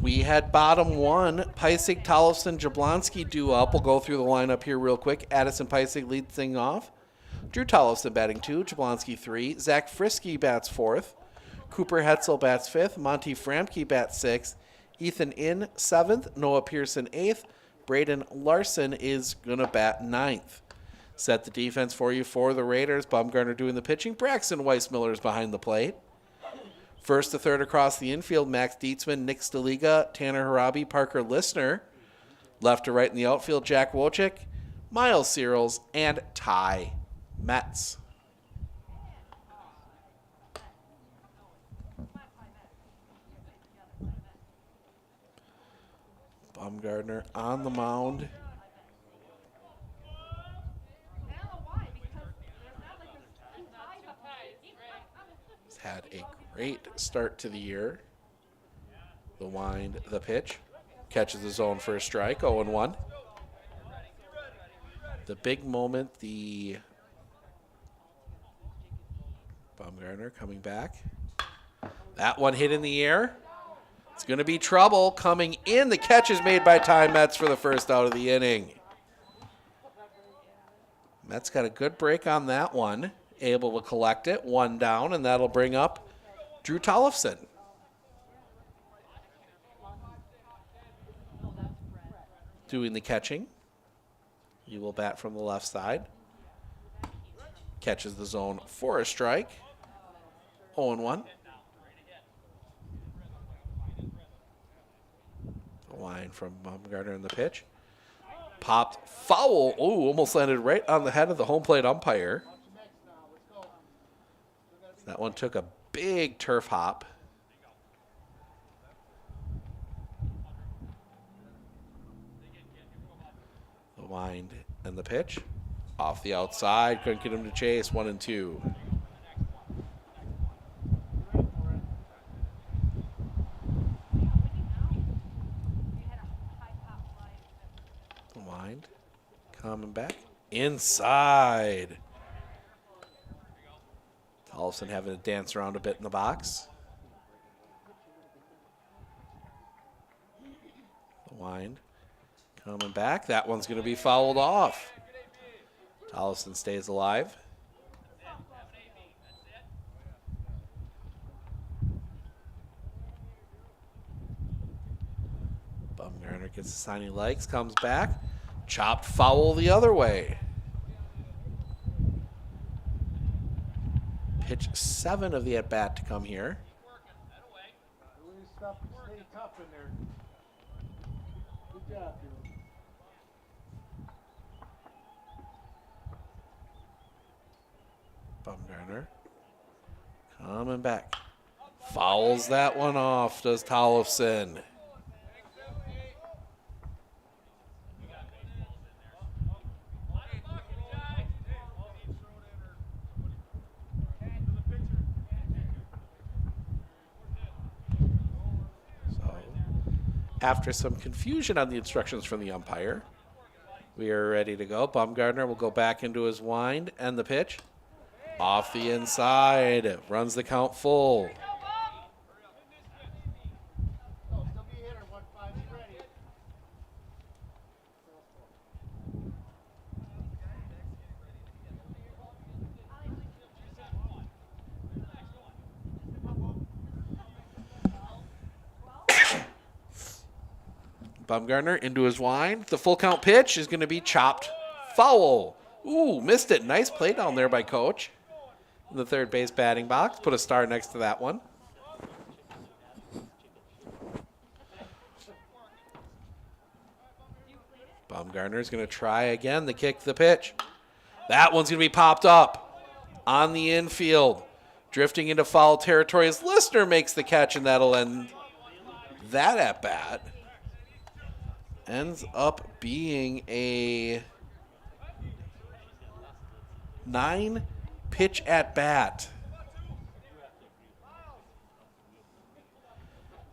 [SPEAKER 1] We had bottom one. Pysyk, Tollefson, Jablonski due up. We'll go through the lineup here real quick. Addison Pysyk leads things off. Drew Tollefson batting 2, Jablonski 3. Zach Frisky bats 4th. Cooper Hetzel bats 5th. Monty Framke bats 6th. Ethan Inn 7th. Noah Pearson 8th. Braden Larson is going to bat 9th. Set the defense for you for the Raiders. Baumgartner doing the pitching. Braxton Weissmiller is behind the plate. First to third across the infield, Max Dietzman, Nick Staliga, Tanner Harabi, Parker Listner. Left to right in the outfield, Jack Wojcik, Miles Searles, and Ty Metz. Baumgartner on the mound. He's had a great start to the year. The wind, the pitch. Catches the zone for a strike, 0-1. The big moment, the Baumgartner coming back. That one hit in the air. It's going to be trouble coming in. The catch is made by Ty Metz for the first out of the inning. Metz got a good break on that one. Able to collect it, one down, and that'll bring up Drew Tollefson. Doing the catching. He will bat from the left side. Catches the zone for a strike. 0-1. The line from Baumgartner in the pitch. Popped foul. Oh, almost landed right on the head of the home plate umpire. That one took a big turf hop. The wind and the pitch. Off the outside. Couldn't get him to chase. 1-2. The wind. Coming back. Inside. Tollefson having to dance around a bit in the box. The wind coming back. That one's going to be fouled off. Tollefson stays alive. gets the sign he likes, comes back. Chopped foul the other way. Pitch 7 of the at-bat to come here. Bumgarner coming back. Fouls that one off, does Tollefson. So, after some confusion on the instructions from the umpire, we are ready to go. Bumgarner will go back into his wind and the pitch. Off the inside, runs the count full. Bumgarner into his wind. The full count pitch is going to be chopped foul. Ooh, missed it. Nice play down there by Coach. In the third base batting box. Put a star next to that one. Bumgarner is going to try again to kick the pitch. That one's going to be popped up on the infield. Drifting into foul territory as Listener makes the catch, and that'll end that at bat. Ends up being a 9-pitch at bat.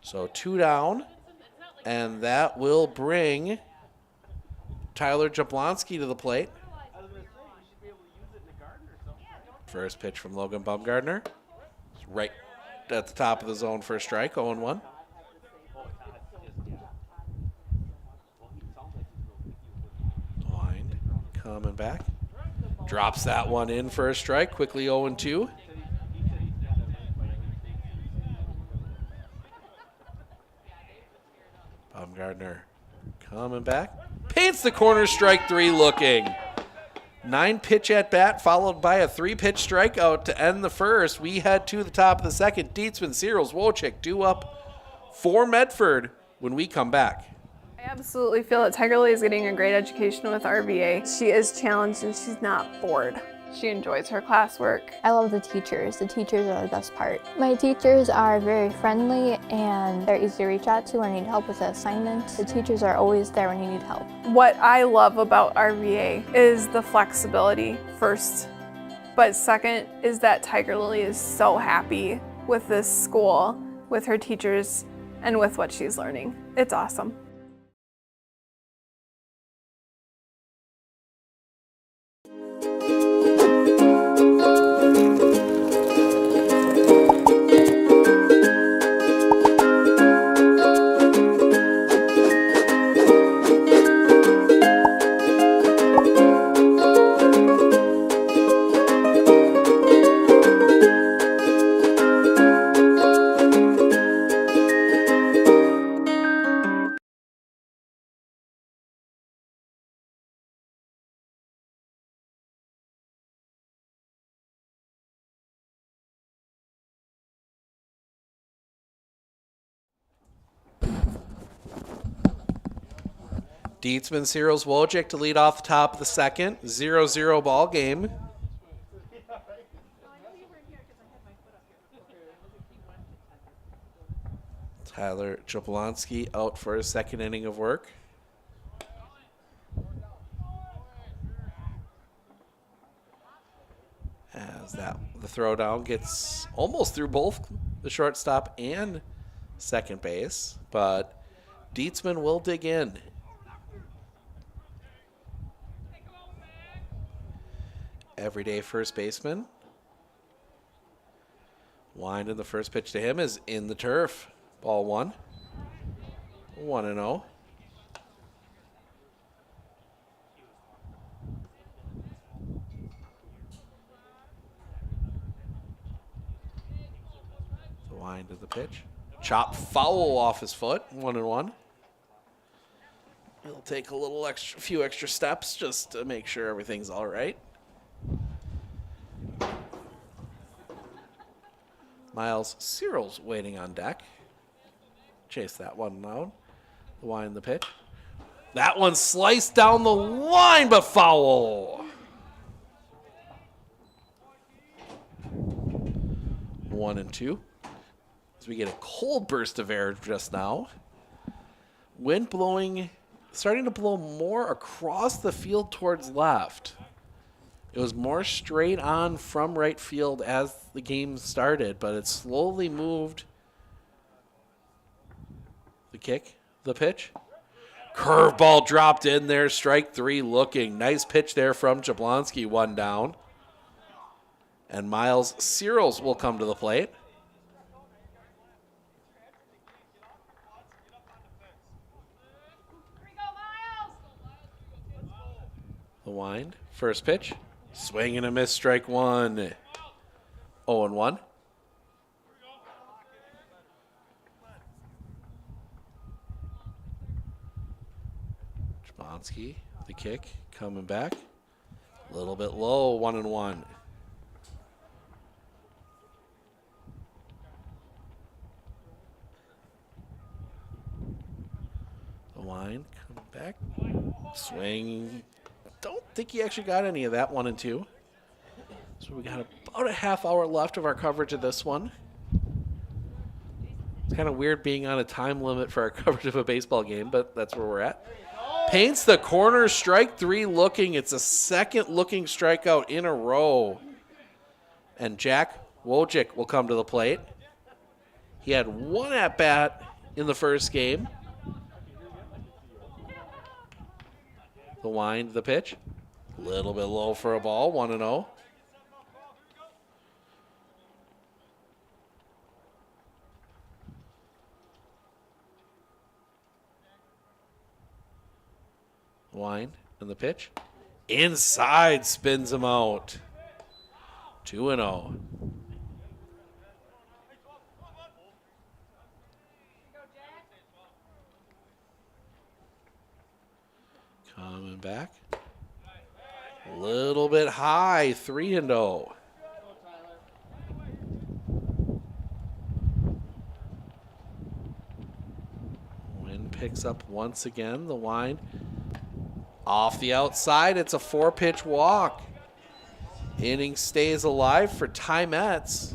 [SPEAKER 1] So 2 down, and that will bring Tyler Jablonski to the plate. First pitch from Logan Bumgarner. It's right at the top of the zone for a strike, 0-1. Wind coming back. Drops that one in for a strike, quickly 0-2. Bumgarner coming back. Paints the corner, strike 3 looking. 9-pitch at bat, followed by a 3-pitch strikeout to end the first. We head to the top of the second. Dietzman, Searles, Wojcik due up for Medford when we come back.
[SPEAKER 14] I absolutely feel that Tiger Lily is getting a great education with RVA. She is challenged and she's not bored. She enjoys her classwork.
[SPEAKER 15] I love the teachers. The teachers are the best part. My teachers are very friendly and they're easy to reach out to when you need help with an assignment. The teachers are always there when you need help.
[SPEAKER 14] What I love about RVA is the flexibility first, but second is that Tiger Lily is so happy with this school, with her teachers, and with what she's learning. It's awesome.
[SPEAKER 1] Dietzman, Searles, Wojcik to lead off the top of the second. 0-0 ball game. Tyler Jablonski out for his second inning of work. As the throwdown gets almost through both the shortstop and second base, but Dietzman will dig in. Everyday first baseman. Wind in the first pitch to him is in the turf. Ball 1. 1-0. The wind of the pitch. Chop foul off his foot. 1-1. He'll take a few extra steps just to make sure everything's all right. Miles Cyril's waiting on deck. Chase that one down. The wind, the pitch. That one sliced down the line, but foul. 1-2. As we get a cold burst of air just now. Wind blowing, starting to blow more across the field towards left. It was more straight on from right field as the game started, but it slowly moved. The kick, the pitch. Curveball dropped in there, strike 3 looking. Nice pitch there from Jablonski, 1 down. And Miles Cyrils will come to the plate. The wind, first pitch. Swing and a miss, strike 1. 0-1. Jablonski, the kick, coming back. A little bit low, 1-1. The wind, coming back. Swing. Don't think he actually got any of that 1-2. So we got about a half hour left of our coverage of this one. It's kind of weird being on a time limit for our coverage of a baseball game, but that's where we're at. Paints the corner, strike 3 looking. It's a second looking strikeout in a row. And Jack Wojcik will come to the plate. He had 1 at-bat in the first game. The wind, the pitch. A little bit low for a ball, 1-0. Wind and the pitch. Inside, spins him out. 2-0. Coming back. A little bit high, 3-0. Wind picks up once again, the wind. Off the outside, it's a 4-pitch walk. Inning stays alive for Ty Metz.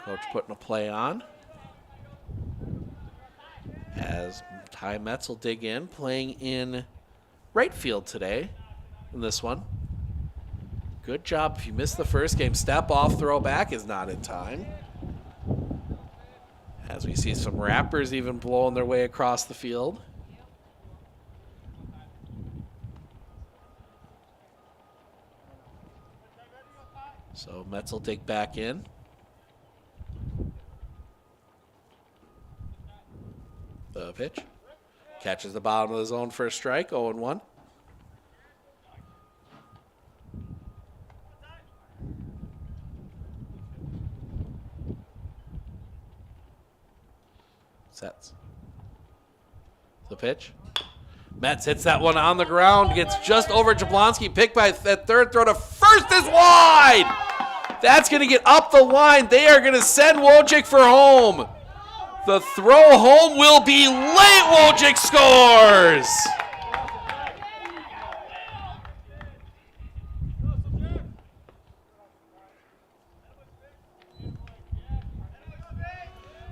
[SPEAKER 1] Coach putting a play on. As Ty Metz will dig in, playing in right field today in this one. Good job. If you missed the first game, step off, throw back is not in time. As we see some wrappers even blowing their way across the field. So Metz will dig back in. The pitch. Catches the bottom of the zone for a strike, 0-1. Sets. The pitch. Metz hits that one on the ground, gets just over Jablonski, picked by that third, throw to first is wide! That's going to get up the line. They are going to send Wojcik for home. The throw home will be late. Wojcik scores!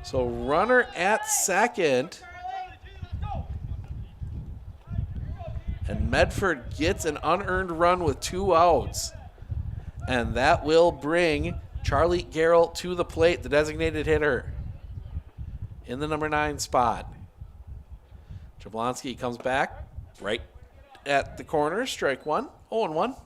[SPEAKER 1] So runner at second. And Medford gets an unearned run with 2 outs. And that will bring Charlie Garrell to the plate, the designated hitter, in the number 9 spot. Jablonski comes back right at the corner, strike 1, 0-1.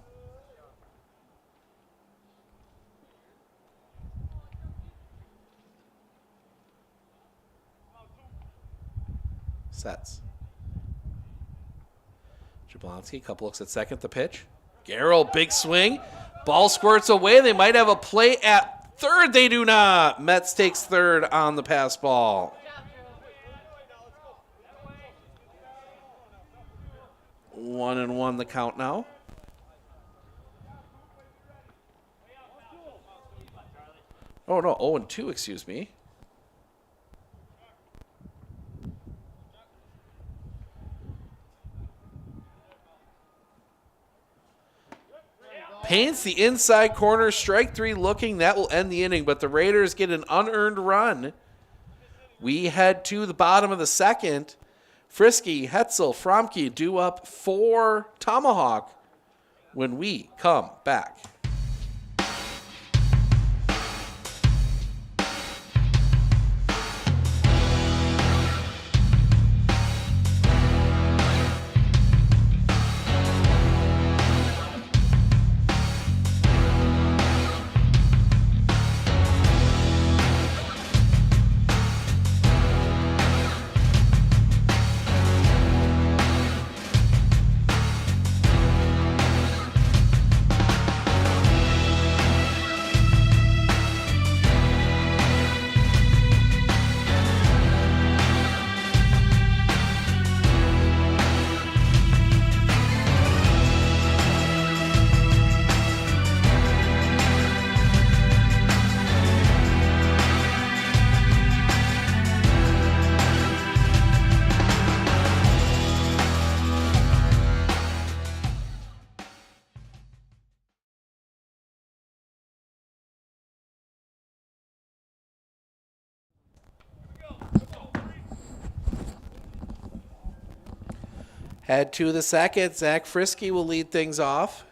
[SPEAKER 1] Sets. Jablonski, couple looks at second, the pitch. Garrell, big swing. Ball squirts away. They might have a play at Third, they do not. Mets takes third on the pass ball. 1-1 the count now. Oh, no, 0-2, excuse me. Paints the inside corner, strike three looking. That will end the inning, but the Raiders get an unearned run. We head to the bottom of the second. Frisky, Hetzel, Fromke due up for Tomahawk when we come back. Head to the second. Zach Frisky will lead things off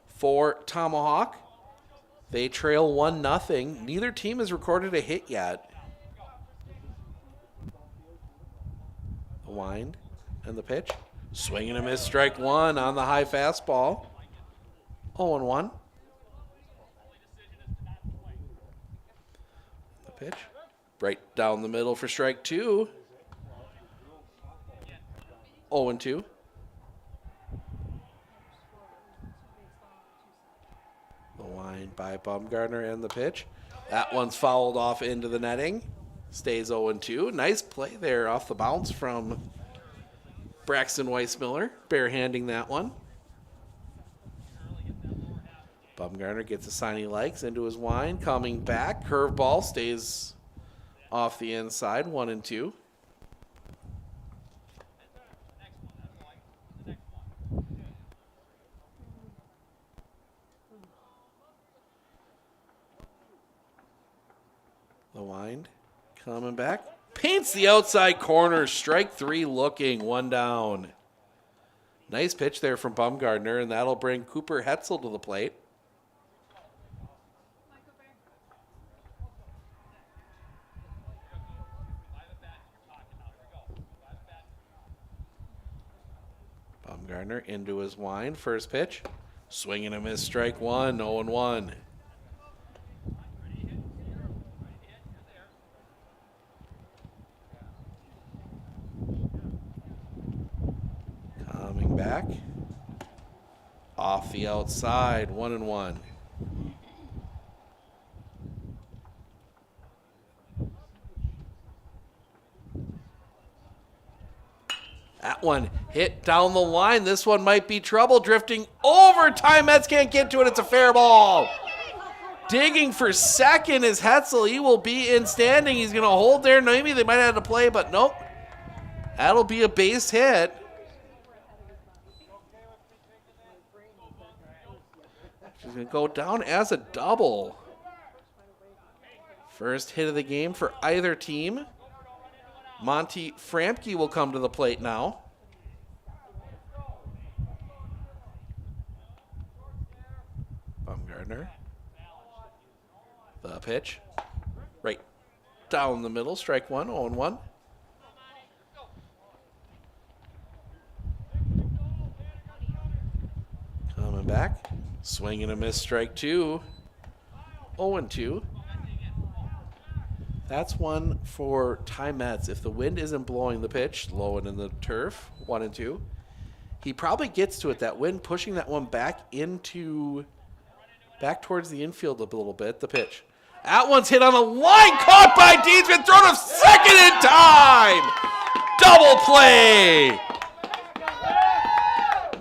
[SPEAKER 1] for Tomahawk. They trail 1-0. Neither team has recorded a hit yet. The wind and the pitch. Swing and a miss, strike one on the high fastball. 0-1. The pitch. Right down the middle for strike two. 0-2. The wind by Baumgartner and the pitch. That one's fouled off into the netting. Stays 0-2. Nice play there off the bounce from Braxton Weissmiller. Barehanding that one. Baumgartner gets a sign he likes into his wind. Coming back. Curveball stays off the inside. 1-2. The wind coming back. Paints the outside corner. Strike three looking. One down. Nice pitch there from Baumgartner, and that'll bring Cooper Hetzel to the plate. Baumgartner into his wind. First pitch. Swing and a miss. Strike one. 0-1. Coming back. Off the outside. 1-1. That one hit down the line. This one might be trouble. Drifting overtime. Mets can't get to it. It's a fair ball. Digging for second is Hetzel. He will be in standing. He's going to hold there. Maybe they might have to play, but nope. That'll be a base hit. She's going to go down as a double. First hit of the game for either team. Monty Framke will come to the plate now. Baumgartner. The pitch. Right down the middle. Strike one. 0-1. Coming back. Swing and a miss. Strike two. 0-2. That's one for Ty Metz. If the wind isn't blowing the pitch, low and in the turf, 1-2. He probably gets to it. That wind pushing that one back into back towards the infield a little bit. The pitch. That one's hit on the line, caught by Deansman, thrown to second in time. Double play.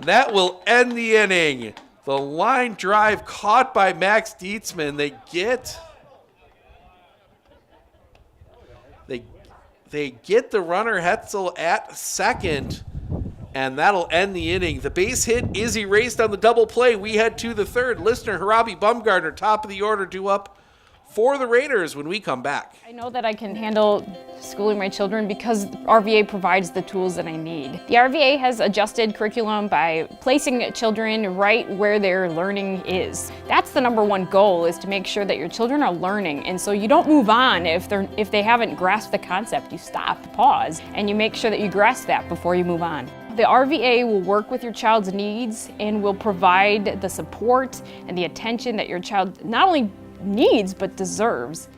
[SPEAKER 1] That will end the inning. The line drive caught by Max Dietzman. They get the runner Hetzel at second, and that'll end the inning. The base hit is erased on the double play. We head to the third. Listener Harabi Bumgardner, top of the order, due up for the Raiders when we come back.
[SPEAKER 12] I know that I can handle schooling my children because RVA provides the tools that I need. The RVA has adjusted curriculum by placing children right where their learning is. That's the number one goal, is to make sure that your children are learning, and so you don't move on if they haven't grasped the concept. You stop, pause, and you make sure that you grasp that before you move on. The RVA will work with your child's needs and will provide the support and the attention that your child not only needs but deserves.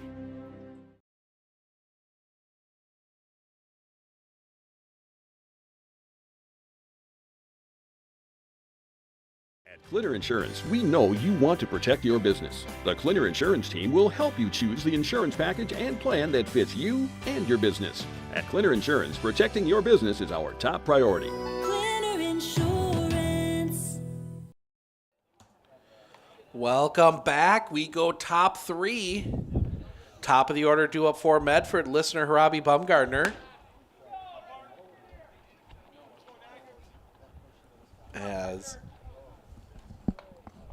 [SPEAKER 5] At Clinner Insurance, we know you want to protect your business. The Clinner Insurance team will help you choose the insurance package and plan that fits you and your business. At Clinner Insurance, protecting your business is our top priority.
[SPEAKER 6] Clinner Insurance.
[SPEAKER 1] Welcome back. We go top three. Top of the order, due up for Medford. Listener Harabi Bumgardner. As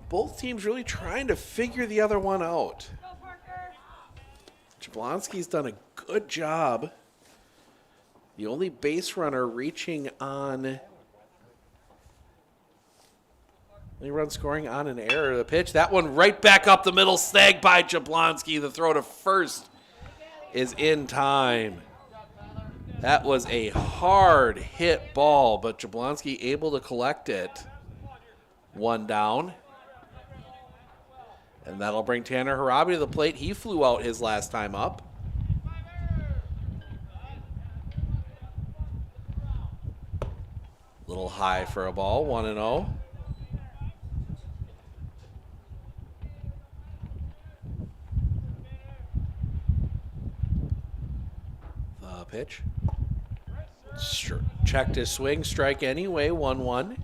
[SPEAKER 1] both teams really trying to figure the other one out. Jablonski's done a good job. The only base runner reaching on... Only run scoring on an error. The pitch, that one right back up the middle, snagged by Jablonski. The throw to first is in time. That was a hard hit ball, but Jablonski able to collect it. One down. And that'll bring Tanner Harabi to the plate. He flew out his last time up. Little high for a ball, 1-0. The pitch. Sure. Checked his swing, strike anyway, 1-1.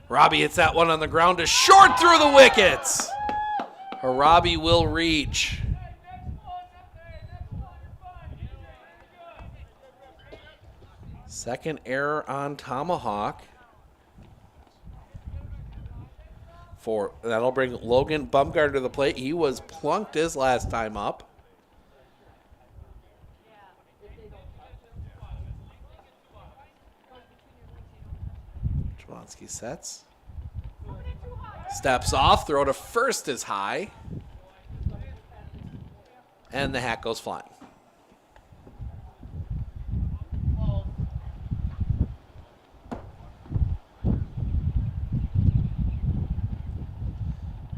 [SPEAKER 1] Harabi hits that one on the ground to short through the wickets. Harabi will reach. Second error on Tomahawk. That'll bring Logan Bumgardner to the plate. He was plunked his last time up. Jablonski sets. Steps off, throw to first is high. And the hat goes flying.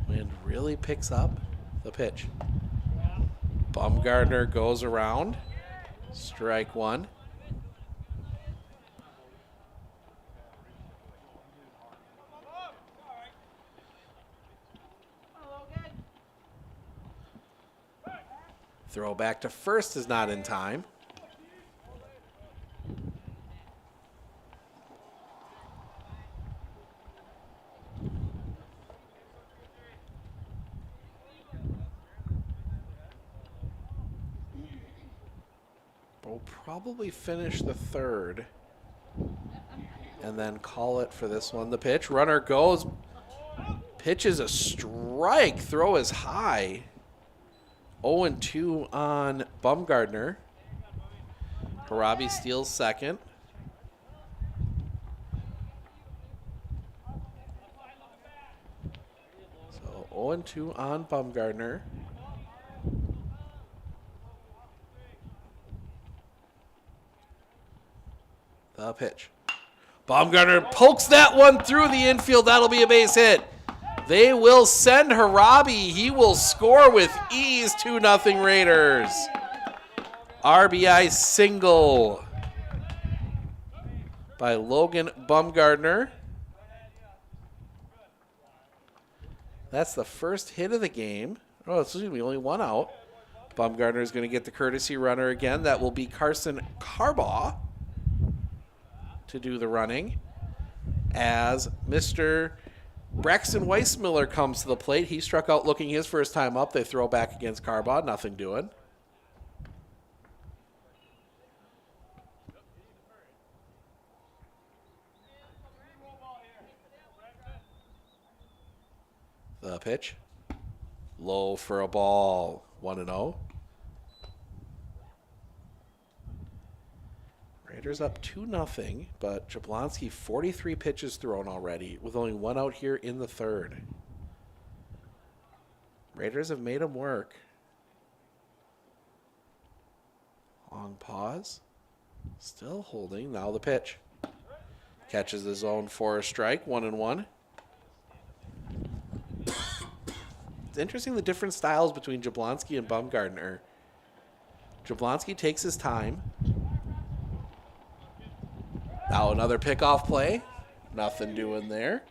[SPEAKER 1] Wind really picks up. The pitch. Bumgardner goes around. Strike one. Throw back to first is not in time. We'll probably finish the third and then call it for this one. The pitch, runner goes, pitch is a strike, throw is high. 0-2 on Bumgardner. Harabi steals second. So 0-2 on Bumgardner. The pitch. Bumgardner pokes that one through the infield. That'll be a base hit. They will send Harabi. He will score with ease. 2-0 Raiders. RBI single. by Logan Bumgardner. That's the first hit of the game. Oh, excuse me, only one out. Bumgardner is going to get the courtesy runner again. That will be Carson Carbaugh to do the running as Mr. Braxton Weissmiller comes to the plate. He struck out looking his first time up. They throw back against Carbaugh. Nothing doing. The pitch. Low for a ball. 1-0. Raiders up 2-0, but Jablonski 43 pitches thrown already with only one out here in the third. Raiders have made him work. Long pause. Still holding. Now the pitch. Catches the zone for a strike. 1-1. It's interesting the different styles between Jablonski and Bumgardner. Jablonski takes his time. Now another pickoff play. Nothing doing there.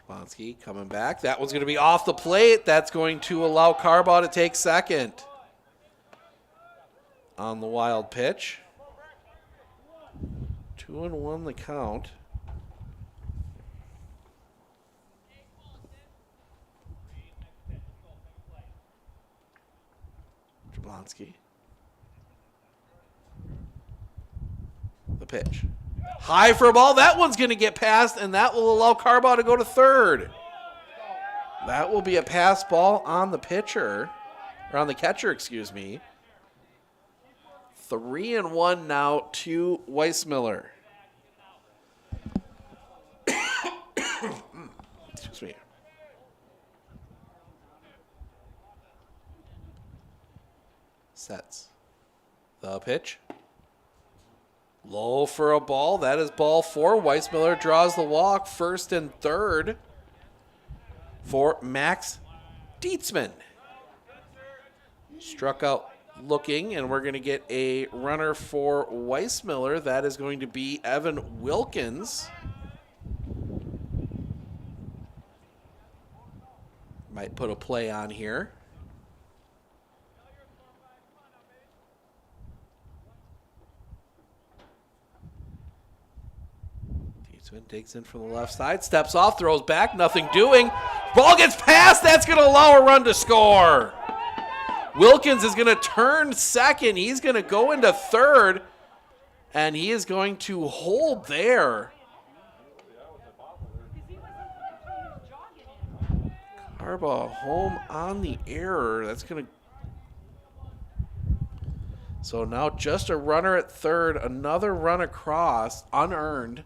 [SPEAKER 1] Jablonski coming back. That one's going to be off the plate. That's going to allow Carbaugh to take second. On the wild pitch. 2-1 the count. Jablonski. The pitch. High for a ball. That one's going to get past, and that will allow Carbaugh to go to third. That will be a pass ball on the pitcher, or on the catcher, excuse me. 3-1 now to Weissmiller. Excuse me. Sets. The pitch. Low for a ball. That is ball 4. Weissmiller draws the walk. First and third for Max Dietzman. Struck out looking, and we're going to get a runner for Weissmiller. That is going to be Evan Wilkins. Might put a play on here. Dietzman digs in from the left side, steps off, throws back, nothing doing. Ball gets past. That's going to allow a run to score. Wilkins is going to turn second. He's going to go into third, and he is going to hold there. Carbaugh home on the error. That's going to... So now just a runner at third, another run across, unearned.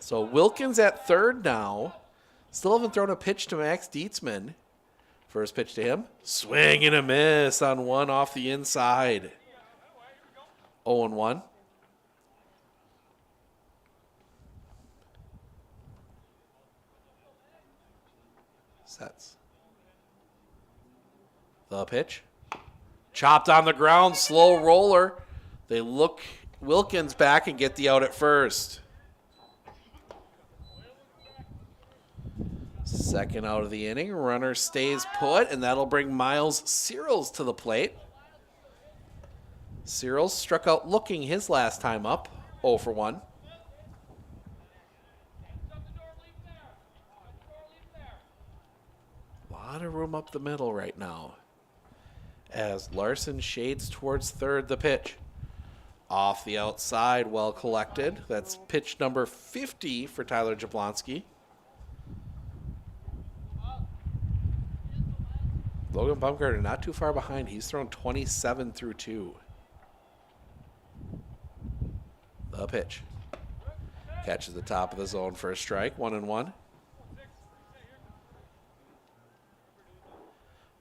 [SPEAKER 1] So Wilkins at third now. Still haven't thrown a pitch to Max Dietzman. First pitch to him. Swing and a miss on one off the inside. 0-1. Sets. The pitch. Chopped on the ground. Slow roller. They look Wilkins back and get the out at first. Second out of the inning. Runner stays put, and that'll bring Miles Searles to the plate. Searles struck out looking his last time up. 0-1. A lot of room up the middle right now. As Larson shades towards third, the pitch. Off the outside, well collected. That's pitch number 50 for Tyler Jablonski. Logan Bumgardner not too far behind. He's thrown 27 through 2. The pitch. Catches the top of the zone for a strike. 1-1.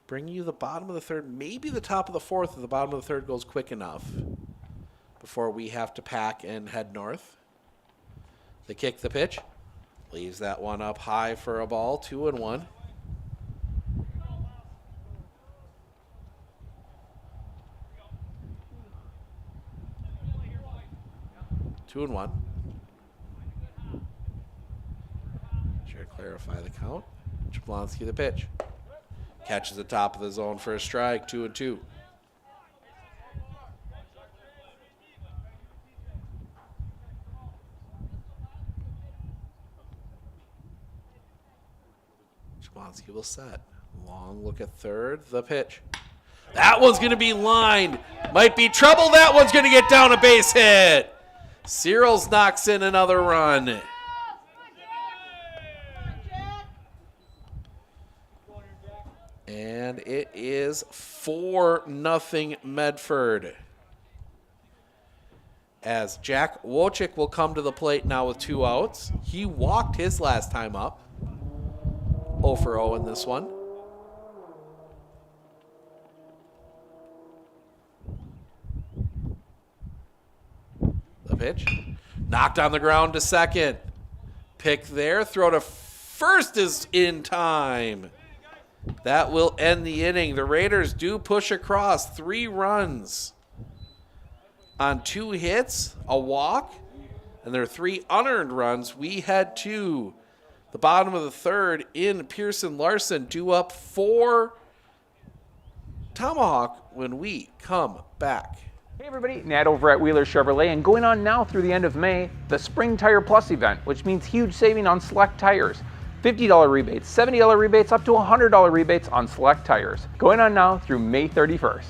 [SPEAKER 1] Bring you the bottom of the third, maybe the top of the fourth if the bottom of the third goes quick enough before we have to pack and head north. They kick the pitch. Leaves that one up high for a ball, 2-1. Two and one. Sure, clarify the count. Jablonski the pitch. Catches the top of the zone for a strike, 2-2. Jablonski will set. Long look at third, the pitch. That one's going to be lined. Might be trouble. That one's going to get down a base hit. Searles knocks in another run. And it is 4-0 Medford. As Jack Wojcik will come to the plate now with 2 outs. He walked his last time up. 0 for 0 in this one. The pitch. Knocked on the ground to second. Pick there. Throw to first is in time. That will end the inning. The Raiders do push across 3 runs on 2 hits, a walk, and their 3 unearned runs. We head to the bottom of the third in Pearson Larson, due up for Tomahawk when we come back.
[SPEAKER 2] Hey everybody, Nat over at Wheeler Chevrolet, and going on now through the end of May, the Spring Tire Plus event, which means huge saving on select tires. $50 rebates, $70 rebates, up to $100 rebates on select tires. Going on now through May 31st.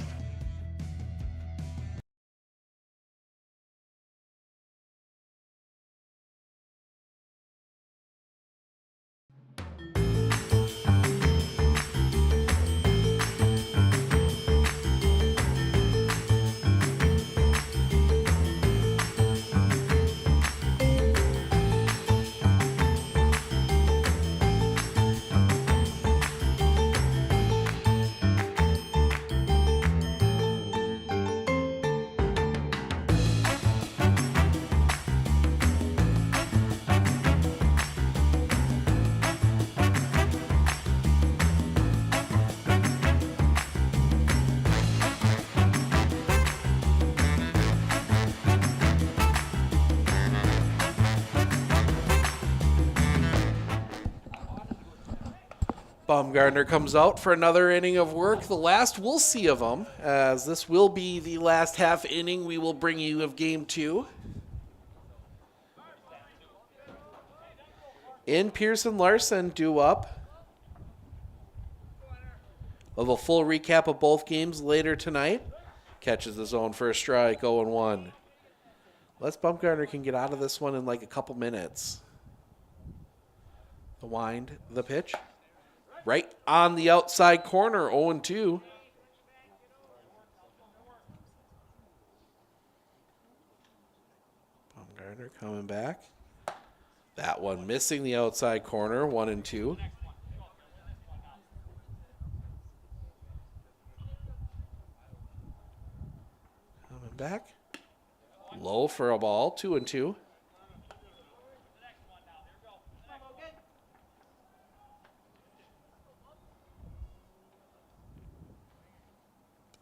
[SPEAKER 1] Baumgartner comes out for another inning of work. The last we'll see of him, as this will be the last half inning we will bring you of Game 2. In Pearson Larson, due up. We'll have a full recap of both games later tonight. Catches the zone for a strike, 0-1. Les Baumgartner can get out of this one in like a couple minutes. The wind, the pitch. Right on the outside corner, 0-2. Baumgartner coming back. That one missing the outside corner, 1-2. Coming back. Low for a ball, 2-2.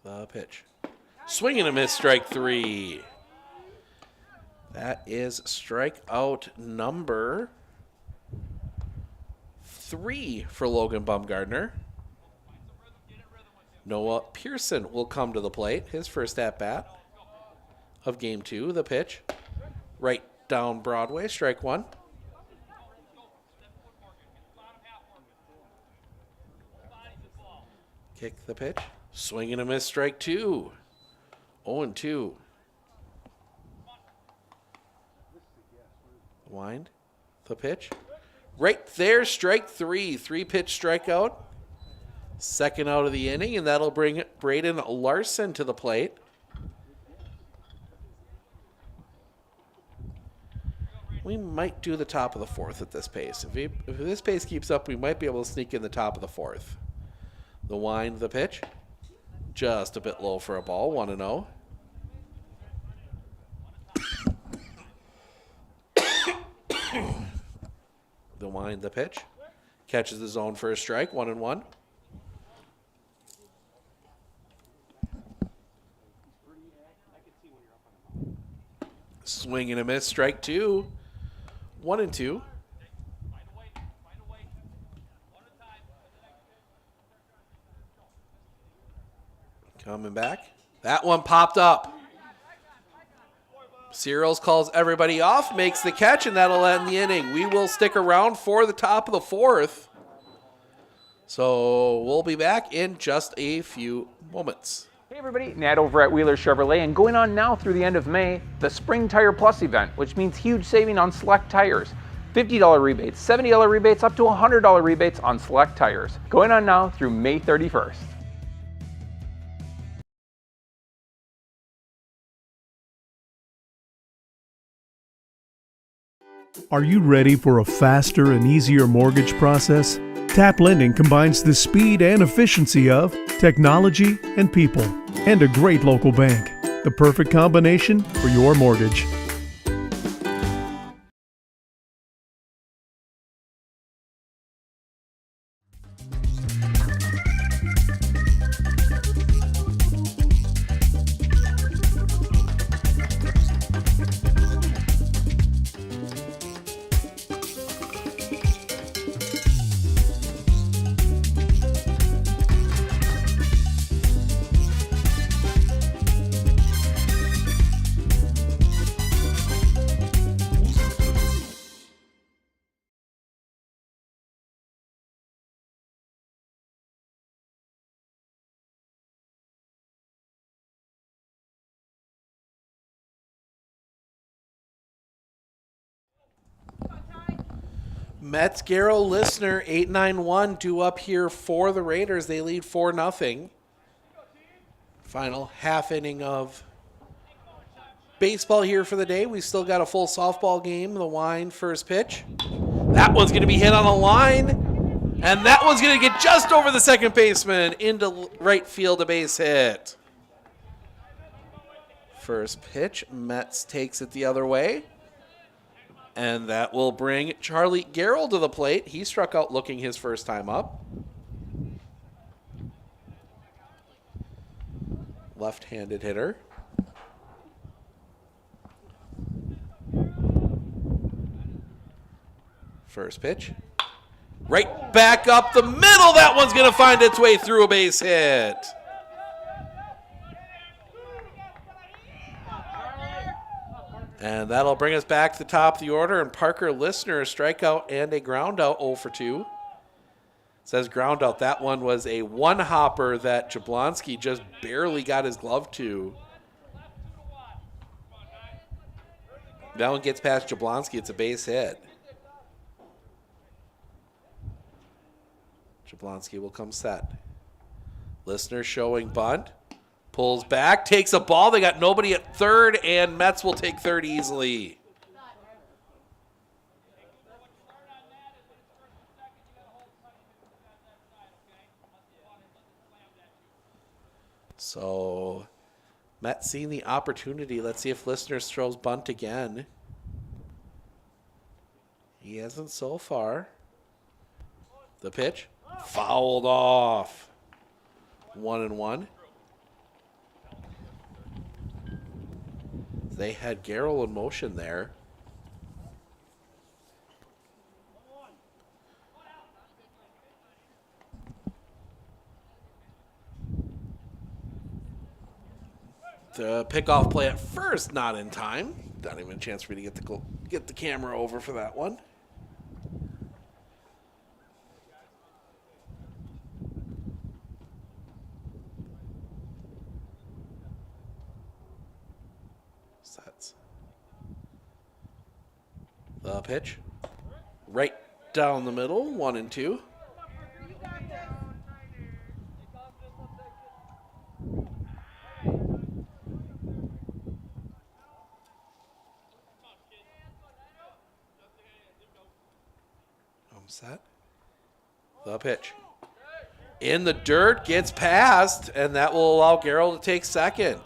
[SPEAKER 1] The pitch. Swing and a miss, strike 3. That is strikeout number 3 for Logan Baumgartner. Noah Pearson will come to the plate. His first at-bat of Game 2. The pitch. Right down Broadway, strike 1. Kick the pitch. Swing and a miss, strike 2. 0-2. Wind. The pitch. Right there, strike 3. 3-pitch strikeout. Second out of the inning, and that'll bring Braden Larson to the plate. We might do the top of the 4th at this pace. If this pace keeps up, we might be able to sneak in the top of the 4th. The wind, the pitch. Just a bit low for a ball, 1-0. The wind, the pitch. Catches the zone for a strike, 1-1. Swing and a miss, strike 2. 1-2. Coming back. That one popped up. Searles calls everybody off, makes the catch, and that'll end the inning. We will stick around for the top of the 4th. So we'll be back in just a few moments.
[SPEAKER 2] Hey everybody, Nat over at Wheeler Chevrolet, and going on now through the end of May, the Spring Tire Plus event, which means huge saving on select tires. $50 rebates, $70 rebates, up to $100 rebates on select tires. Going on now through May 31st.
[SPEAKER 3] Are you ready for a faster and easier mortgage process? Tap Lending combines the speed and efficiency of technology and people, and a great local bank. The perfect combination for your mortgage.
[SPEAKER 1] Mets Garrow listener 891 due up here for the Raiders. They lead 4-0. Final half inning of baseball here for the day. We still got a full softball game. The wind, first pitch. That one's going to be hit on the line. And that one's going to get just over the second baseman into right field, a base hit. First pitch, Mets takes it the other way. And that will bring Charlie Garrell to the plate. He struck out looking his first time up. Left-handed hitter. First pitch. Right back up the middle. That one's going to find its way through a base hit. And that'll bring us back to the top of the order. And Parker Listener, a strikeout and a ground out, 0 for 2. Says ground out. That one was a one-hopper that Jablonski just barely got his glove to. That one gets past Jablonski. It's a base hit. Jablonski will come set. Listener showing bunt. Pulls back, takes a ball. They got nobody at third, and Mets will take third easily. So, Mets seeing the opportunity. Let's see if Listener throws bunt again. He hasn't so far. The pitch, fouled off. 1-1. They had Garrell in motion there. The pickoff play at first, not in time. Not even a chance for me to get the camera over for that one. The pitch. Right down the middle, 1-2. Set. The pitch. In the dirt, gets past, and that will allow Garrell to take second.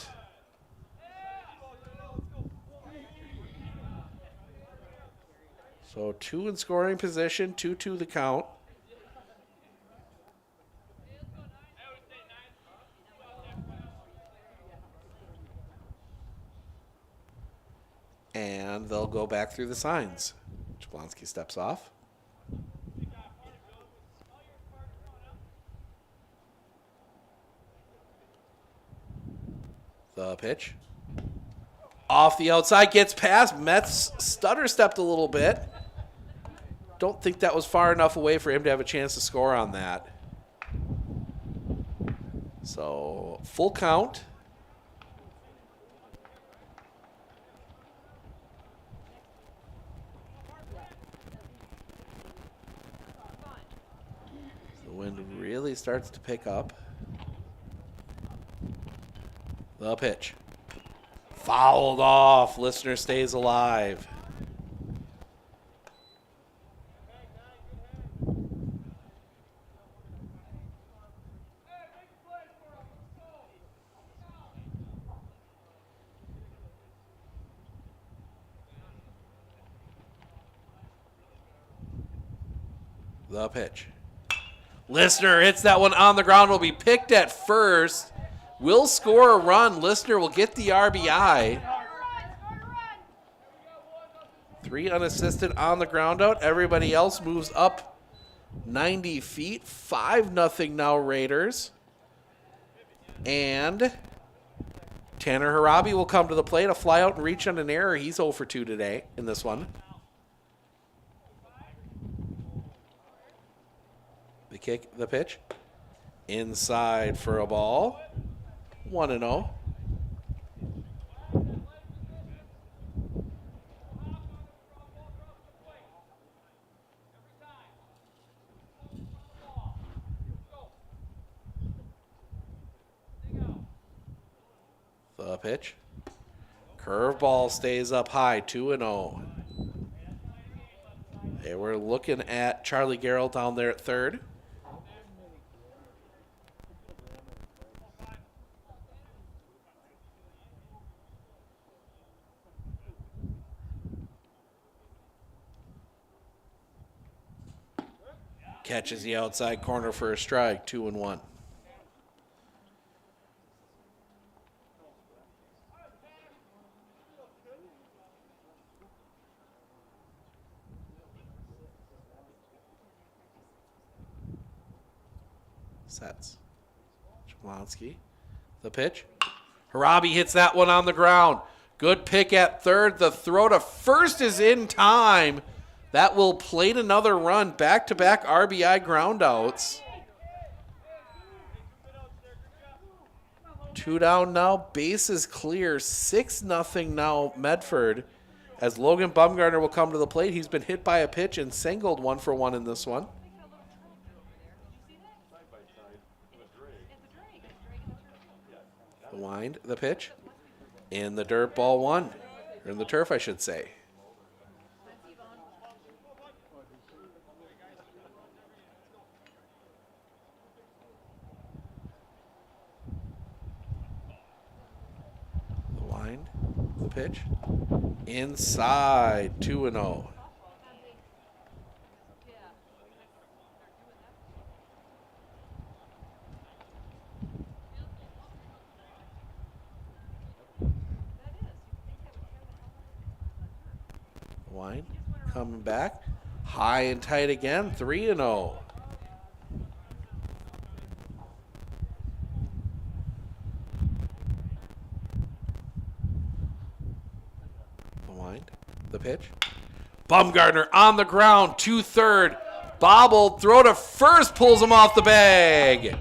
[SPEAKER 1] So 2 in scoring position, 2-2 the count. And they'll go back through the signs. Jablonski steps off. The pitch. Off the outside, gets past. Mets stutter stepped a little bit. Don't think that was far enough away for him to have a chance to score on that. So, full count. The wind really starts to pick up. The pitch. Fouled off. Listener stays alive. The pitch. Listener hits that one on the ground. Will be picked at first. Will score a run. Listener will get the RBI. 3 unassisted on the ground out. Everybody else moves up 90 feet. 5-0 now Raiders. And Tanner Harabi will come to the plate. A fly out and reach on an error. He's 0 for 2 today in this one. The kick, the pitch. Inside for a ball. 1-0. The pitch. Curveball stays up high, 2-0. They were looking at Charlie Garrell down there at third. Catches the outside corner for a strike, 2-1. Sets. Jablonski. The pitch. Harabi hits that one on the ground. Good pick at third. The throw to first is in time. That will plate another run. Back-to-back RBI groundouts. 2 down now. Base is clear. 6-0 now Medford. As Logan Bumgarner will come to the plate. He's been hit by a pitch and singled 1 for 1 in this one. The wind, the pitch. In the dirt, ball 1. Or in the turf, I should say. The wind, the pitch. Inside, 2-0. Wine coming back. High and tight again. 3-0. The wind. The pitch. Bumgarner on the ground. 2-3. Bobbled. Throw to first. Pulls him off the bag.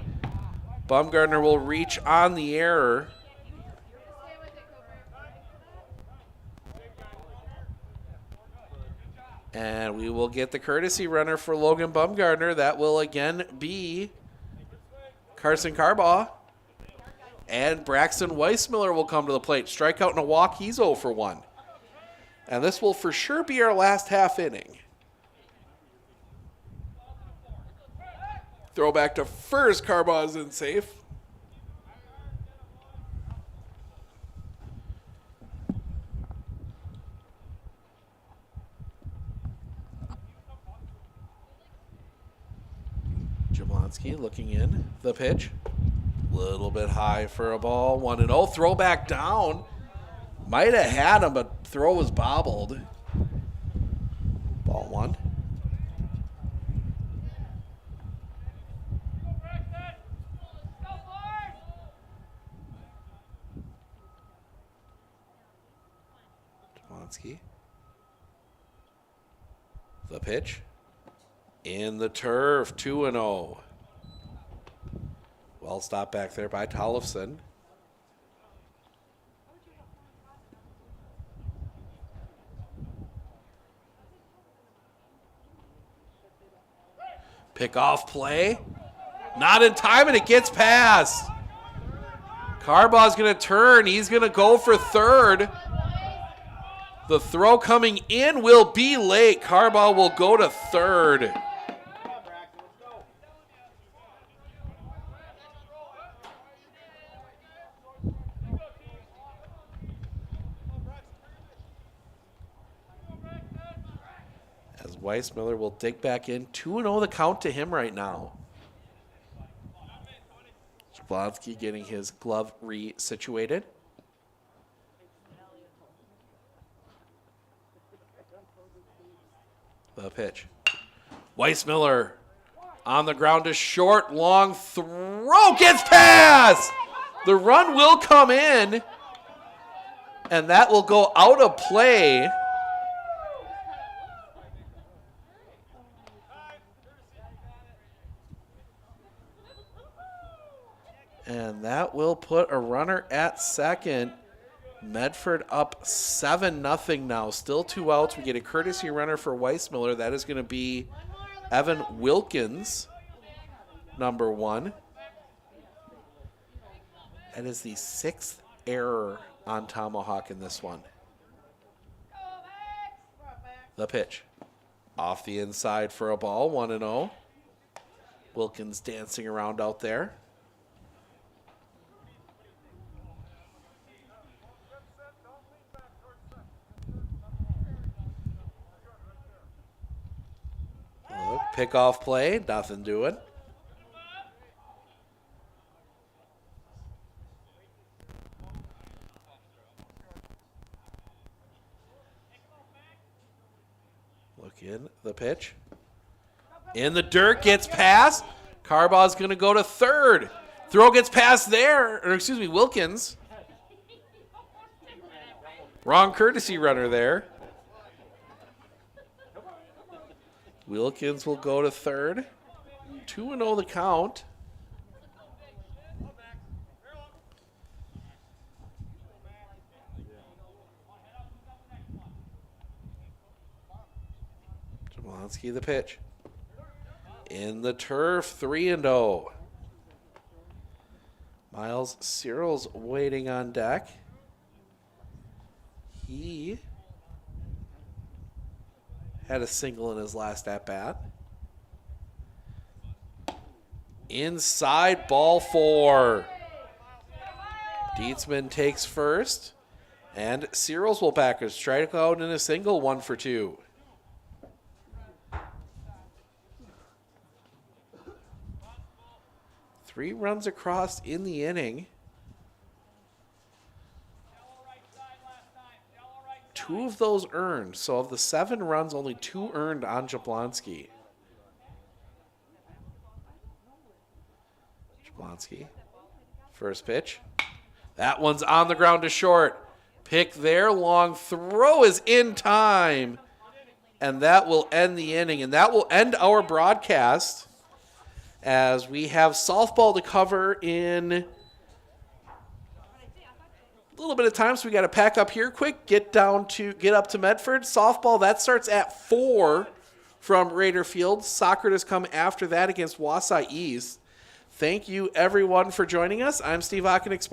[SPEAKER 1] Bumgarner will reach on the error. And we will get the courtesy runner for Logan Bumgarner. That will again be Carson Carbaugh. And Braxton Weissmiller will come to the plate. Strikeout and a walk. He's 0 for 1. And this will for sure be our last half inning. Throw back to first. Carbaugh is in safe. Jablonski looking in. The pitch. Little bit high for a ball. 1-0. Throw back down. Might have had him, but throw was bobbled. Ball 1. Jablonski. The pitch. In the turf. 2-0. Well stopped back there by Tollefson. Pick off play. Not in time, and it gets past. Carbaugh's going to turn. He's going to go for third. The throw coming in will be late. Carbaugh will go to third. As Weissmiller will dig back in. 2-0 the count to him right now. Jablonski getting his glove re-situated. The pitch. Weissmiller on the ground is short. Long throw gets past. The run will come in, and that will go out of play. And that will put a runner at second. Medford up 7-0 now. Still 2 outs. We get a courtesy runner for Weissmiller. That is going to be Evan Wilkins, number 1. That is the 6th error on Tomahawk in this one. The pitch. Off the inside for a ball. 1-0. Wilkins dancing around out there. Pickoff play, nothing doing. Look in the pitch. In the dirt, gets past. Carbaugh's going to go to third. Throw gets past there, or excuse me, Wilkins. Wrong courtesy runner there. Wilkins will go to third. 2-0 the count. Jablonski the pitch. In the turf, 3-0. Miles Cyril's waiting on deck. He had a single in his last at-bat. Inside, ball 4. Dietzman takes first, and Cyril's will back a strikeout and a single, 1 for 2. Three runs across in the inning. 2 of those earned. So of the 7 runs, only 2 earned on Jablonski. Jablonski. First pitch. That one's on the ground to short. Pick there. Long throw is in time. And that will end the inning. And that will end our broadcast as we have softball to cover in a little bit of time, so we got to pack up here quick, get up to Medford. Softball, that starts at 4 from Raider Field. Soccer does come after that against Wausau East. Thank you, everyone, for joining us. I'm Steve Hockenix.